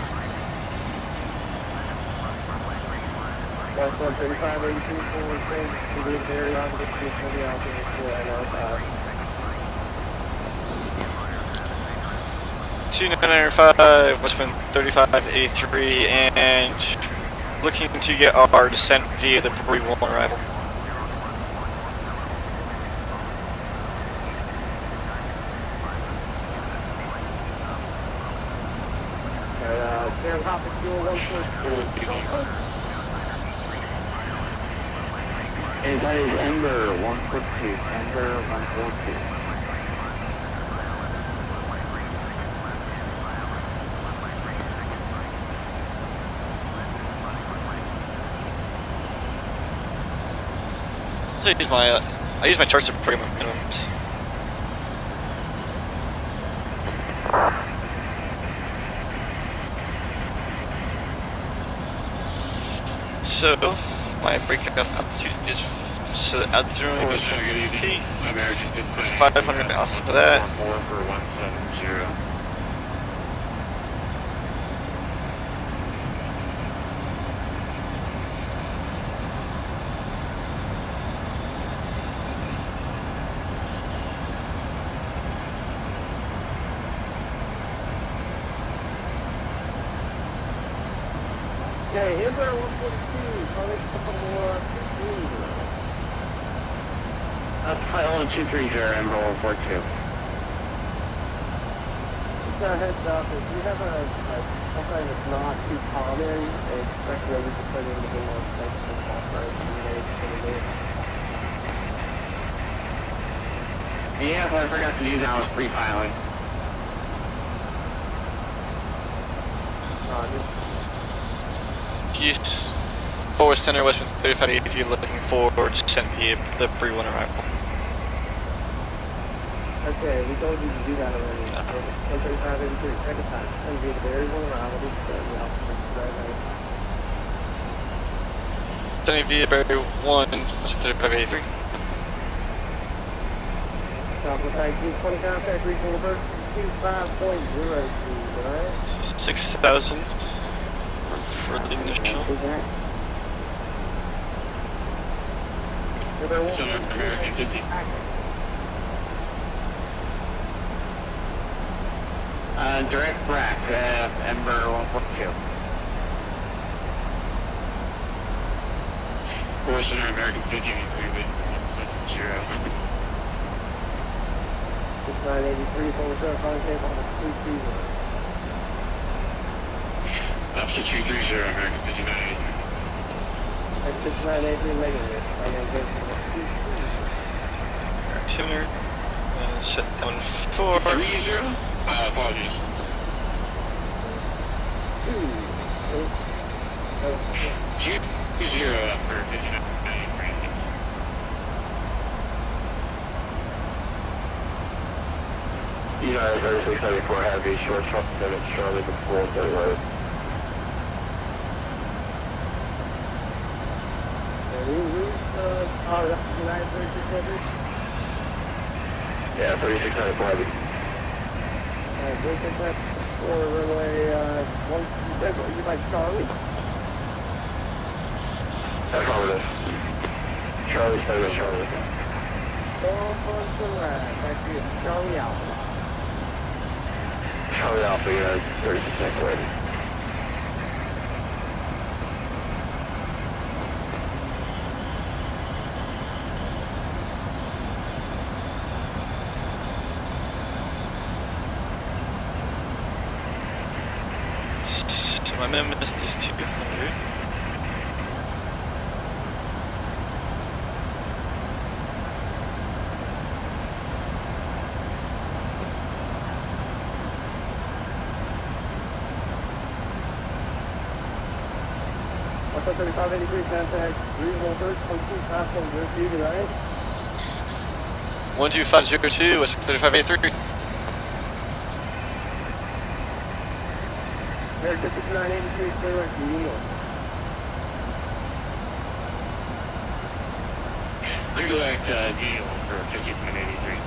Westwood 3583, forward change, to the very on the Two 995, Westman 3583, and looking to get our descent via the Brewery 1 arrival. Topic fuel 142. And that is Ember 142. Ember 142. So I use my charts to program minimums. So my breakout altitude is so the altitude feet 500 off of that. For 170. Okay, Ember 142, probably a couple more 15. That's flight level 230, Ember 142. Just a heads up, if you have something that's not too common, especially when you put in a bit more space for software, yeah, what I forgot to do now was pre-filing. East Fort Worth Center, Westman 3583, looking for descent via the Brewery 1 arrival. Okay, we told you to do that already. 13583, second time. And via the very one arrival, Descending via Brewery 1, Westman 3583. Southwest 20 contact, reaching reverse 25.02, alright? 6,000 for the initial. Direct rack, Ember 142. Western American 50, 6983, forward contact on the 230. Option 230, American 5983. At 6983, negative. Altimeter, set down 4. 30? Apologies. 220, American 5983. United 3674 Heavy, short truck minutes, Charlie before 30 right. Oh, that's United 3674? Yeah, 3694 Heavy. Alright, 3694 runway, you like Charlie? Affirmative. Charlie status, Charlie. Charlie Alpha. Charlie Alpha, you have 30% ready. So my minimum is 200. Alpha 3583, contact 313, 22, Pascal, 02 to the right. 12502, West 3583. American 5983, clear right to Eagle. Redirect Eagle for 5983.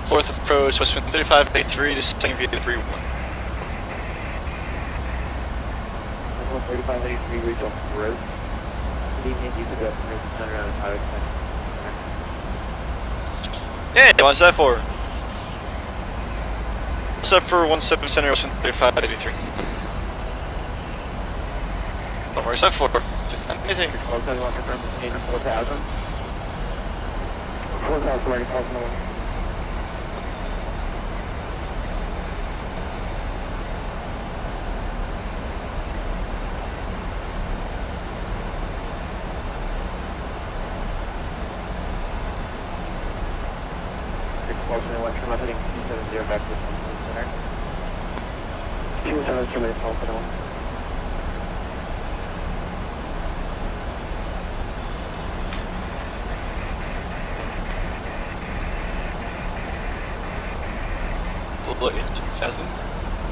Fourth approach, West 3583 to staying via 31. 3583, regional road. Good evening, you could turn around and highway. Yeah, what's that for? What's up for 17 Center, West 3583? Oh, where's that for? Is this anything? 4,000, 4,000. 4,000, ready, 4,000. Heading 270 back to the center. 270 minutes off and on. Look at 2000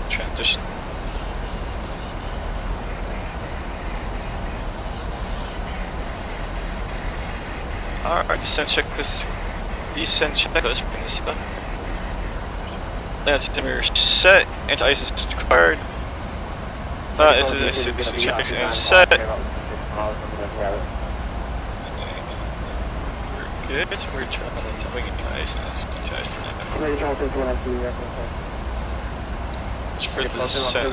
transition. Alright, descent checklist. Descent checklist. Bring this up. Land dimmer set. Anti-ice is required. Is checked and set. We're good. We're trying to wing ice and anti-ice for now. Just for the descent.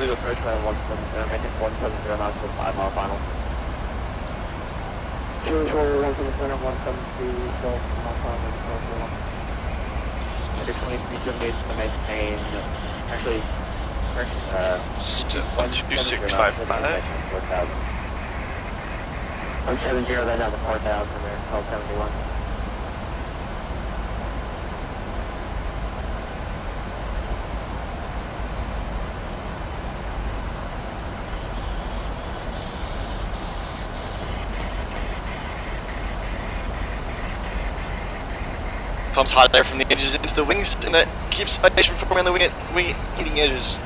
Actually, 12655. 170, then down to 4,000 there, 1271. Pumps hot air from the edges into the wings, and that keeps ice from forming on the wing eating edges.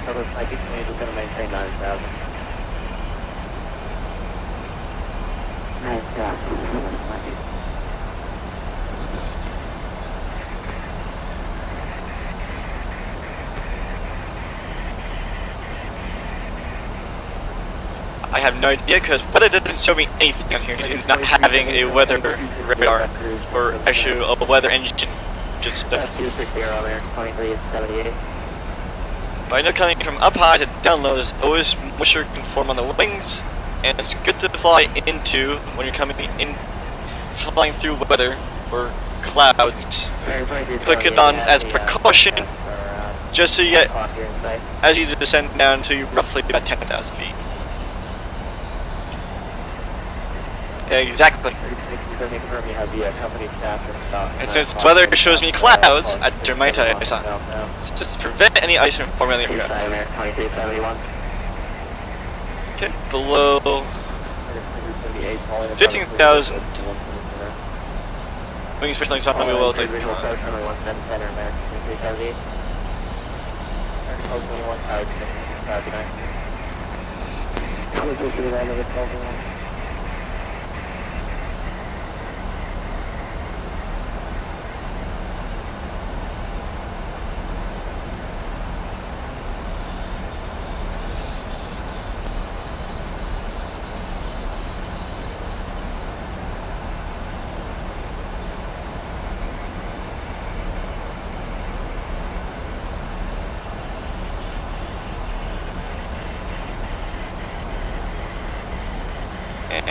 So this might be going to maintain 9,000. 9,000. I have no idea because weather doesn't show me anything on here, not having a weather radar or actually a weather engine. Just That's 260 there, 2378. but I know coming from up high to down low is always moisture conform on the wings, and it's good to fly into when you're coming in, flying through weather or clouds. Click it on as precaution, just so you get as you descend down to roughly about 10,000 feet. Exactly. And since weather shows me clouds, I turn my ice on. It's just to prevent any ice from forming on the aircraft. Okay, below 15,000. Wings personally on, we will take the command. Good night. I'm going to see that another 12-1.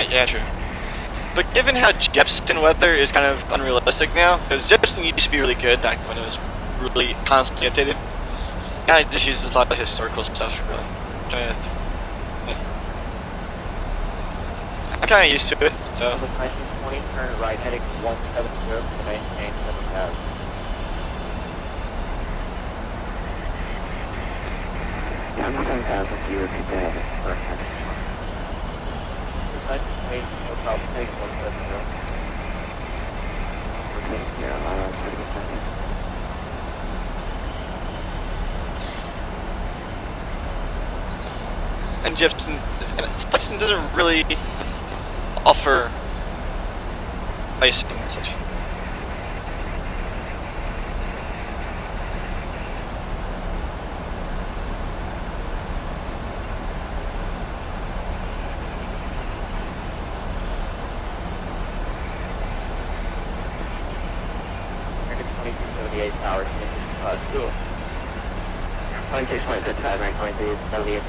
Yeah, true. But given how Jepson weather is kind of unrealistic now, because Jepson used to be really good back when it was really constantly updated, yeah, it just uses a lot of historical stuff. Really. I'm kind of used to it, so. 1920, turn right heading 170 to maintain 7,000. Yeah, I'm 7,000 to you repeat that. Perfect. 1920, no problem, take 170. Okay, yeah, I'll take a second. And Jepson doesn't really offer icing and such. Hours, school. 26.55, rank 23, 78.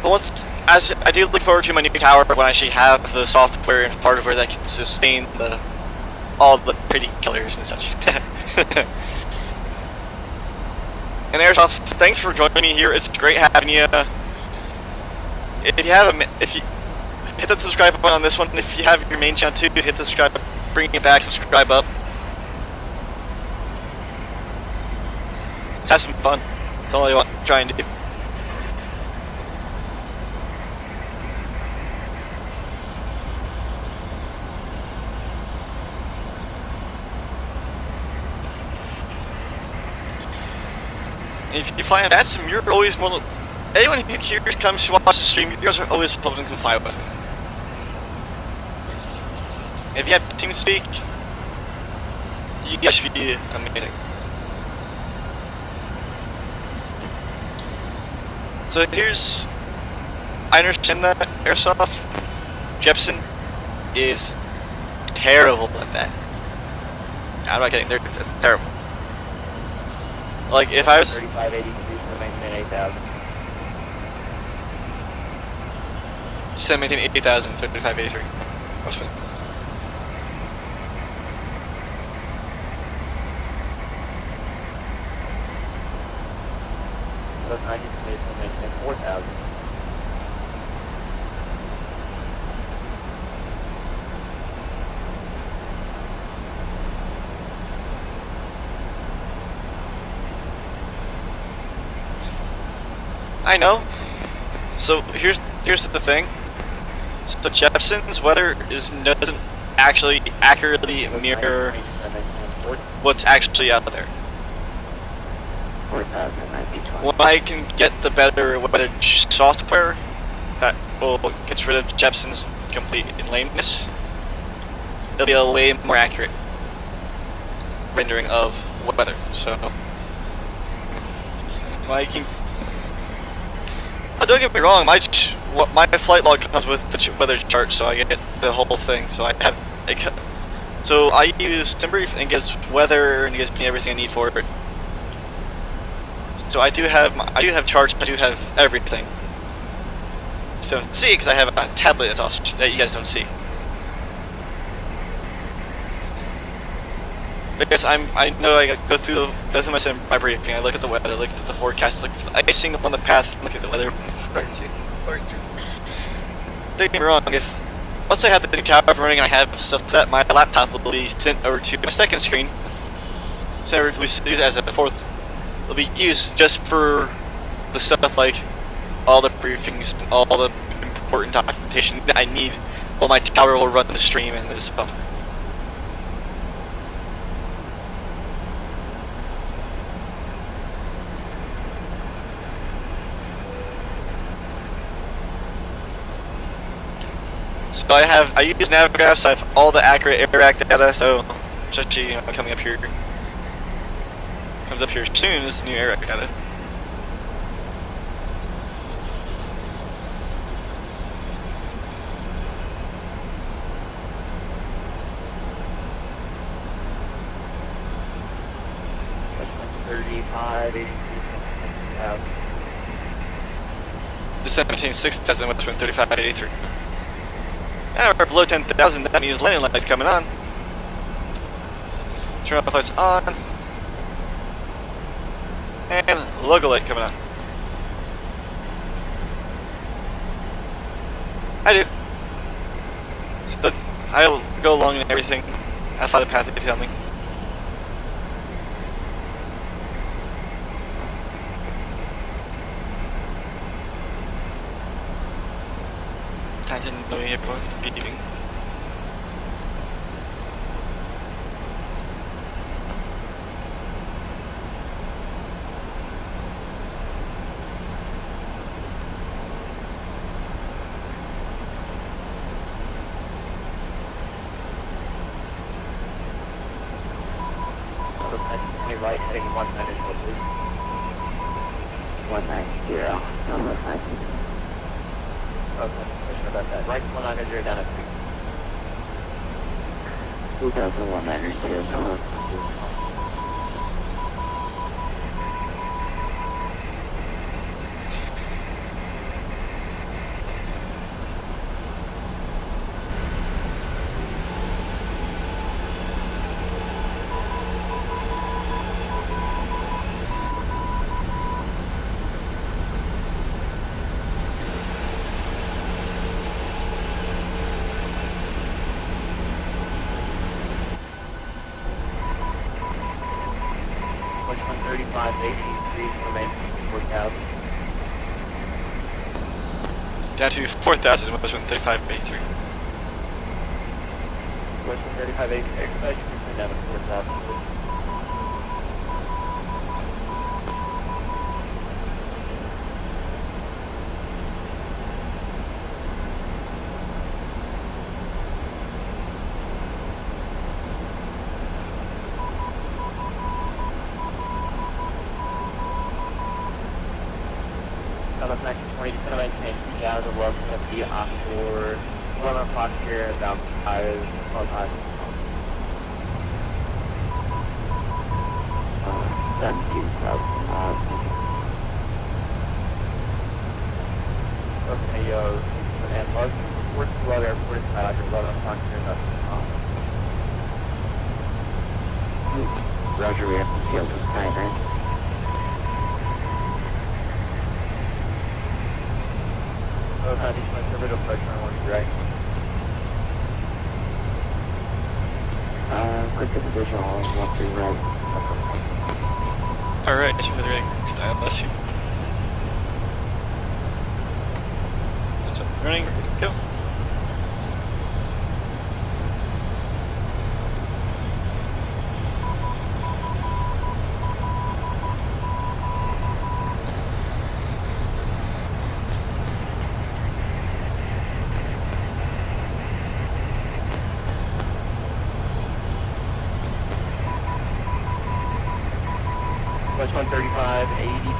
But as I do look forward to my new tower when I actually have the software and hardware that can sustain all the pretty killers and such. And Airsoft, thanks for joining me here. It's great having you. If you hit that subscribe button on this one, if you have your main channel too, hit the subscribe, bring it back, subscribe up. Let's have some fun. That's all I want to try and do. If you fly on Batsim, you're always more. Anyone who here comes to watch the stream, you guys are always welcome to fly with. If you have TeamSpeak, you guys should be amazing. So I understand that Airsoft, Jepson is terrible at that. I'm not kidding, they're terrible. Like, if I was... 3583 to maintain 8,000. Just said maintain 8,000, 3583. What's fun? Plus 90 to maintain 4,000. I know. So here's the thing. So Jepson's weather doesn't actually accurately mirror what's actually out there. 4,000 might be 20. When I can get the better weather software that gets rid of Jepson's complete lameness, it'll be a way more accurate rendering of weather. So don't get me wrong, my flight log comes with the weather chart, so I get the whole thing. So I use SimBrief and it gives weather and it gives me everything I need for it. So I do have charts, I do have everything. So see, because I have a tablet that's off that you guys don't see. Because I know I go through my briefing. I look at the weather, look at the forecast, look at the icing on the path, look at the weather. Don't get me wrong. Once I have the new tower running, I have stuff that my laptop will be sent over to my second screen. Sent over to be used as a fourth. Will be used just for the stuff like all the briefings, all the important documentation I need while my tower will run the stream in this spot. So I use Navigraphs, so I have all the accurate air-rack data, so especially coming up here, comes up here soon is the new air-rack data. Descent maintain 6,000, West wind 3583. Now we're below 10,000, that means landing lights coming on. Turn off lights on. And logo light coming on. I do. So I'll go along and everything. I'll follow the path they tell me. I didn't know you were beeping. Right, heading 190, 190, number 90. Okay, question about that. Right 190, down at 2,190. Down to 4,000, West wind 3583. West wind 3583, expect down to 4,000. Next 20 to maintain 2,000 love to be offshore. 11 o'clock here, about 5 times. 17,000. Okay, and most work flood airport is after 11 o'clock here, that's Roger, we have to field this tight, conservative pressure on 1 right. Quick position on 1 right. Alright, 2 right, style, bless you. What's up, running, go. West 135,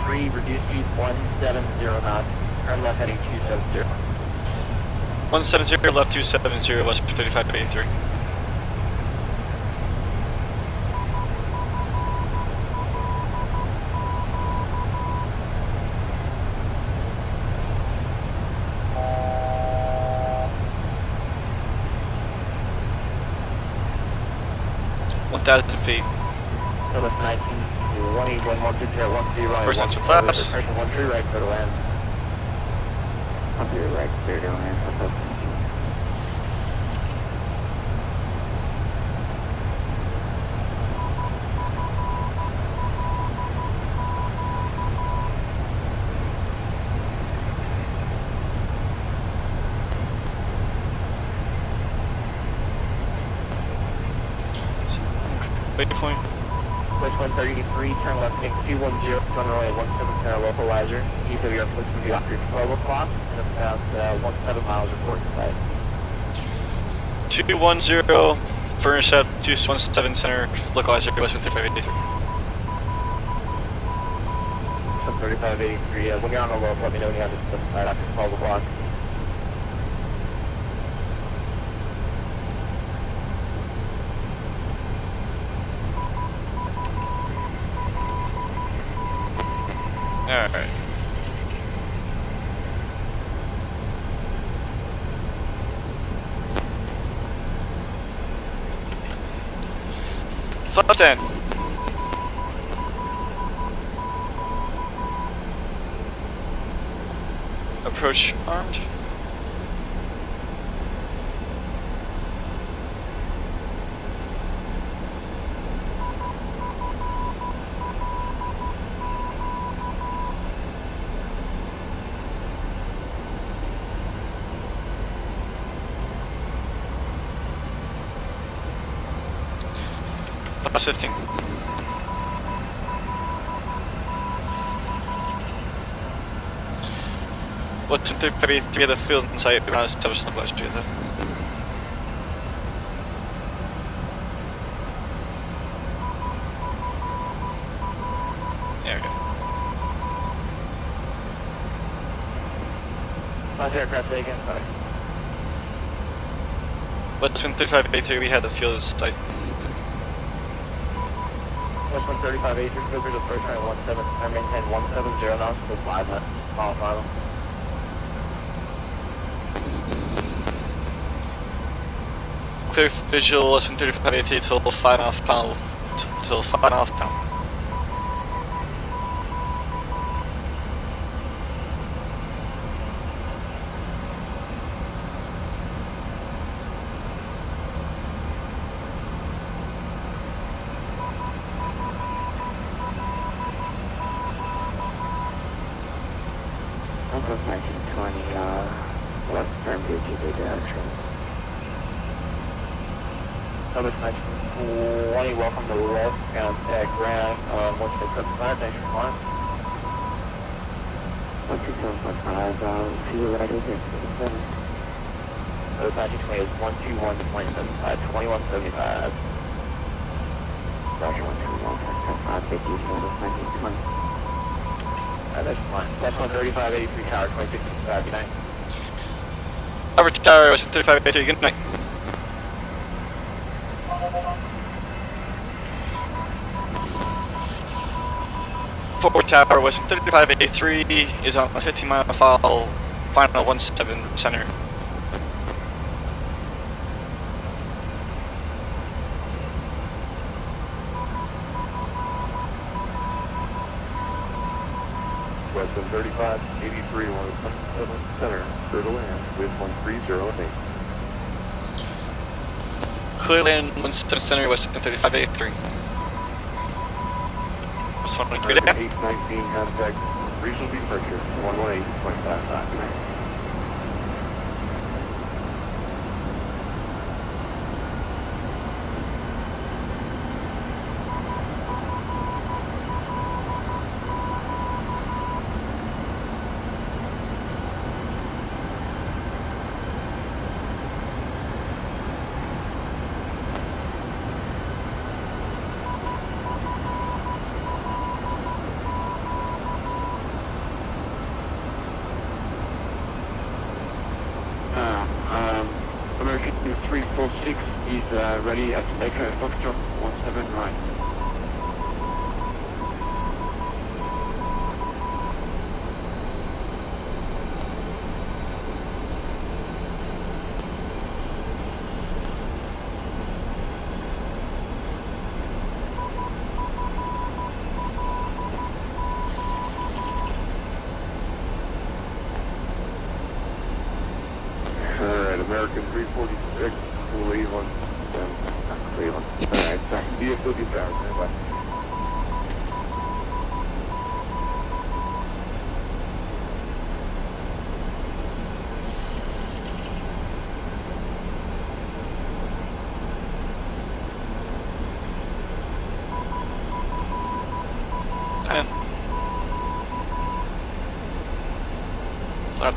83, reduced speed 170 knots, turn left heading 270. 170, left 270, West 3583. feet. Number 19, 181, 120, 130, First flaps. 13 right, clear to land. 13 right, clear to land. waypoint. West 133, turn left, take 210, runway 17 center localizer. East of your approach to the after 12 o'clock, and about 17 miles report inside. 210, furnish up 217 center, localizer, West 13583. 3583, when you're on the low, let me know when you have this inside after 12 o'clock. Alright. Left end. Approach armed. Plus 15. What's in 3 of the field inside around establishing the last year though? There we go. Last aircraft taken, sorry. What's in 3583 we had the field inside. West 135, 83, filter to first right 17, I maintain 170 knots to 5 mile final. Clear visual, West 13583 till 5 mile pound. Till 5 mile pound. Southwest 1920, left turn PG direction. Southwest 1920, welcome to left, contact ground, 1675, thanks for flying. 127.5, see you ready here, 7. Southwest 1920 is 121.75, 2175. Roger, 121.75, 50, Southwest 1920. That's fine. That's 135, 83 tower, 2665, good night. Over to tower, West 13583, good night. Forward tower, West 13583 is on a 15 mile final 17 center. West 135, 83, 17 center, clear to land with 1308. Clear land 17 center, West 13583. Just want to keep it down. 819 contact, regional departure, 118.55. American 346 is ready at Echo Foxtrot 17 right. Alright, American 346, Cleveland, Cleveland. Alright, sorry, DFW Tower, standby.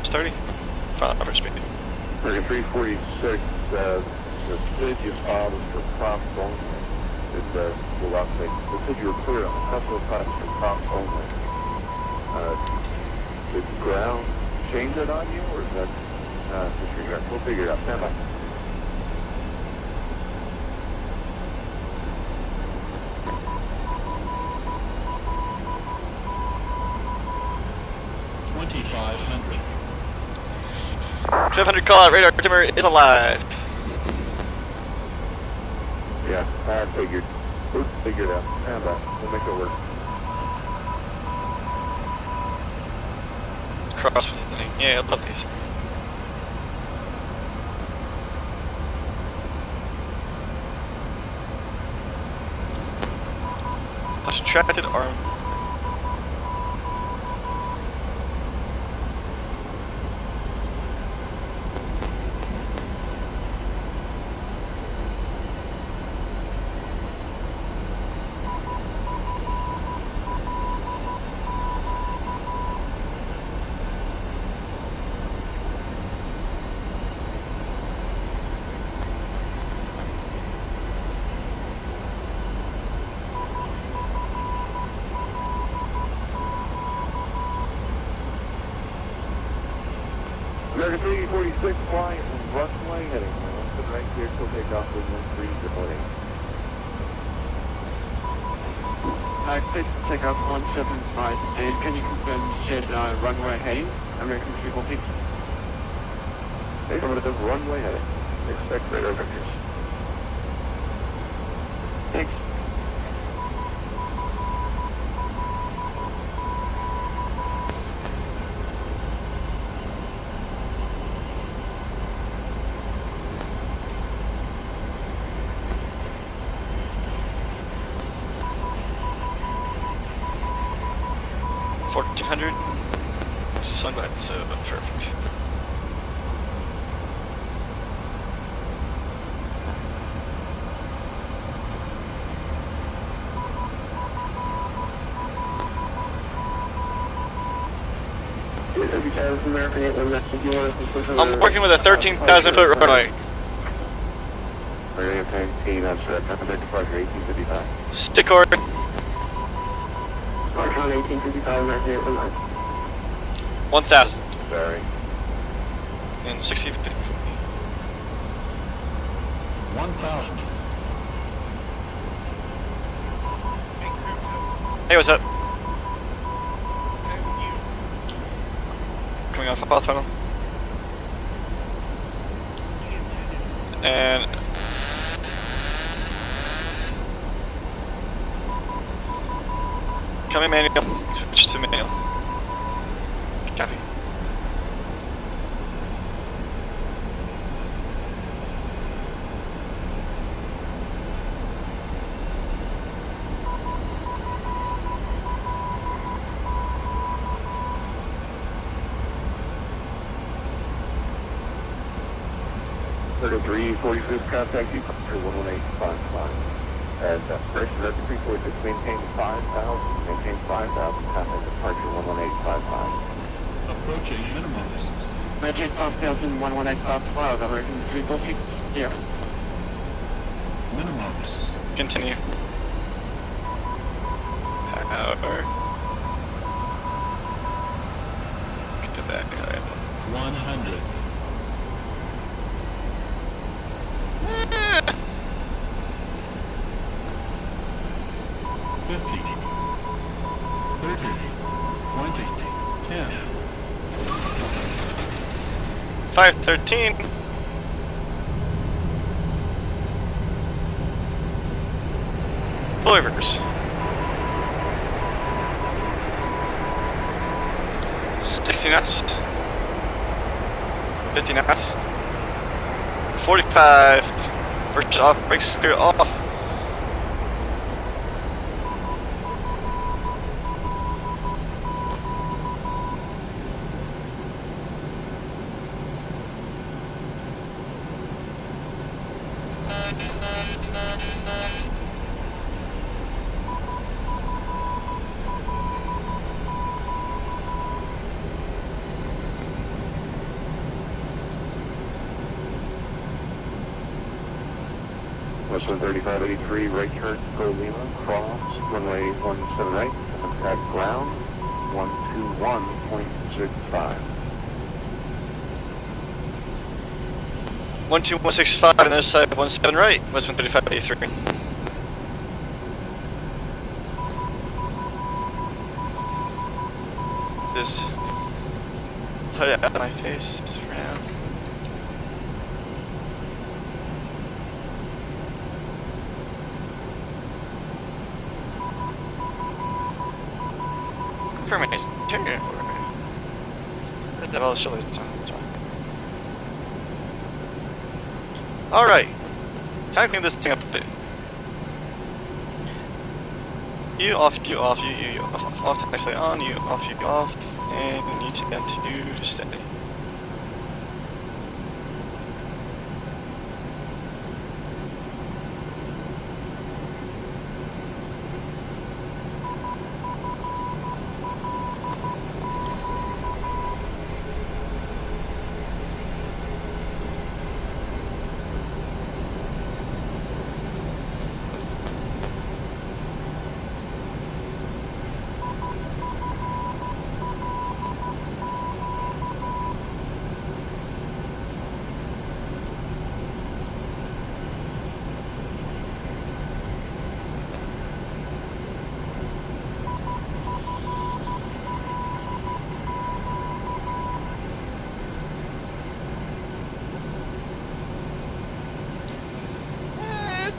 flaps 30. Final upper speed. American 346, the SID you filed is for props only. It will not say, the SID you were clear on, the customer props for props only. Did ground change that on you, or is that disregard? We'll figure it out. Stand by. $500 call out, radar dimmer is alive. Yeah, I figured. We'll figure it out. Stand by. We'll make it work. Crosswind, yeah, I love these things. Subtracted arm. American 346 flying from runway heading. Let's right here, still take off with 13 Hi, please take off 175. And can you confirm you said runway heading? American 346. Hey, someone says runway heading. Expect radar vectors. Thanks. Sunlight, so perfect. I'm working with a 13,000 foot runway. We're going to team, that's departure 1855. Stick cord. Archon 1855, American 819. 1,000. Sorry. And 60, 50. 1,000. Hey, what's up? Coming off the tunnel. And coming manual. Switch to manual. Copy. Circle 346, contact you, 11855. And first, that's 346, maintain 5,000, maintain 5,000, contact departure 11855. Approaching minimums. Maintain 5,000, 11855, American 346. Yeah. Minimums. Continue. Power. Get back. 100. 50, 30, 20, 10. 513. Fully reverse. 60 knots. 50 knots. 45. Brakes off. Brakes clear off. Westwind 3583, right turn, Pro Lima, cross, runway 17 right, contact ground, 121.65. 12165 on the other side, 17 right, Westwind 3583. This hood out of my face right now. Confirming it's interior. I have all the shoulders on. Alright. Time to clean this thing up a bit. You off, you off, you off, actually on, you off, and you tend to steady.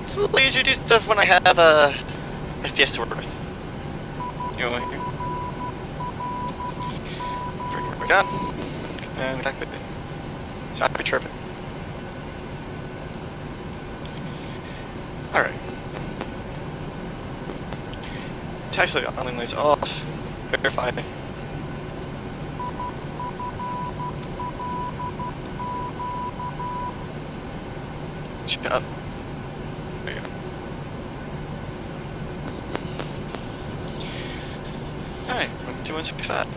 It's a little easier to do stuff when I have FPS to work with. You know, break on, and cockpit. Stop me chirping. Alright. Taxi on lights off. Verify. Shut up. There you go. Alright, 12165.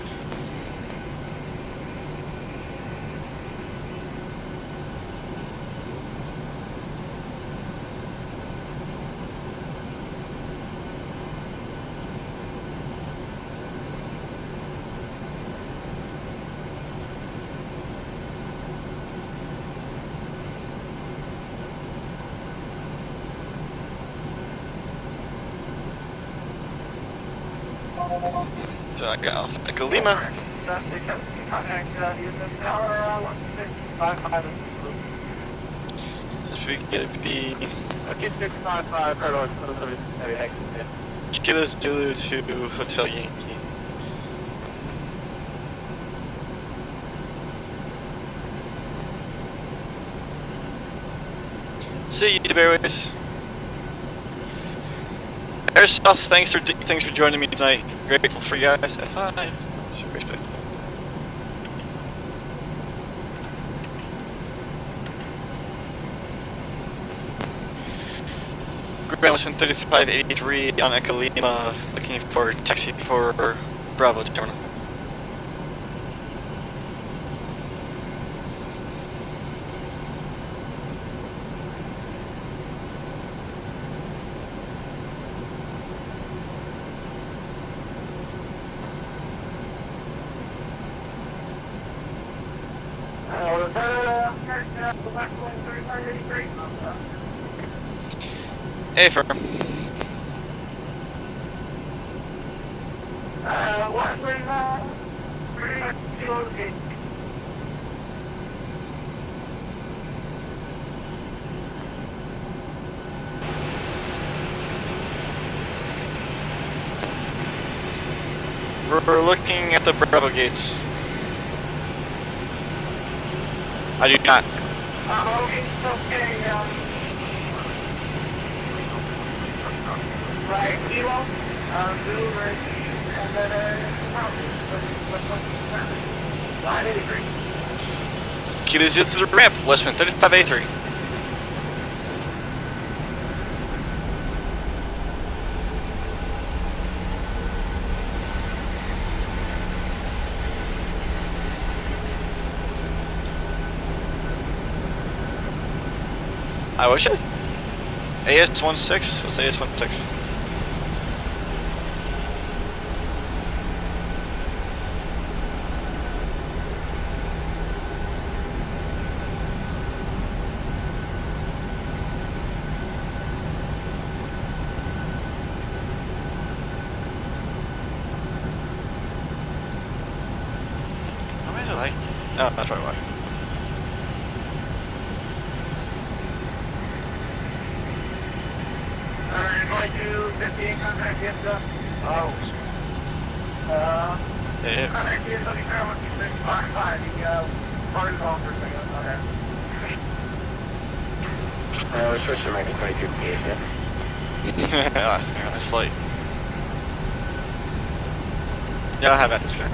So I got off Echo Lima. This week it'd be Kilos Duly to Hotel Yankee. See you, YouTube Airways. Airsoft, thanks for joining me tonight. Grateful for you guys. F5. Super respect. Ground Westwind 3583 on Echo Lima, looking for taxi for Bravo Terminal. Hey, firm. We're looking at the Bravo gates. I do not. Right, kilo, and then 983. Kilos to the ramp, Westwind 3583. I wish it. AS-16? What's AS-16? Oh, that's probably why. Going to 15, contact Insta. Oh. Yeah. Contact Insta, let me grab what you think. Fine, part is on for a second. Okay. We're switching to American 22 PSF. Last thing on this flight. Yeah, I'll have at this guy.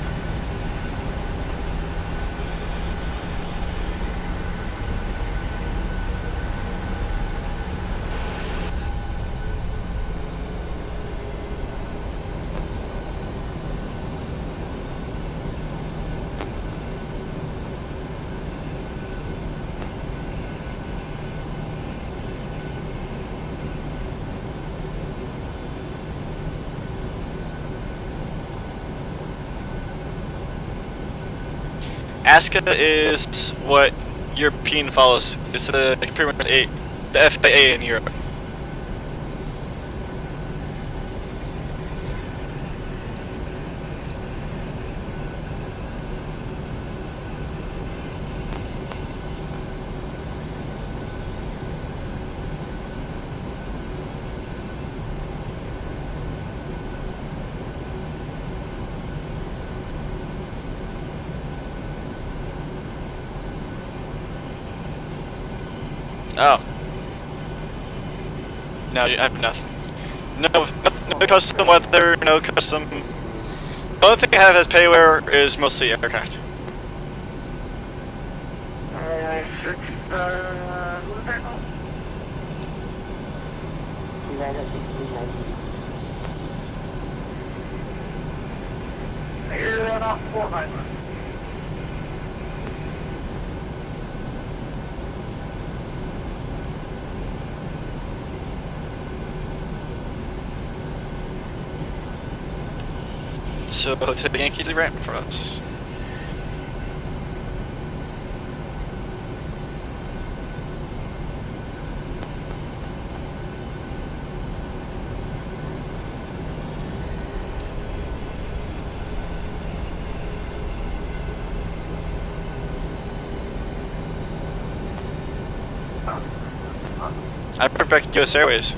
ASCA is what European follows. It's pretty much the FAA in Europe. Oh. No, I have nothing. No custom weather, no custom. The only thing I have as payware is mostly aircraft. Who's that? You're that off 4 by 1. So to the Yankees, they ramp for us. I prefer back to US Airways.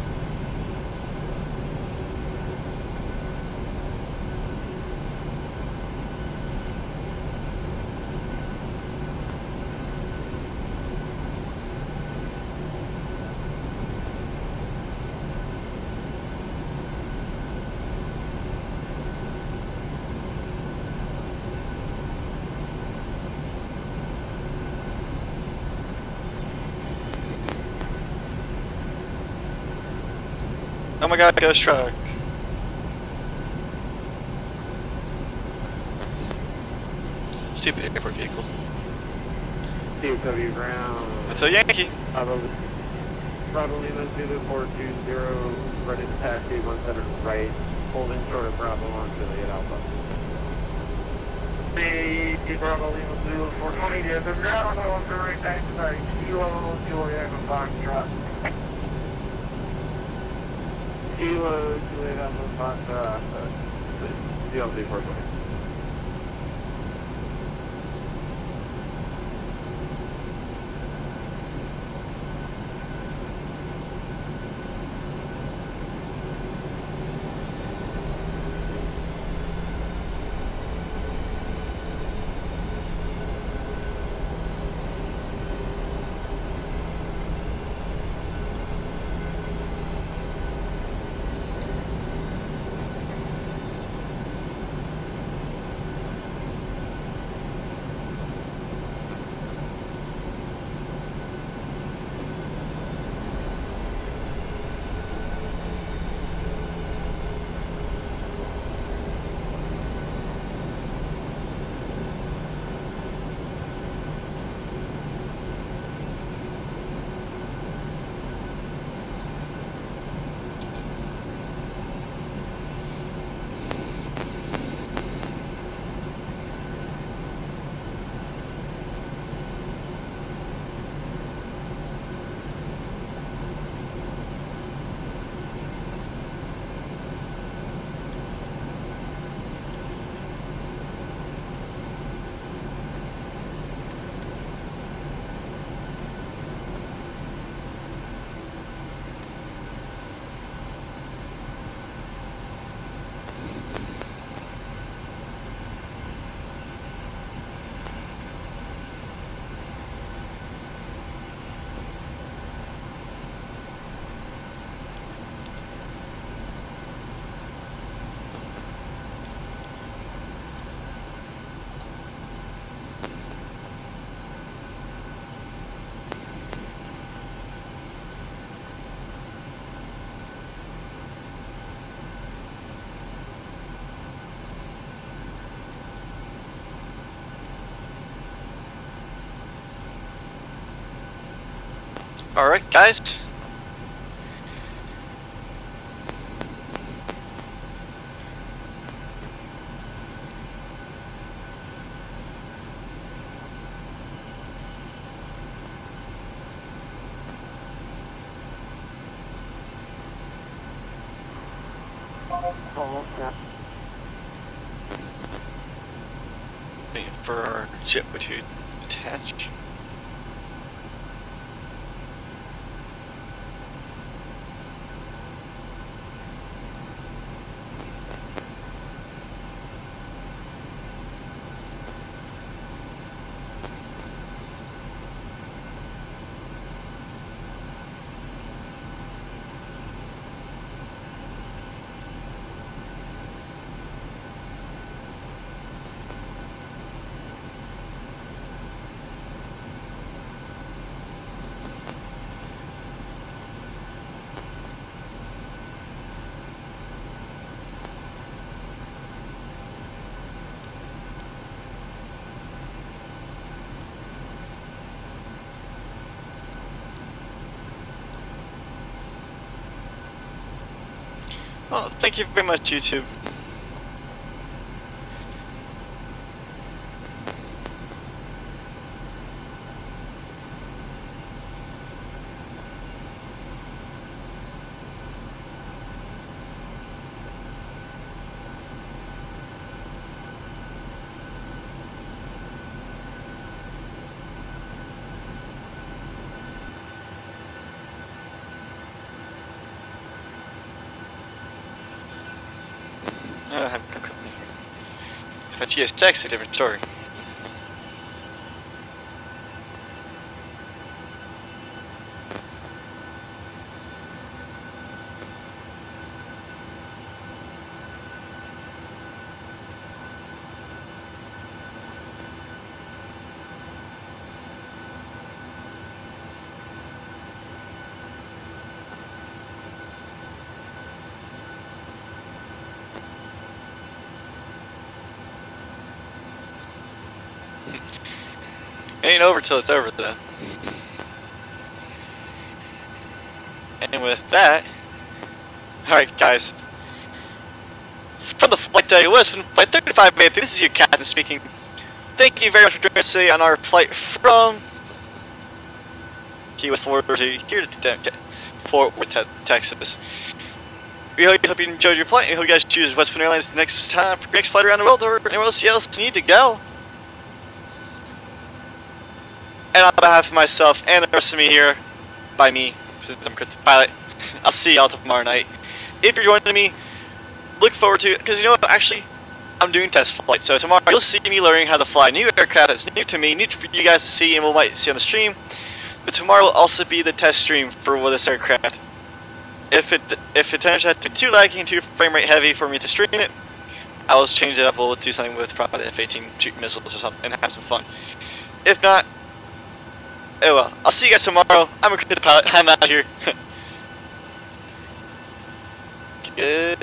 Oh my god, ghost truck. Stupid airport vehicles. CW ground. That's a Yankee. Bravo Lima Zulu 420, ready to taxi 17 right, holding short of Bravo on Juliet Alpha. The Bravo Lima Zulu 420, the ground on the right back to the Kilo Juliet Foxtrot. Kilo Juliet Foxtrot, CLC 420. Alright, guys. Waiting for our jet to attach. Well, thank you very much, YouTube. If I choose sex, a different story. Ain't over till it's over, though. And with that, alright, guys. From the flight deck, it was from Flight 3583. This is your captain speaking. Thank you very much for joining us today on our flight from Key West Florida to here to Fort Worth, Texas. We hope you enjoyed your flight, and we hope you guys choose West Point Airlines next time for your next flight around the world or anywhere else you need to go. And on behalf of myself and the rest of me here, by me, since I'm Encrypted Pilot, I'll see y'all tomorrow night. If you're joining me, look forward to it, because you know what, actually, I'm doing test flight, so tomorrow you'll see me learning how to fly a new aircraft that's new to me, new for you guys to see, and we might see on the stream. But tomorrow will also be the test stream for this aircraft. If it turns out to be too laggy and too frame rate heavy for me to stream it, I will change it up. We'll do something with probably the F-18 shoot missiles or something and have some fun. If not, oh well. I'll see you guys tomorrow. I'm Encrypted Pilot. I'm out here. Good.